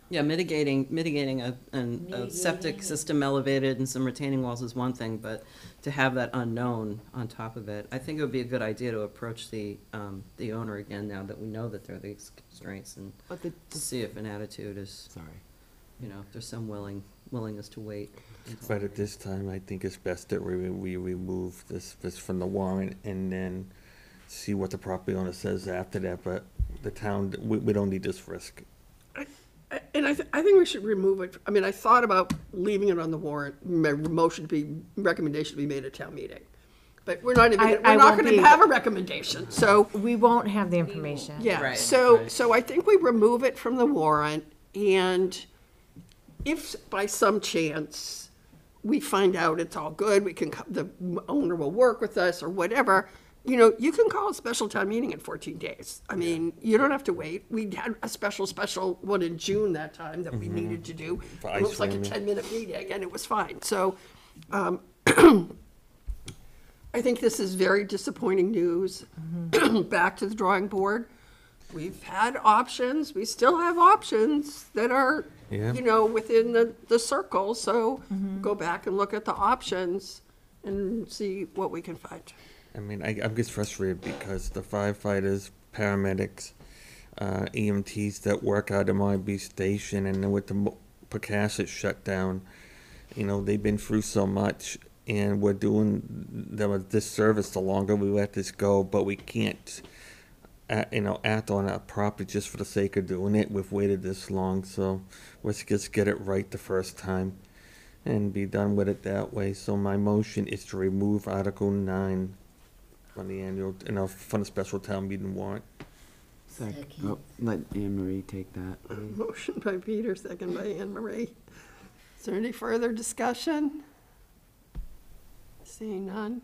Yeah, mitigating a septic system elevated and some retaining walls is one thing, but to have that unknown on top of it, I think it would be a good idea to approach the owner again now that we know that there are these constraints, and to see if an attitude is, there's some willingness to wait. But at this time, I think it's best that we remove this from the warrant and then see what the property owner says after that. But the town, we don't need this risk. And I think we should remove it. I mean, I thought about leaving it on the warrant, recommendation to be made at town meeting. But we're not even, we're not going to have a recommendation, so. We won't have the information. Yeah, Right, so right. I think we remove it from the warrant, and if by some chance we find out it's all good, the owner will work with us or whatever, you can call a special town meeting in 14 days. I mean, you don't have to wait. We had a special one in June that time that we needed to do. For It was like a ice 10-minute meeting, and it was fine. So I think this is very disappointing news. Back to the drawing board. We've had options. We still have options that are, within the circle. So go back and look at the options and see what we can find. I mean, I'm just frustrated because the firefighters, paramedics, EMTs that work out of my Beach Station, and then with the Pocasset shut down, they've been through so much, and we're doing them a disservice the longer we let this go. But we can't act on a property just for the sake of doing it. We've waited this long, so let's just get it right the first time and be done with it that way. So my motion is to remove Article 9 from the annual, from the special town meeting warrant. Second. Oh, let Anne Marie take that. Motion by Peter, second by Anne Marie. Is there any further discussion? Seeing none.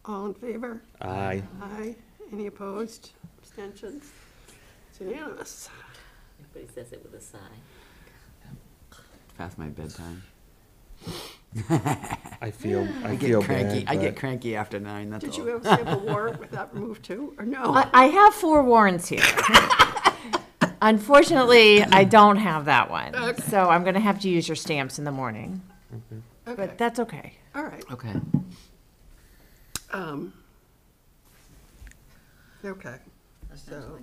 All in favor? Aye. Aye. Any opposed? Abstentions? It's unanimous. Everybody says it with a sigh. Past my bedtime. I feel cranky. bad, I get but- cranky after 9. That's Did all. you have a sample warrant with that removed too, or no? I have 4 warrants here. Unfortunately, I don't have that one. Okay. So I'm going to have to use your stamps in the morning. Okay. But that's okay. All right. Okay. Okay, so.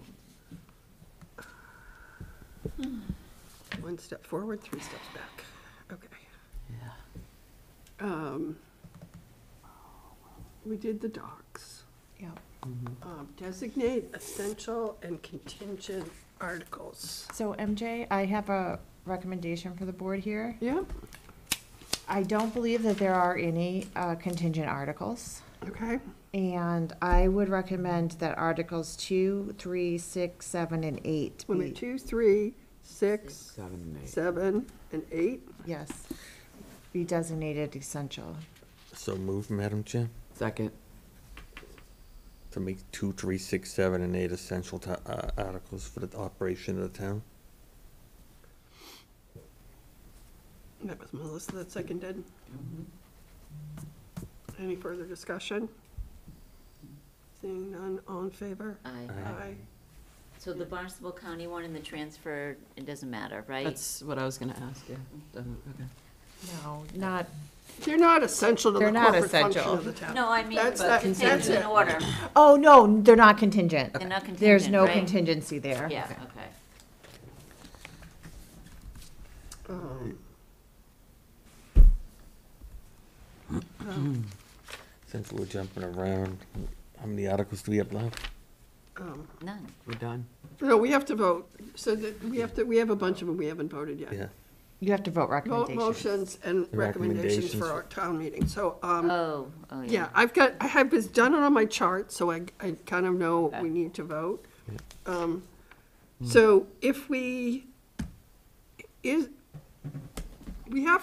One step forward, 3 steps back. Okay. Yeah. We did the docs. Yep. Designate essential and contingent articles. So MJ, I have a recommendation for the board here. Yeah, I don't believe that there are any contingent articles. okay. And I would recommend that Articles 2, 3, 6, 7, and 8 Wait a be, minute, 2, 3, 6, 7 and 8. 7, and 8. yes, be designated essential. So move, Madam Chair, Second. to make 2, 3, 6, 7, and 8 essential articles for the operation of the town. That was Melissa that seconded. Any further discussion? Seeing none, all in favor? Aye. Aye. So the Barnstable County one and the transfer, it doesn't matter, right? That's what I was gonna ask, yeah. Doesn't, okay. No, not, They're not essential to the They're not corporate function essential. of the town. No, I mean, That's but that- continue that's in it. order. oh, no, they're not contingent. They're not There's contingent, no right? contingency there. Yeah, okay. Since we're jumping around, how many articles do we have left? None. We're done. No, we have to vote, so that we have a bunch of them we haven't voted yet. Yeah. You have to vote Vote recommendations. motions and recommendations for Recommendations. our town meeting, so, Oh, yeah, I have this done on my chart, so I kind of know what we need to vote. So if we have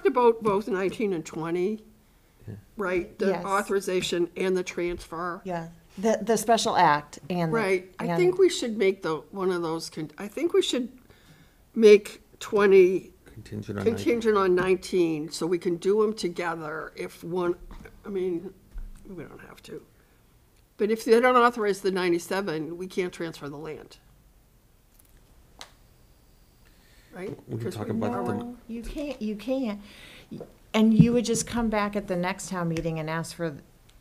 to vote both 19 and 20, right? The Yes. authorization and the transfer. Yeah, the special act and. the- Right, I and- think we should make one of those, I think we should make 20 Contingent on contingent on 19, so we can do them together if one, I mean, we don't have to. But if they don't authorize the 97, we can't transfer the land. Right? We can Because talk we- about the- No, you can't. And you would just come back at the next town meeting and ask for,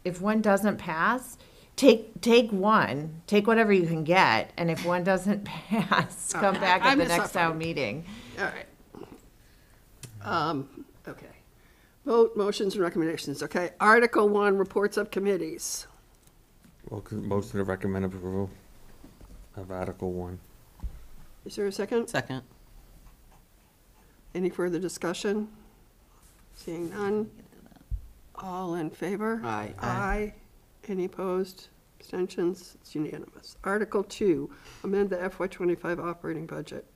if one doesn't pass, take one, take whatever you can get, and if one doesn't pass, come Okay, back I at the next misunderstood. town meeting. All right. Okay. Vote, motions, and recommendations, okay. Article 1, reports of committees. Well, most of the recommend approval of Article 1. Is there a second? Second. Any further discussion? Seeing none. All in favor? Aye. Aye. Any opposed? Abstentions? It's unanimous. Article 2, amend the FY25 operating budget.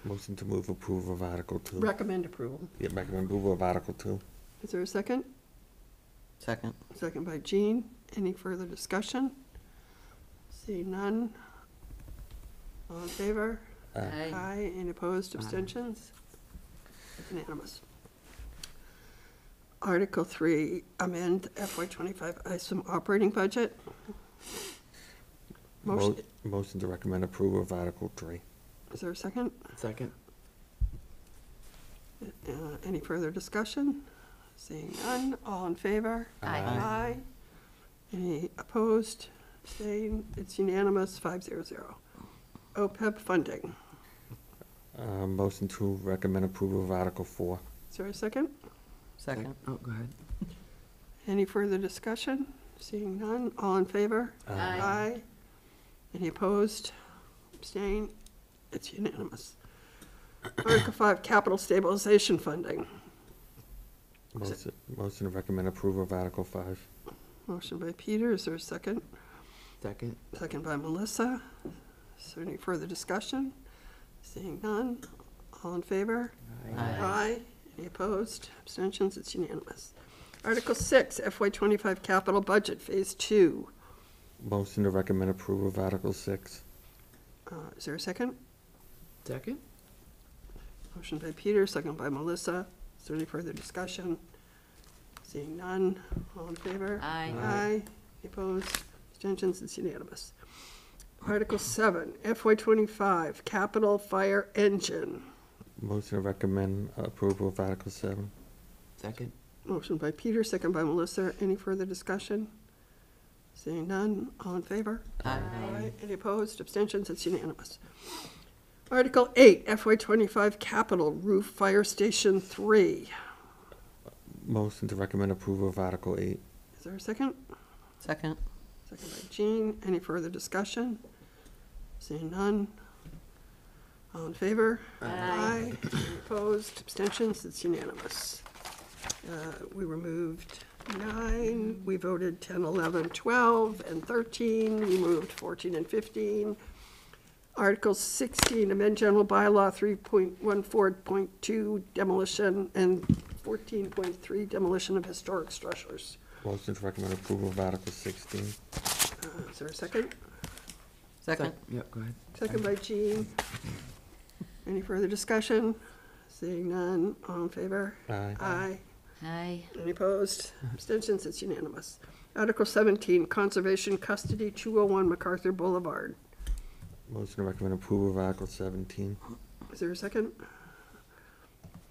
Motion to move approval of Article 2. Recommend approval. Yeah, recommend approval of Article 2. Is there a second? Second. Second by Jean. Any further discussion? Seeing none. All in favor? Aye. Aye. Any opposed? Abstentions? Unanimous. Article 3, amend FY25 ISOM operating budget. Motion, Motion to recommend approval of Article 3. is there a second? Second. Any further discussion? Seeing none, all in favor? Aye. Aye. Any opposed? Abstained? It's unanimous, 500. OPEB funding. Motion to recommend approval of Article 4. Is there a second? Second. Oh, go ahead. Any further discussion? Seeing none, all in favor? Aye. Aye. Any opposed? Abstain? It's unanimous. Article 5, capital stabilization funding. Motion to recommend approval of Article 5. Motion by Peter, is there a second? Second. Second by Melissa. Is there any further discussion? Seeing none, all in favor? Aye. Any opposed? Abstentions? It's unanimous. Article 6, FY25 capital budget, Phase 2. Motion to recommend approval of Article 6. Is there a second? Second. Motion by Peter, second by Melissa. Is there any further discussion? Seeing none, all in favor? Aye. Aye. Any opposed? Abstentions? It's unanimous. Article 7, FY25 capital fire engine. Motion to recommend approval of Article 7. Second. Motion by Peter, second by Melissa. Any further discussion? Seeing none, all in favor? Aye. Any opposed? Abstentions? It's unanimous. Article 8, FY25 capital roof fire station 3. Motion to recommend approval of Article 8. Is there a second? Second. Second by Jean. Any further discussion? Seeing none. All in favor? Aye. Any opposed? Abstentions? It's unanimous. We removed 9. We voted 10, 11, 12, and 13. We moved 14 and 15. Article 16, amend general bylaw 3.14.2 demolition and 14.3 demolition of historic structures. Motion to recommend approval of Article 16. Is there a second? Second. Yep, go ahead. Second by Jean. Any further discussion? Seeing none, all in favor? Aye. Aye. Aye. Any opposed? Abstentions? It's unanimous. Article 17, conservation custody, 201 MacArthur Boulevard. Motion to recommend approval of Article 17. Is there a second?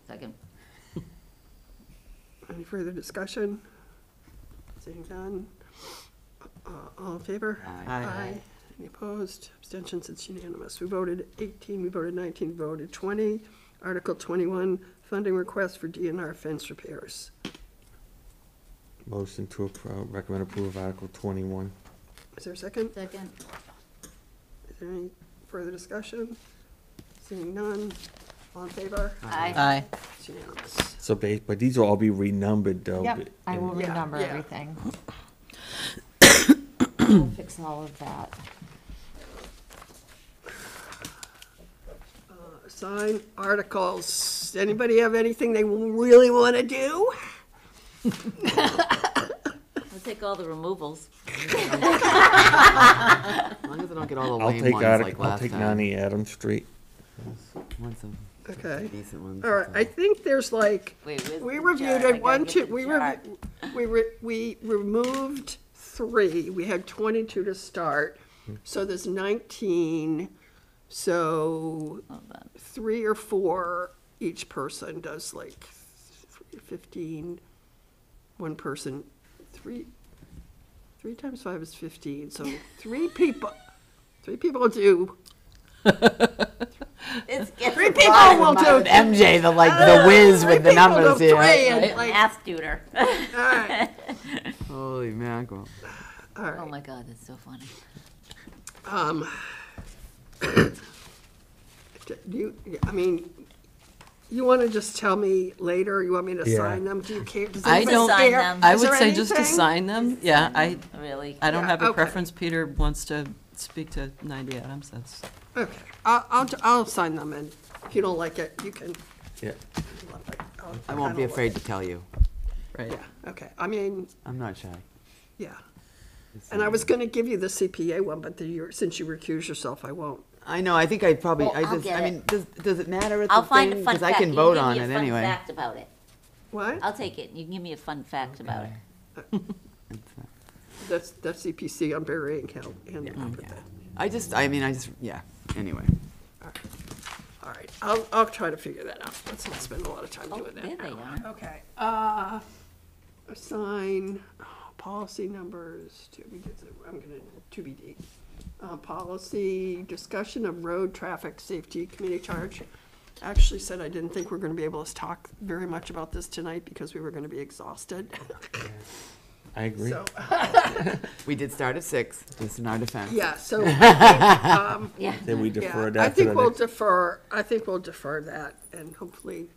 Second. Any further discussion? Seeing none, all in favor? Aye. Any opposed? Abstentions? It's unanimous. We voted 18, we voted 19, we voted 20. Article 21, funding request for DNR fence repairs. Motion to recommend approval of Article 21. Is there a second? Second. Is there any further discussion? Seeing none, all in favor? Aye. Aye. It's unanimous. So, but these will all be renumbered, though. Yep, I will Yeah, renumber yeah. everything. We'll fix all of that. Sign articles. Anybody have anything they really want to do? I'll take all the removals. As long as I don't get all the I'll lame take ones Article, like I'll last take time. 90 Adams Street. Want some Okay. decent ones. All right, I think there's like, Wait, where's we the reviewed chart? I it, gotta 1, get 2, the we chart. we removed 3. We had 22 to start, so there's 19. So Hold on. 3 or 4 each person does like 15. One person, 3 times 5 is 15. So 3 people do. It's getting 3 people will do. MJ, the whiz with the 3 people numbers do here. 3 and Right? like, Math tutor. all right, Holy mackerel. all Oh right. my God, that's so funny. You want to just tell me later? You want me to Yeah. sign them? Do you care? Does I anybody don't- Sign care? them. I Is would there say just to anything? sign them. Yeah, I Really? don't Yeah, have a okay. preference. Peter wants to speak to 90 Adams. That's Okay, I'll sign them, and if you don't like it, you can. Yeah. I won't be afraid to tell you. right. Yeah, okay, I mean, I'm not shy. yeah. And I was gonna give you the CPA one, but since you recuse yourself, I won't. I know, I think I probably, Well, I'll get I it. mean, does it matter at I'll the find a thing? fun Because I fact. can You vote give on me a it fun anyway. fact about it. What? I'll take it. You can give me a fun fact about it. That's CPC, I'm burying Cal. Yeah, anyway. All right, I'll try to figure that out. Let's not spend a lot of time Oh, doing that there they now. are. Okay, assign policy numbers to, I'm gonna, TBD. Policy, discussion of road traffic safety committee charge. Actually said I didn't think we're gonna be able to talk very much about this tonight because we were gonna be exhausted. I agree. So, We did start at 6, just in our defense. yeah, so I think, Yeah. Then we yeah, defer I that to think the we'll next. defer that, and hopefully,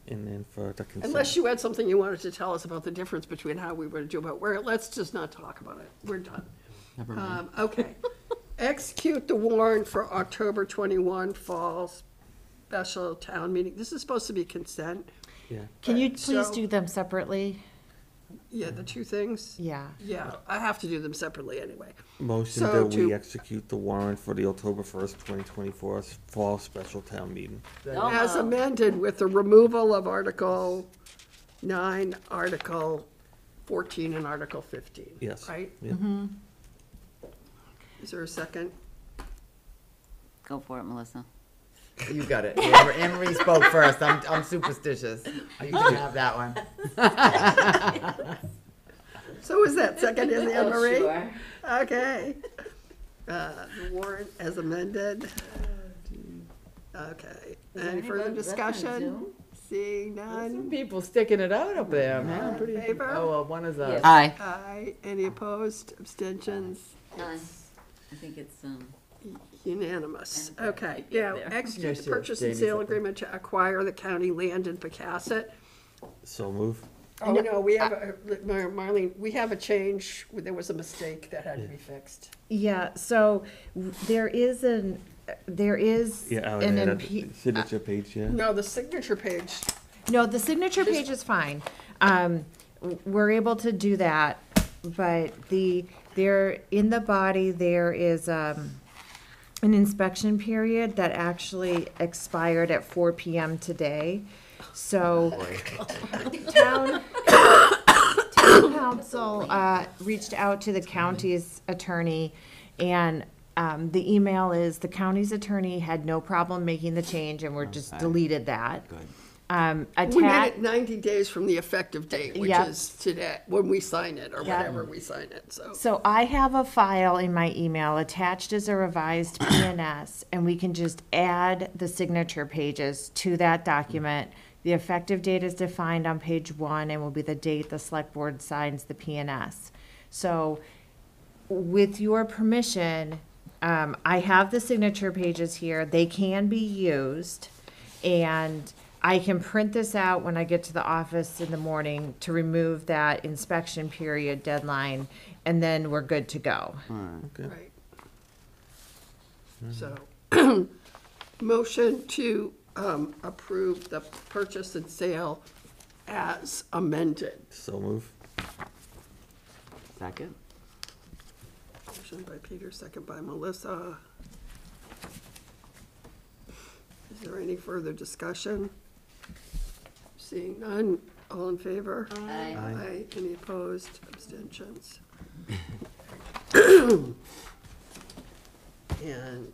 And then for the consent. unless you had something you wanted to tell us about the difference between how we were to do about where, let's just not talk about it. We're done. Never mind. Okay. Execute the warrant for October 21 fall special town meeting. This is supposed to be consent. Yeah. Can you Right, please so- do them separately? Yeah, the two things? Yeah. Yeah, I have to do them separately anyway. Motion So that we to- execute the warrant for the October 1st, 2024 fall special town meeting. As amended with the removal of Article 9, Article 14, and Article 15. Yes. Right? Yeah. Is there a second? Go for it, Melissa. You got it. Anne Marie spoke first. I'm superstitious. You can have that one. So is that second in the Oh, Marie? sure. Okay. The warrant as amended. Okay. Any further discussion? Seeing Some none? people sticking it out up there, man. Pretty. Favor? Oh, well, one is us. Aye. Aye. Any opposed? Abstentions? Aye. I think it's, Unanimous. And Okay, get now, there. execute Yes, the yes, purchase and Jamie's sale up there. agreement to acquire the county land in Pecasset. So move. Oh, no, we have, Marlene, we have a change. There was a mistake that had to be fixed. Yeah, so there is an Yeah, out an there, impe- signature page, yeah. No, the signature page. No, the signature page is fine. We're able to do that, but there, in the body, there is, an inspection period that actually expired at 4 PM today. So, town council, reached out to the county's attorney, and, the email is, the county's attorney had no problem making the change, and we're just deleted that. Good. We made it 90 days from the effective date, which Yep. is today, when we sign it, or Yep. whenever we sign it, so. So I have a file in my email attached as a revised PNS, and we can just add the signature pages to that document. The effective date is defined on page 1 and will be the date the select board signs the PNS. So with your permission, I have the signature pages here. They can be used, and I can print this out when I get to the office in the morning to remove that inspection period deadline, and then we're good to go. Okay. Right. So, motion to approve the purchase and sale as amended. So move. Second. Motion by Peter, second by Melissa. Is there any further discussion? Seeing none, all in favor? Aye. Aye. Any opposed? Abstentions? And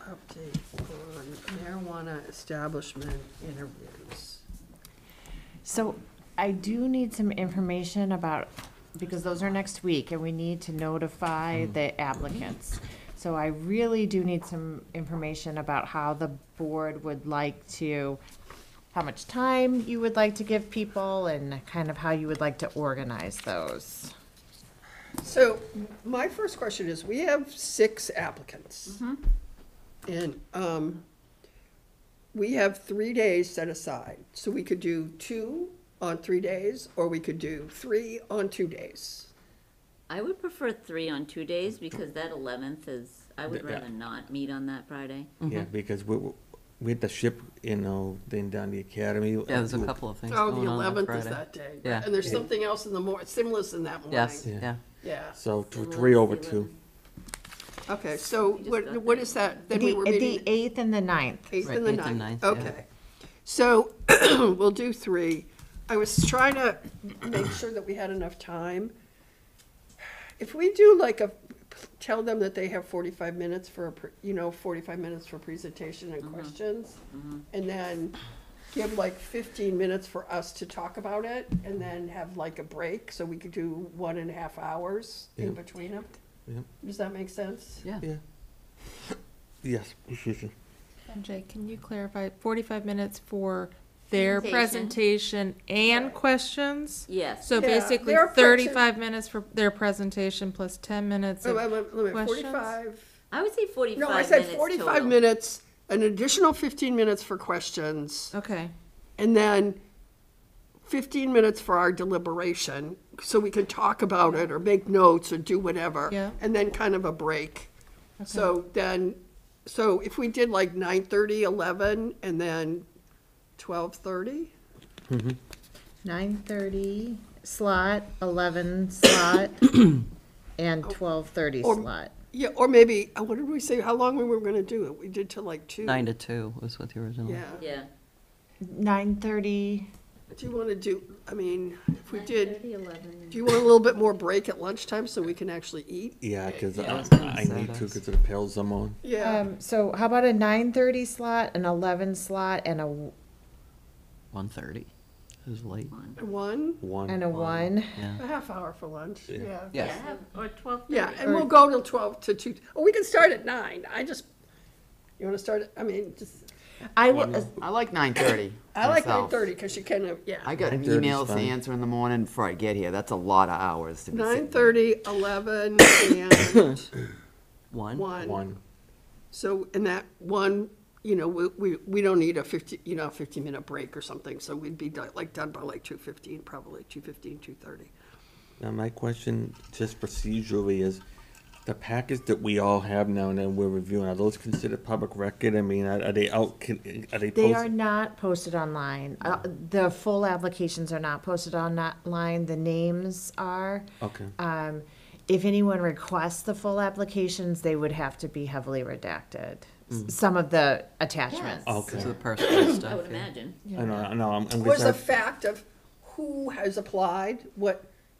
update on marijuana establishment interviews. So I do need some information about, because those are next week, and we need to notify the applicants. So I really do need some information about how the board would like to, how much time you would like to give people, and kind of how you would like to organize those. So my first question is, we have 6 applicants. And we have 3 days set aside. So we could do 2 on 3 days, or we could do 3 on 2 days. I would prefer 3 on 2 days, because that 11th is, I would Yeah. rather not meet on that Friday. Yeah, because we had to ship, then down the academy. Yeah, there's a couple of things Oh, going the on that 11th is Friday. that day. Yeah. And there's something else in the Similar's in that morning. Yes, Yeah. yeah. Yeah. So 3 over 2. Okay, so what is that? Then we were The meeting 8th and the 9th. 8th Right, and the 8th and 9th. 9th, yeah. Okay. So we'll do 3. I was trying to make sure that we had enough time. If we do tell them that they have 45 minutes for, 45 minutes for presentation and questions, and then give 15 minutes for us to talk about it, and then have a break, so we could do 1.5 hours in Yeah. between them. Yeah. Does that make sense? Yeah. Yeah. Yes, excuse me. MJ, can you clarify, 45 minutes for their Presentation. presentation and questions? Yes. So Yeah, basically their 35 minutes for their presentation plus 10 minutes of questions? 45. I would say 45 No, I minutes said 45 total. minutes, an additional 15 minutes for questions, Okay, and then 15 minutes for our deliberation, so we can talk about it or make notes or do whatever. Yeah. And then kind of a break. So then, so if we did like 9:30, 11, and then 12:30? 9:30 slot, 11 slot, and 12:30 Or- slot. Yeah, or maybe, what did we say, how long we were gonna do it? We did till like 2. 9 to 2 was what the original. Yeah. Yeah. 9:30, Do you want to do, I mean, if we did, 9:30, 11. do you want a little bit more break at lunchtime so we can actually eat? Yeah, because I was gonna I say need to that's- because of the pills I'm on. Yeah. so how about a 9:30 slot, an 11 slot, and a 1:30. It was late. 1, One. and a 1? Yeah. a half hour for lunch, yeah. Yes. Or 12:30. Yeah, and we'll go till 12 to 2, or we can start at 9. You want to start at, I mean, just, I will, I like 9:30. I like myself. 9:30 because you kind yeah. I got 9:30 is emails to fine. answer in the morning before I get here. That's a lot of hours to be sitting there. 9:30, 11, and 1. 1. One. So in that 1, we don't need a 15-minute break or something, so we'd be done by like 2:15, probably 2:15, 2:30. Now, my question, just procedurally, is the package that we all have now and then we're reviewing, are those considered public record? I mean, are they out, are they they are posted? not posted online. The full applications are not posted online, the names are. Okay. If anyone requests the full applications, they would have to be heavily redacted. Some of the attachments. Yes. Okay. So the personal stuff. I would yeah. imagine. I know, I'm Was the just, fact of who has applied,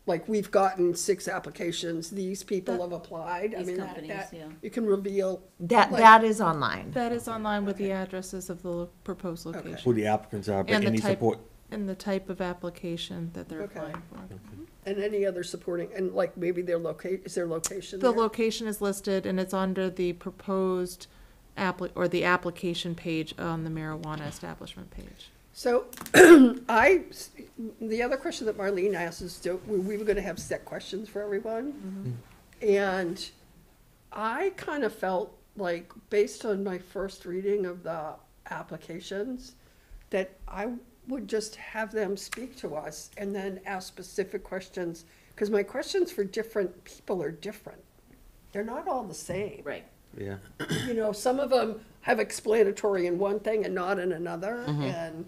like we've gotten 6 applications, these people have applied. I These mean, companies, that yeah. you can reveal. That like- is online. That is online with the addresses of the proposed location. who the applicants are, but And the any type- support, And the type of application that they're Okay. applying for. And any other supporting, and like maybe is their location The there? location is listed and it's under the proposed or the application page on the marijuana establishment page. So the other question that Marlene asked is, we were gonna have set questions for everyone. And I kind of felt like, based on my first reading of the applications, that I would just have them speak to us and then ask specific questions, because my questions for different people are different. They're not all the same. Right. yeah. Some of them have explanatory in one thing and not in another. And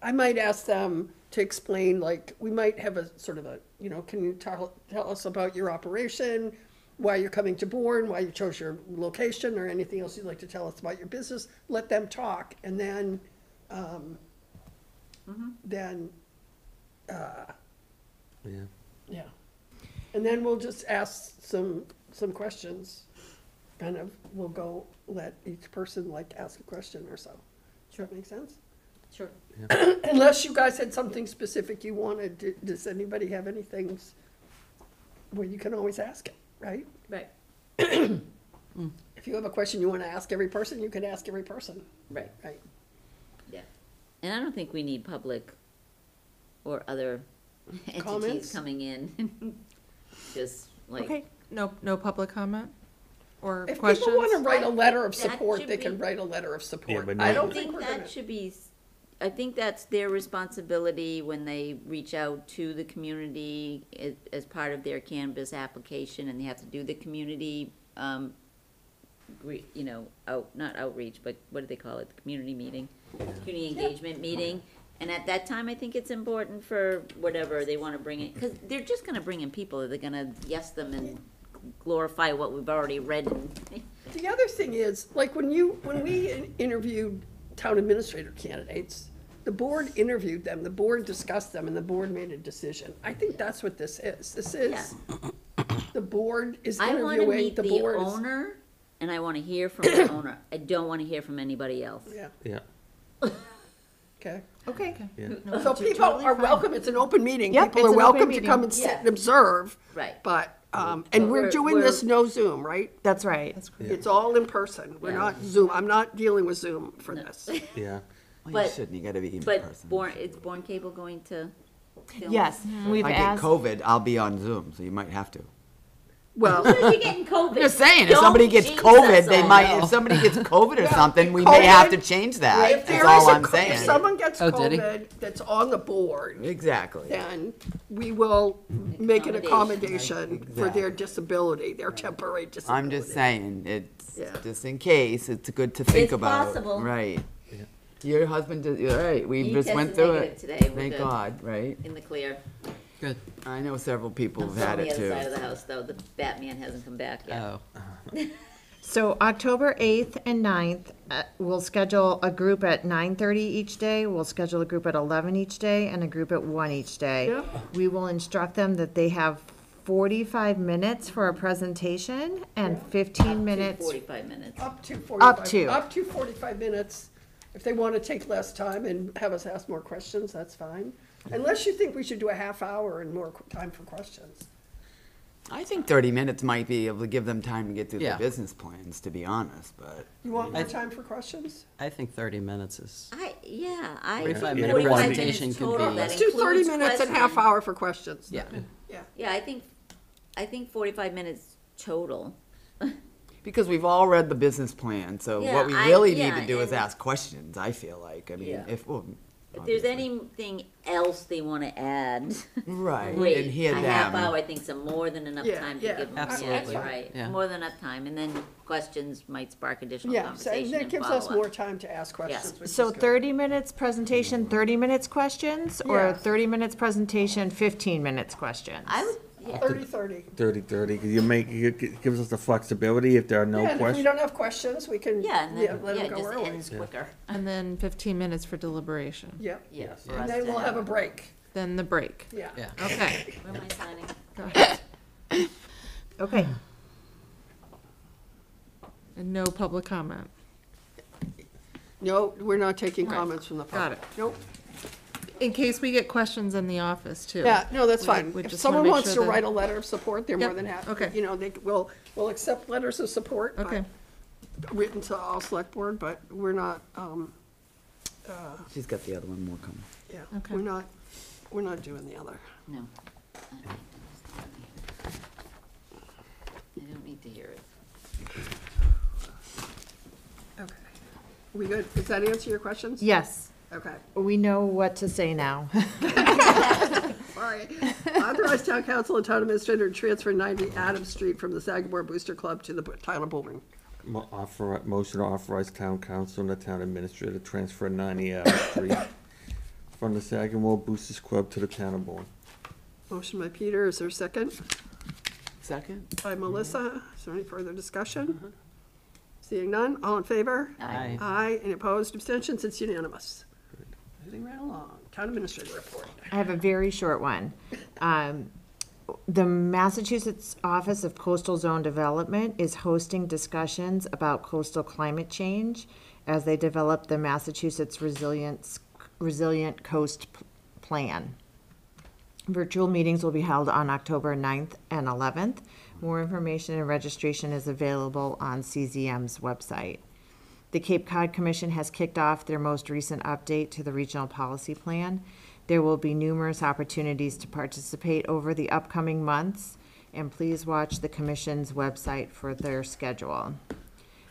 I might ask them to explain, like, we might have a sort of a, can you tell us about your operation, why you're coming to Bourne, why you chose your location, or anything else you'd like to tell us about your business. Let them talk, and then, Yeah. yeah. And then we'll just ask some questions. Kind of, let each person ask a question or so. Does that make sense? Sure. Unless you guys had something specific you wanted, does anybody have anything where you can always ask it, right? Right. If you have a question you want to ask every person, you can ask every person. Right. Right. Yeah. And I don't think we need public or other entities Comments? coming in. Just like. Okay, no public comment or If questions? people want to write a letter of That support, should they can be- write a letter of support. but I not- don't I think think we're that gonna. should be, I think that's their responsibility when they reach out to the community as part of their cannabis application, and they have to do the community, not outreach, but what do they call it, the community meeting? Community engagement meeting, and at that time, I think it's important for whatever they wanna bring in, cause they're just gonna bring in people, they're gonna yes them and glorify what we've already read and. The other thing is, like, when we interviewed town administrator candidates, the board interviewed them, the board discussed them, and the board made a decision. I think that's what this is. This is, the board is I wanna interviewing, meet the the board is. owner, and I wanna hear from the owner. I don't wanna hear from anybody else. Yeah, Yeah. okay. Okay. Yeah. No, So people totally are fine. welcome, it's an open meeting. Yep, People it's are an open welcome to come meeting. and sit and observe, Right. but And we're doing this no Zoom, right? That's right. It's all in person. We're Yeah. not Zoom. I'm not dealing with Zoom for this. Yeah. Well, you But- shouldn't, you gotta be in But person. is Bourne Cable going to film? Yes, If we've I get asked. COVID, I'll be on Zoom, so you might have to. Well, What if you're getting COVID? I'm just saying, if Don't somebody gets jinx COVID, us they all. might, if somebody gets COVID or Yeah, something, we may have to COVID, change that. if That's there all is a I'm co- saying. If someone gets Oh, did he? COVID that's on the board, Exactly. then we will make an Accommodation. accommodation for their disability, their temporary disability. I'm just saying, it's, Yeah. just in case, it's good to think It's about. possible. Right. Your husband, you're right, we He just went tested through negative it. today. We're Thank good. God, right? In the clear. Good. I know several people I'm have still had on the it other side of too. the house, though. The Batman hasn't come back yet. Oh. So October 8th and 9th, we'll schedule a group at 9:30 each day, we'll schedule a group at 11 each day, and a group at 1 each day. Yep. We will instruct them that they have 45 minutes for a presentation and 15 minutes. 45 minutes. Up to 45. to. Up to 45 minutes. If they want to take less time and have us ask more questions, that's fine. Unless you think we should do a half hour and more time for questions. I think 30 minutes might be able to give them time to get through Yeah. their business plans, to be honest, but. You want more I- time for questions? I think 30 minutes is. 45 minute 45 presentation minutes can total. be- That Let's do 30 includes minutes and half questions. hour for questions. Yeah. Yeah. Yeah, I think 45 minutes total. Because we've all read the business plan, so Yeah, what we really need yeah, to do is and- ask questions, I feel like. I mean, Yeah. if, well, If there's obviously. anything else they want to add, Right, great. and hear A half them. hour, I think, is more than enough Yeah, time to yeah, give them. absolutely. Yeah, right. Yeah. More than enough time, and then questions might spark additional Yeah, so conversation that and gives us more follow-up. time to ask questions, which So is good. 30 minutes presentation, 30 minutes questions, or Yeah. 30 minutes presentation, 15 minutes questions? I would, yeah. 30-30. 30-30, 'cause it gives us the flexibility if there are no Yeah, and if we questions. don't have questions, we can, Yeah, and yeah, then, let yeah, them it go just early. ends quicker. And then 15 minutes for deliberation. Yep. Yeah. for And us then to we'll have a break. Then the break. Yeah. Yeah. Okay. Where am I signing? Go ahead. Okay. And no public comment. No, we're not taking Right. comments from the Got public. it. Nope. In case we get questions in the office too. Yeah, no, that's We- fine. we If just wanna someone make wants sure to that- write a letter of support, they're more Yep, than happy. okay. You know, we'll accept letters of support, but Okay. written to all select board, but we're not, She's got the other one more coming. yeah, Okay. we're not doing the other. No. I don't need to hear it. Okay. We good? Does that answer your questions? Yes, Okay. we know what to say now. Sorry. Authorize town council and town administrator to transfer 90 Adams Street from the Sagamore Booster Club to the Tyler Building. Motion to authorize town council and the town administrator to transfer 90 Adams Street from the Sagamore Boosters Club to the town of Bourne. Motion by Peter, is there a second? Second? By Melissa, is there any further discussion? Seeing none, all in favor? Aye. Aye, any opposed, abstentions, it's unanimous. Moving right along, town administrator report. I have a very short one. The Massachusetts Office of Coastal Zone Development is hosting discussions about coastal climate change as they develop the Massachusetts Resilient Coast Plan. Virtual meetings will be held on October 9th and 11th. More information and registration is available on CZM's website. The Cape Cod Commission has kicked off their most recent update to the regional policy plan. There will be numerous opportunities to participate over the upcoming months, and please watch the Commission's website for their schedule.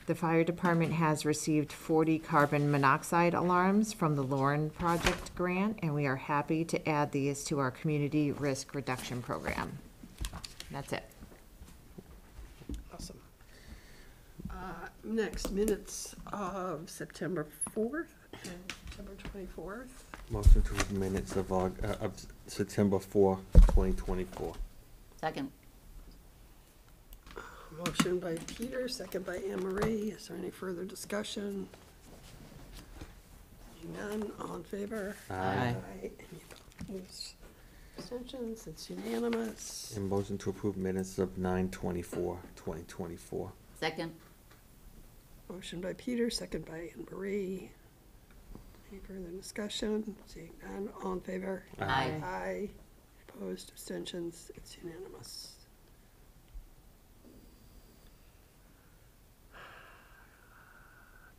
The fire department has received 40 carbon monoxide alarms from the Lauren Project grant, and we are happy to add these to our community risk reduction program. That's it. Awesome. Next, minutes of September 4th and September 24th. Motion to approve minutes of September 4, 2024. Second. Motion by Peter, second by Anne Marie. Is there any further discussion? Seeing none, all in favor? Aye. Any opposed? Abstentions, it's unanimous. And motion to approve minutes of 9/24, 2024. Second. Motion by Peter, second by Anne Marie. Any further discussion? Seeing none, all in favor? Aye. Aye. Opposed, abstentions, it's unanimous.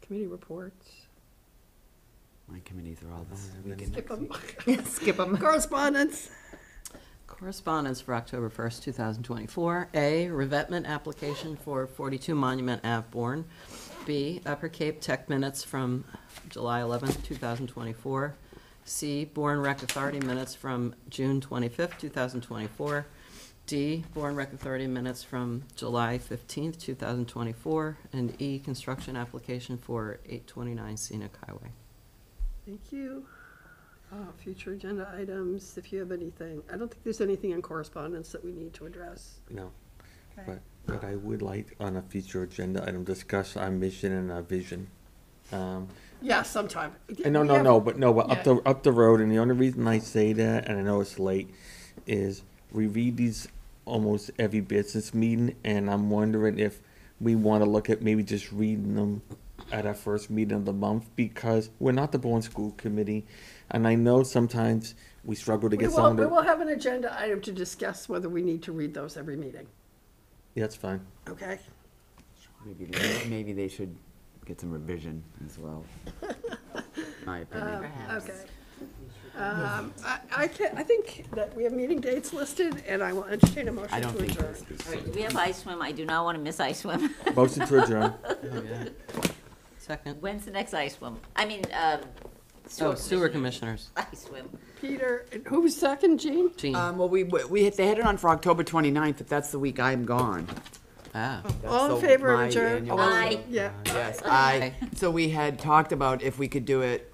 Committee reports. My committees are all this Skip them. Skip 'em. Correspondence. Correspondence for October 1st, 2024. A, revetment application for 42 Monument Ave, Bourne. B, Upper Cape Tech minutes from July 11th, 2024. C, Bourne Rec Authority minutes from June 25th, 2024. D, Bourne Rec Authority minutes from July 15th, 2024. And E, construction application for 829 Scenic Highway. Thank you. Future agenda items, if you have anything. I don't think there's anything in correspondence that we need to address. No. Okay. But I would like on a future agenda item, discuss our mission and our vision. Yeah, sometime. But up the road, and the only reason I say that, and I know it's late, is we read these almost every business meeting, and I'm wondering if we want to look at maybe just reading them at our first meeting of the month, because we're not the Bourne School Committee, and I know sometimes we struggle to get some of We the... will have an agenda item to discuss whether we need to read those every meeting. Yeah, that's fine. Okay? Maybe they should get some revision as well. My opinion. Okay. I think that we have meeting dates listed, and I will entertain a motion I don't to think adjourn. All right, do we have ice swim? I do not want to miss ice swim. Motion to adjourn. Second. When's the next ice swim? I mean, Sewer Commissioners. Ice swim. Peter, who was second, Jean? Jean. Well, they had it on for October 29th, but that's the week I'm gone. Ah. All in favor of my adjourn? annual- All- Aye. Yeah. Yes, so we had talked about if we could do it